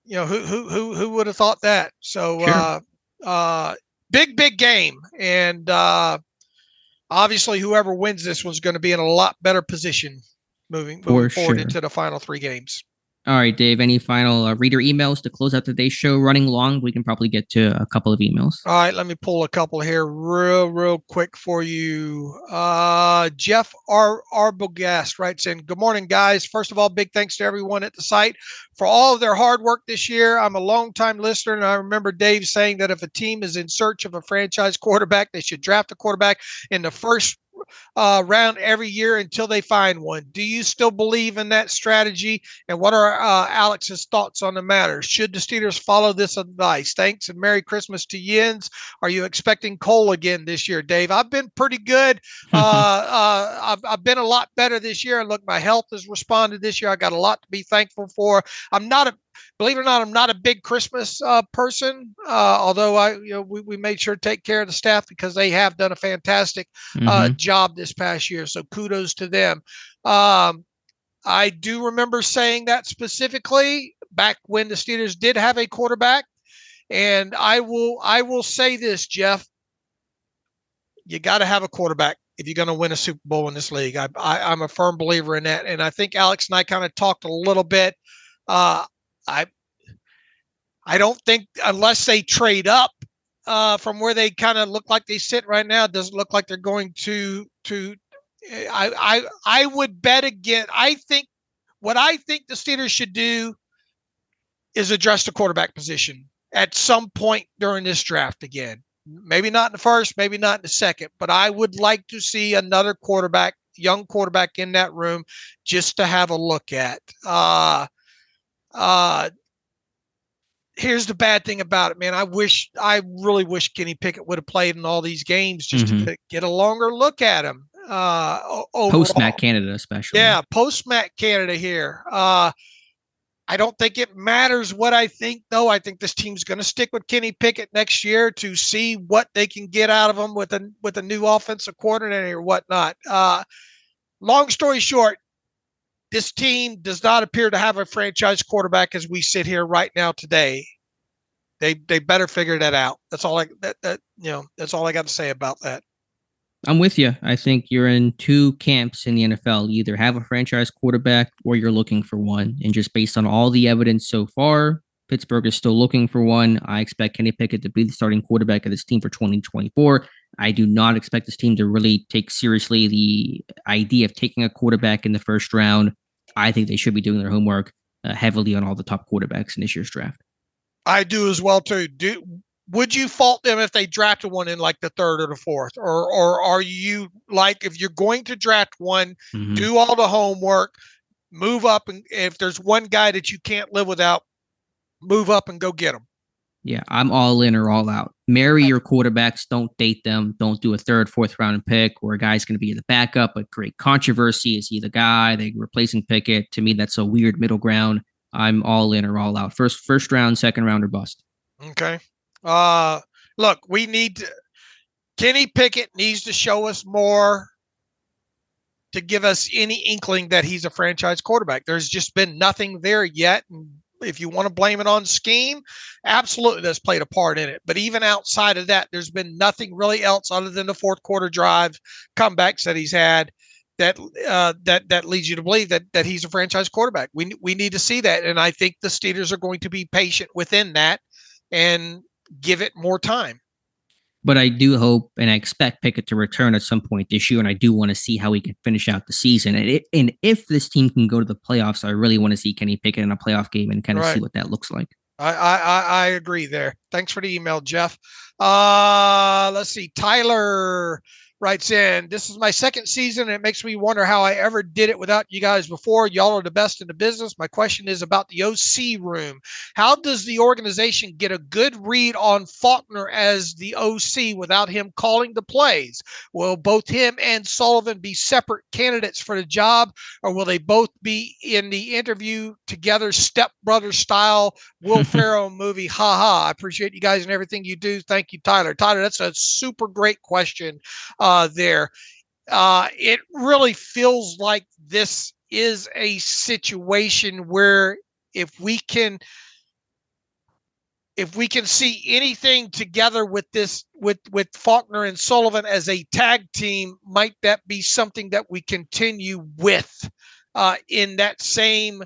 [SPEAKER 3] Who would have thought that? So, sure. Big game. And obviously whoever wins this one's going to be in a lot better position moving forward into the final 3 games.
[SPEAKER 2] All right, Dave, any final reader emails to close out today's show? Running long, we can probably get to a couple of emails.
[SPEAKER 3] All right, let me pull a couple here real quick for you. Jeff Arbogast writes in, good morning, guys. First of all, big thanks to everyone at the site for all of their hard work this year. I'm a longtime listener, and I remember Dave saying that if a team is in search of a franchise quarterback, they should draft a quarterback in the first round every year until they find one. Do you still believe in that strategy? And what are Alex's thoughts on the matter? Should the Steelers follow this advice? Thanks and Merry Christmas to Yins. Are you expecting Cole again this year, Dave? I've been pretty good. I've been a lot better this year. And look, my health has responded this year. I got a lot to be thankful for. Believe it or not, I'm not a big Christmas person, although we made sure to take care of the staff because they have done a fantastic job this past year. So kudos to them. I do remember saying that specifically back when the Steelers did have a quarterback. And I will say this, Jeff, you got to have a quarterback. if you're going to win a Super Bowl in this league. I'm a firm believer in that. And I think Alex and I kind of talked a little bit. I don't think unless they trade up from where they kind of look like they sit right now, it doesn't look like they're going to I would bet again. What I think the Steelers should do is address the quarterback position at some point during this draft again. Maybe not in the first, maybe not in the second, but I would like to see another quarterback, young quarterback in that room just to have a look at. Here's the bad thing about it, man. I really wish Kenny Pickett would have played in all these games just to get a longer look at him.
[SPEAKER 2] Post Matt Canada, especially.
[SPEAKER 3] Yeah, post Matt Canada here. I don't think it matters what I think, though. I think this team's going to stick with Kenny Pickett next year to see what they can get out of him with a new offensive coordinator or whatnot. Long story short, this team does not appear to have a franchise quarterback as we sit here right now today. They better figure that out. That's all that's all I got to say about that.
[SPEAKER 2] I'm with you. I think you're in two camps in the NFL. You either have a franchise quarterback or you're looking for one. And just based on all the evidence so far, Pittsburgh is still looking for one. I expect Kenny Pickett to be the starting quarterback of this team for 2024. I do not expect this team to really take seriously the idea of taking a quarterback in the first round. I think they should be doing their homework heavily on all the top quarterbacks in this year's draft.
[SPEAKER 3] I do as well, too. Would you fault them if they drafted one in like the third or the fourth? Or are you like, if you're going to draft one, do all the homework, move up, and if there's one guy that you can't live without, move up and go get him?
[SPEAKER 2] Yeah, I'm all in or all out. Marry your quarterbacks. Don't date them. Don't do a third, fourth round pick where a guy's going to be the backup, but create controversy. Is he the guy? They replacing Pickett. To me, that's a weird middle ground. I'm all in or all out. First round, second round, or bust.
[SPEAKER 3] Okay. Look, Kenny Pickett needs to show us more to give us any inkling that he's a franchise quarterback. There's just been nothing there yet. And if you want to blame it on scheme, absolutely that's played a part in it. But even outside of that, there's been nothing really else other than the fourth quarter drive comebacks that he's had that leads you to believe that he's a franchise quarterback. We need to see that. And I think the Steelers are going to be patient within that and give it more time.
[SPEAKER 2] But I do hope and I expect Pickett to return at some point this year, and I do want to see how he can finish out the season. And if this team can go to the playoffs, I really want to see Kenny Pickett in a playoff game and kind of see what that looks like.
[SPEAKER 3] I agree there. Thanks for the email, Jeff. Let's see. Tyler writes in, this is my second season, and it makes me wonder how I ever did it without you guys before. Y'all are the best in the business. My question is about the OC room. How does the organization get a good read on Faulker as the OC without him calling the plays? Will both him and Sullivan be separate candidates for the job, or will they both be in the interview together, stepbrother style, Will Ferrell movie? Ha ha. I appreciate you guys and everything you do. Thank you, Tyler. Tyler, that's a super great question. There. It really feels like this is a situation where if we can see anything together with this, with Faulkner and Sullivan as a tag team, might that be something that we continue with in that same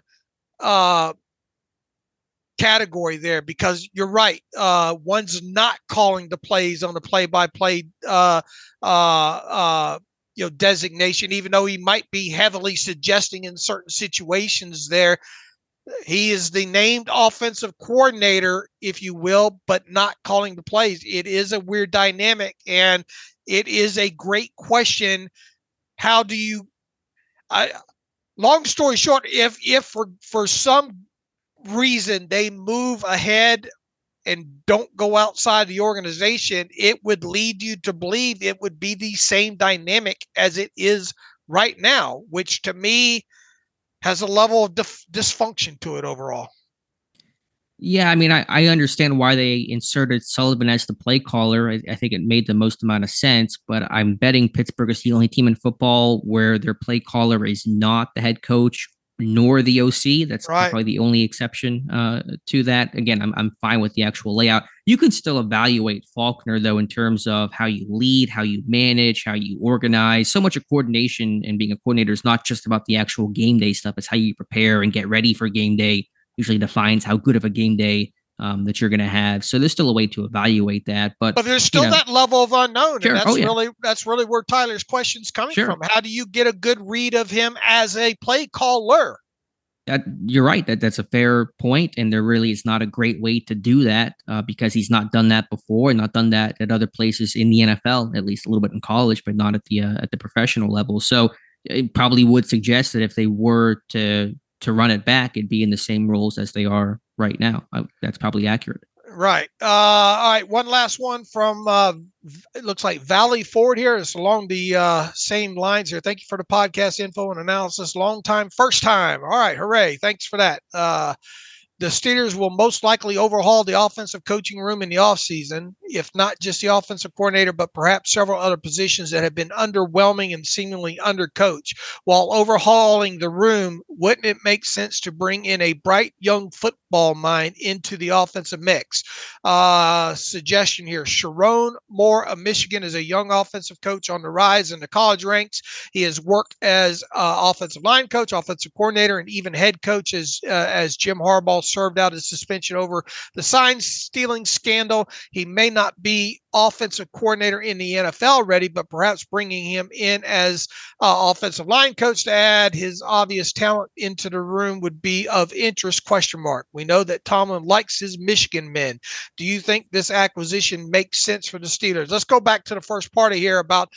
[SPEAKER 3] category there? Because you're right, one's not calling the plays on the play-by-play designation, even though he might be heavily suggesting in certain situations there. He is the named offensive coordinator, if you will, but not calling the plays. It is a weird dynamic, and it is a great question. How do you long story short, if for some reason they move ahead and don't go outside the organization, it would lead you to believe it would be the same dynamic as it is right now, which to me has a level of dysfunction to it overall.
[SPEAKER 2] Yeah, I mean, I understand why they inserted Sullivan as the play caller. I think it made the most amount of sense, but I'm betting Pittsburgh is the only team in football where their play caller is not the head coach nor the OC. That's
[SPEAKER 3] right.
[SPEAKER 2] probably the only exception to that. Again, I'm fine with the actual layout. You can still evaluate Faulkner, though, in terms of how you lead, how you manage, how you organize. So much of coordination and being a coordinator is not just about the actual game day stuff. It's how you prepare and get ready for game day. Usually defines how good of a game day that you're going to have. So there's still a way to evaluate that, but
[SPEAKER 3] there's still that level of unknown,
[SPEAKER 2] sure.
[SPEAKER 3] and that's really where Tyler's question's coming from. How do you get a good read of him as a play caller?
[SPEAKER 2] You're right. That's a fair point, and there really is not a great way to do that because he's not done that before, and not done that at other places in the NFL, at least a little bit in college, but not at the professional level. So it probably would suggest that if they were to run it back, it'd be in the same roles as they are right now. That's probably accurate.
[SPEAKER 3] Right. All right. One last one from, it looks like Valley Ford here. It's along the same lines here. Thank you for the podcast info and analysis. Long time, first time. All right. Hooray. Thanks for that. The Steelers will most likely overhaul the offensive coaching room in the offseason, if not just the offensive coordinator, but perhaps several other positions that have been underwhelming and seemingly undercoached. While overhauling the room, wouldn't it make sense to bring in a bright young football mind into the offensive mix? Suggestion here, Sharon Moore of Michigan is a young offensive coach on the rise in the college ranks. He has worked as offensive line coach, offensive coordinator, and even head coach as Jim Harbaugh served out his suspension over the sign stealing scandal. He may not be offensive coordinator in the NFL ready, but perhaps bringing him in as offensive line coach to add his obvious talent into the room would be of interest, ? We know that Tomlin likes his Michigan men. Do you think this acquisition makes sense for the Steelers? Let's go back to the first part of here about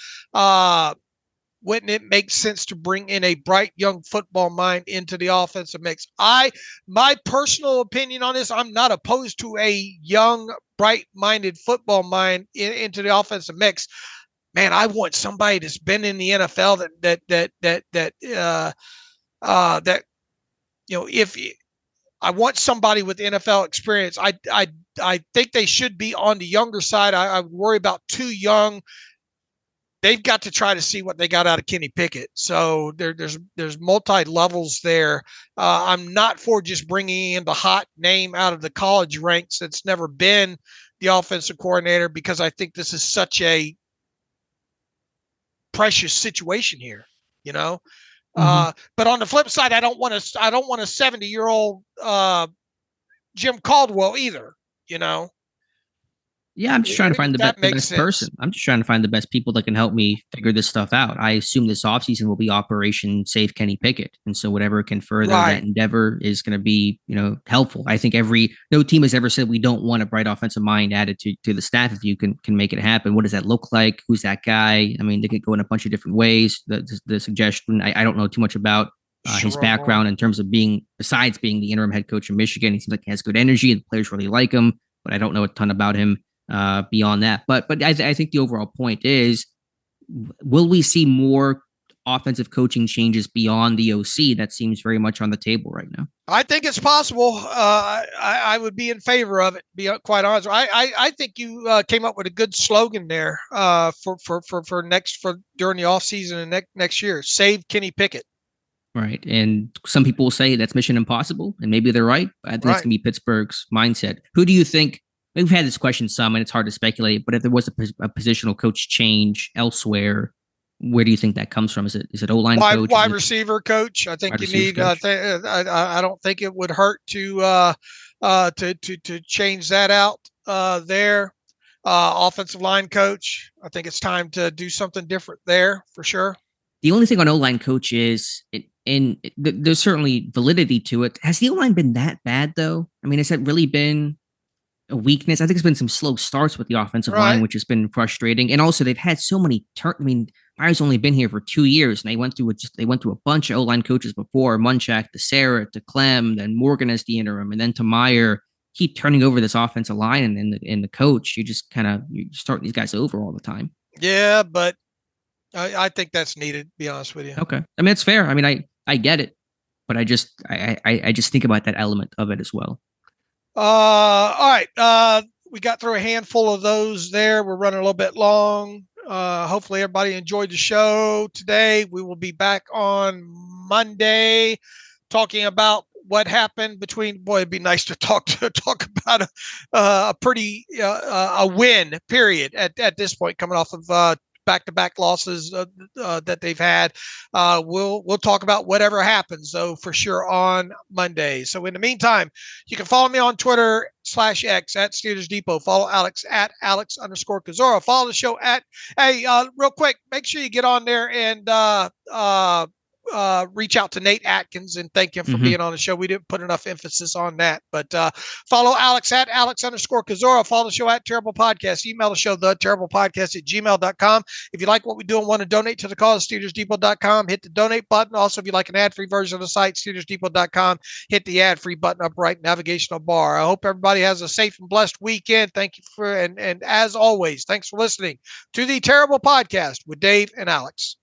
[SPEAKER 3] wouldn't it make sense to bring in a bright young football mind into the offensive mix? My personal opinion on this, I'm not opposed to a young, bright-minded football mind into the offensive mix. Man, I want somebody that's been in the NFL if I want somebody with NFL experience. I think they should be on the younger side. I would worry about too young. They've got to try to see what they got out of Kenny Pickett. So there's multi-levels there. I'm not for just bringing in the hot name out of the college ranks that's never been the offensive coordinator, because I think this is such a precious situation here, But on the flip side, I don't want a 70-year-old Jim Caldwell either,
[SPEAKER 2] Yeah, I'm just trying to find the best person. I'm just trying to find the best people that can help me figure this stuff out. I assume this offseason will be Operation Save Kenny Pickett. And so whatever can further that endeavor is going to be, helpful. I think no team has ever said we don't want a bright offensive mind added to the staff if you can make it happen. What does that look like? Who's that guy? I mean, they could go in a bunch of different ways. The suggestion, I don't know too much about his background in terms of besides being the interim head coach in Michigan. He seems like he has good energy and the players really like him, but I don't know a ton about him beyond that. But I think the overall point is, will we see more offensive coaching changes beyond the OC? That seems very much on the table right now.
[SPEAKER 3] I think it's possible. I would be in favor of it, be quite honest. I think you came up with a good slogan there for during the offseason and next year. Save Kenny Pickett.
[SPEAKER 2] Right. And some people will say that's mission impossible, and maybe they're right. But I think that's going to be Pittsburgh's mindset. Who do you think? We've had this question some, and it's hard to speculate, but if there was a positional coach change elsewhere, where do you think that comes from? Is it O-line coach?
[SPEAKER 3] Wide receiver coach. I think you need. I don't think it would hurt to change that out there. Offensive line coach. I think it's time to do something different there for sure.
[SPEAKER 2] The only thing on O-line coach is, there's certainly validity to it. Has the O-line been that bad though? I mean, has it really been a weakness? I think it's been some slow starts with the offensive line, which has been frustrating. And also they've had so many Meyer's only been here for 2 years, and they went through a bunch of O-line coaches before, Munchak to Sarah to Clem, then Morgan as the interim, and then to Meyer. Keep turning over this offensive line and the coach. You just you start these guys over all the time.
[SPEAKER 3] Yeah, but I think that's needed, to be honest with you.
[SPEAKER 2] Okay. I mean, it's fair. I mean, I get it, but I just think about that element of it as well.
[SPEAKER 3] All right. We got through a handful of those there. We're running a little bit long. Hopefully everybody enjoyed the show today. We will be back on Monday talking about what happened between. Boy, it'd be nice to talk about a pretty a win period at this point, coming off of back-to-back losses that they've had. We'll talk about whatever happens, though, for sure on Monday. So in the meantime, you can follow me on Twitter/X at Steelers Depot. Follow Alex at Alex_Kozora. Follow the show at, real quick, make sure you get on there and reach out to Nate Atkins and thank him for being on the show. We didn't put enough emphasis on that, but follow Alex at Alex_Kozora. Follow the show at Terrible Podcast. Email the show, theterriblepodcast@gmail.com. If you like what we do and want to donate to the cause, SteelersDepot.com. Hit the donate button. Also, if you like an ad-free version of the site, SteelersDepot.com. Hit the ad-free button up right navigational bar. I hope everybody has a safe and blessed weekend. Thank you for, and as always, thanks for listening to the Terrible Podcast with Dave and Alex.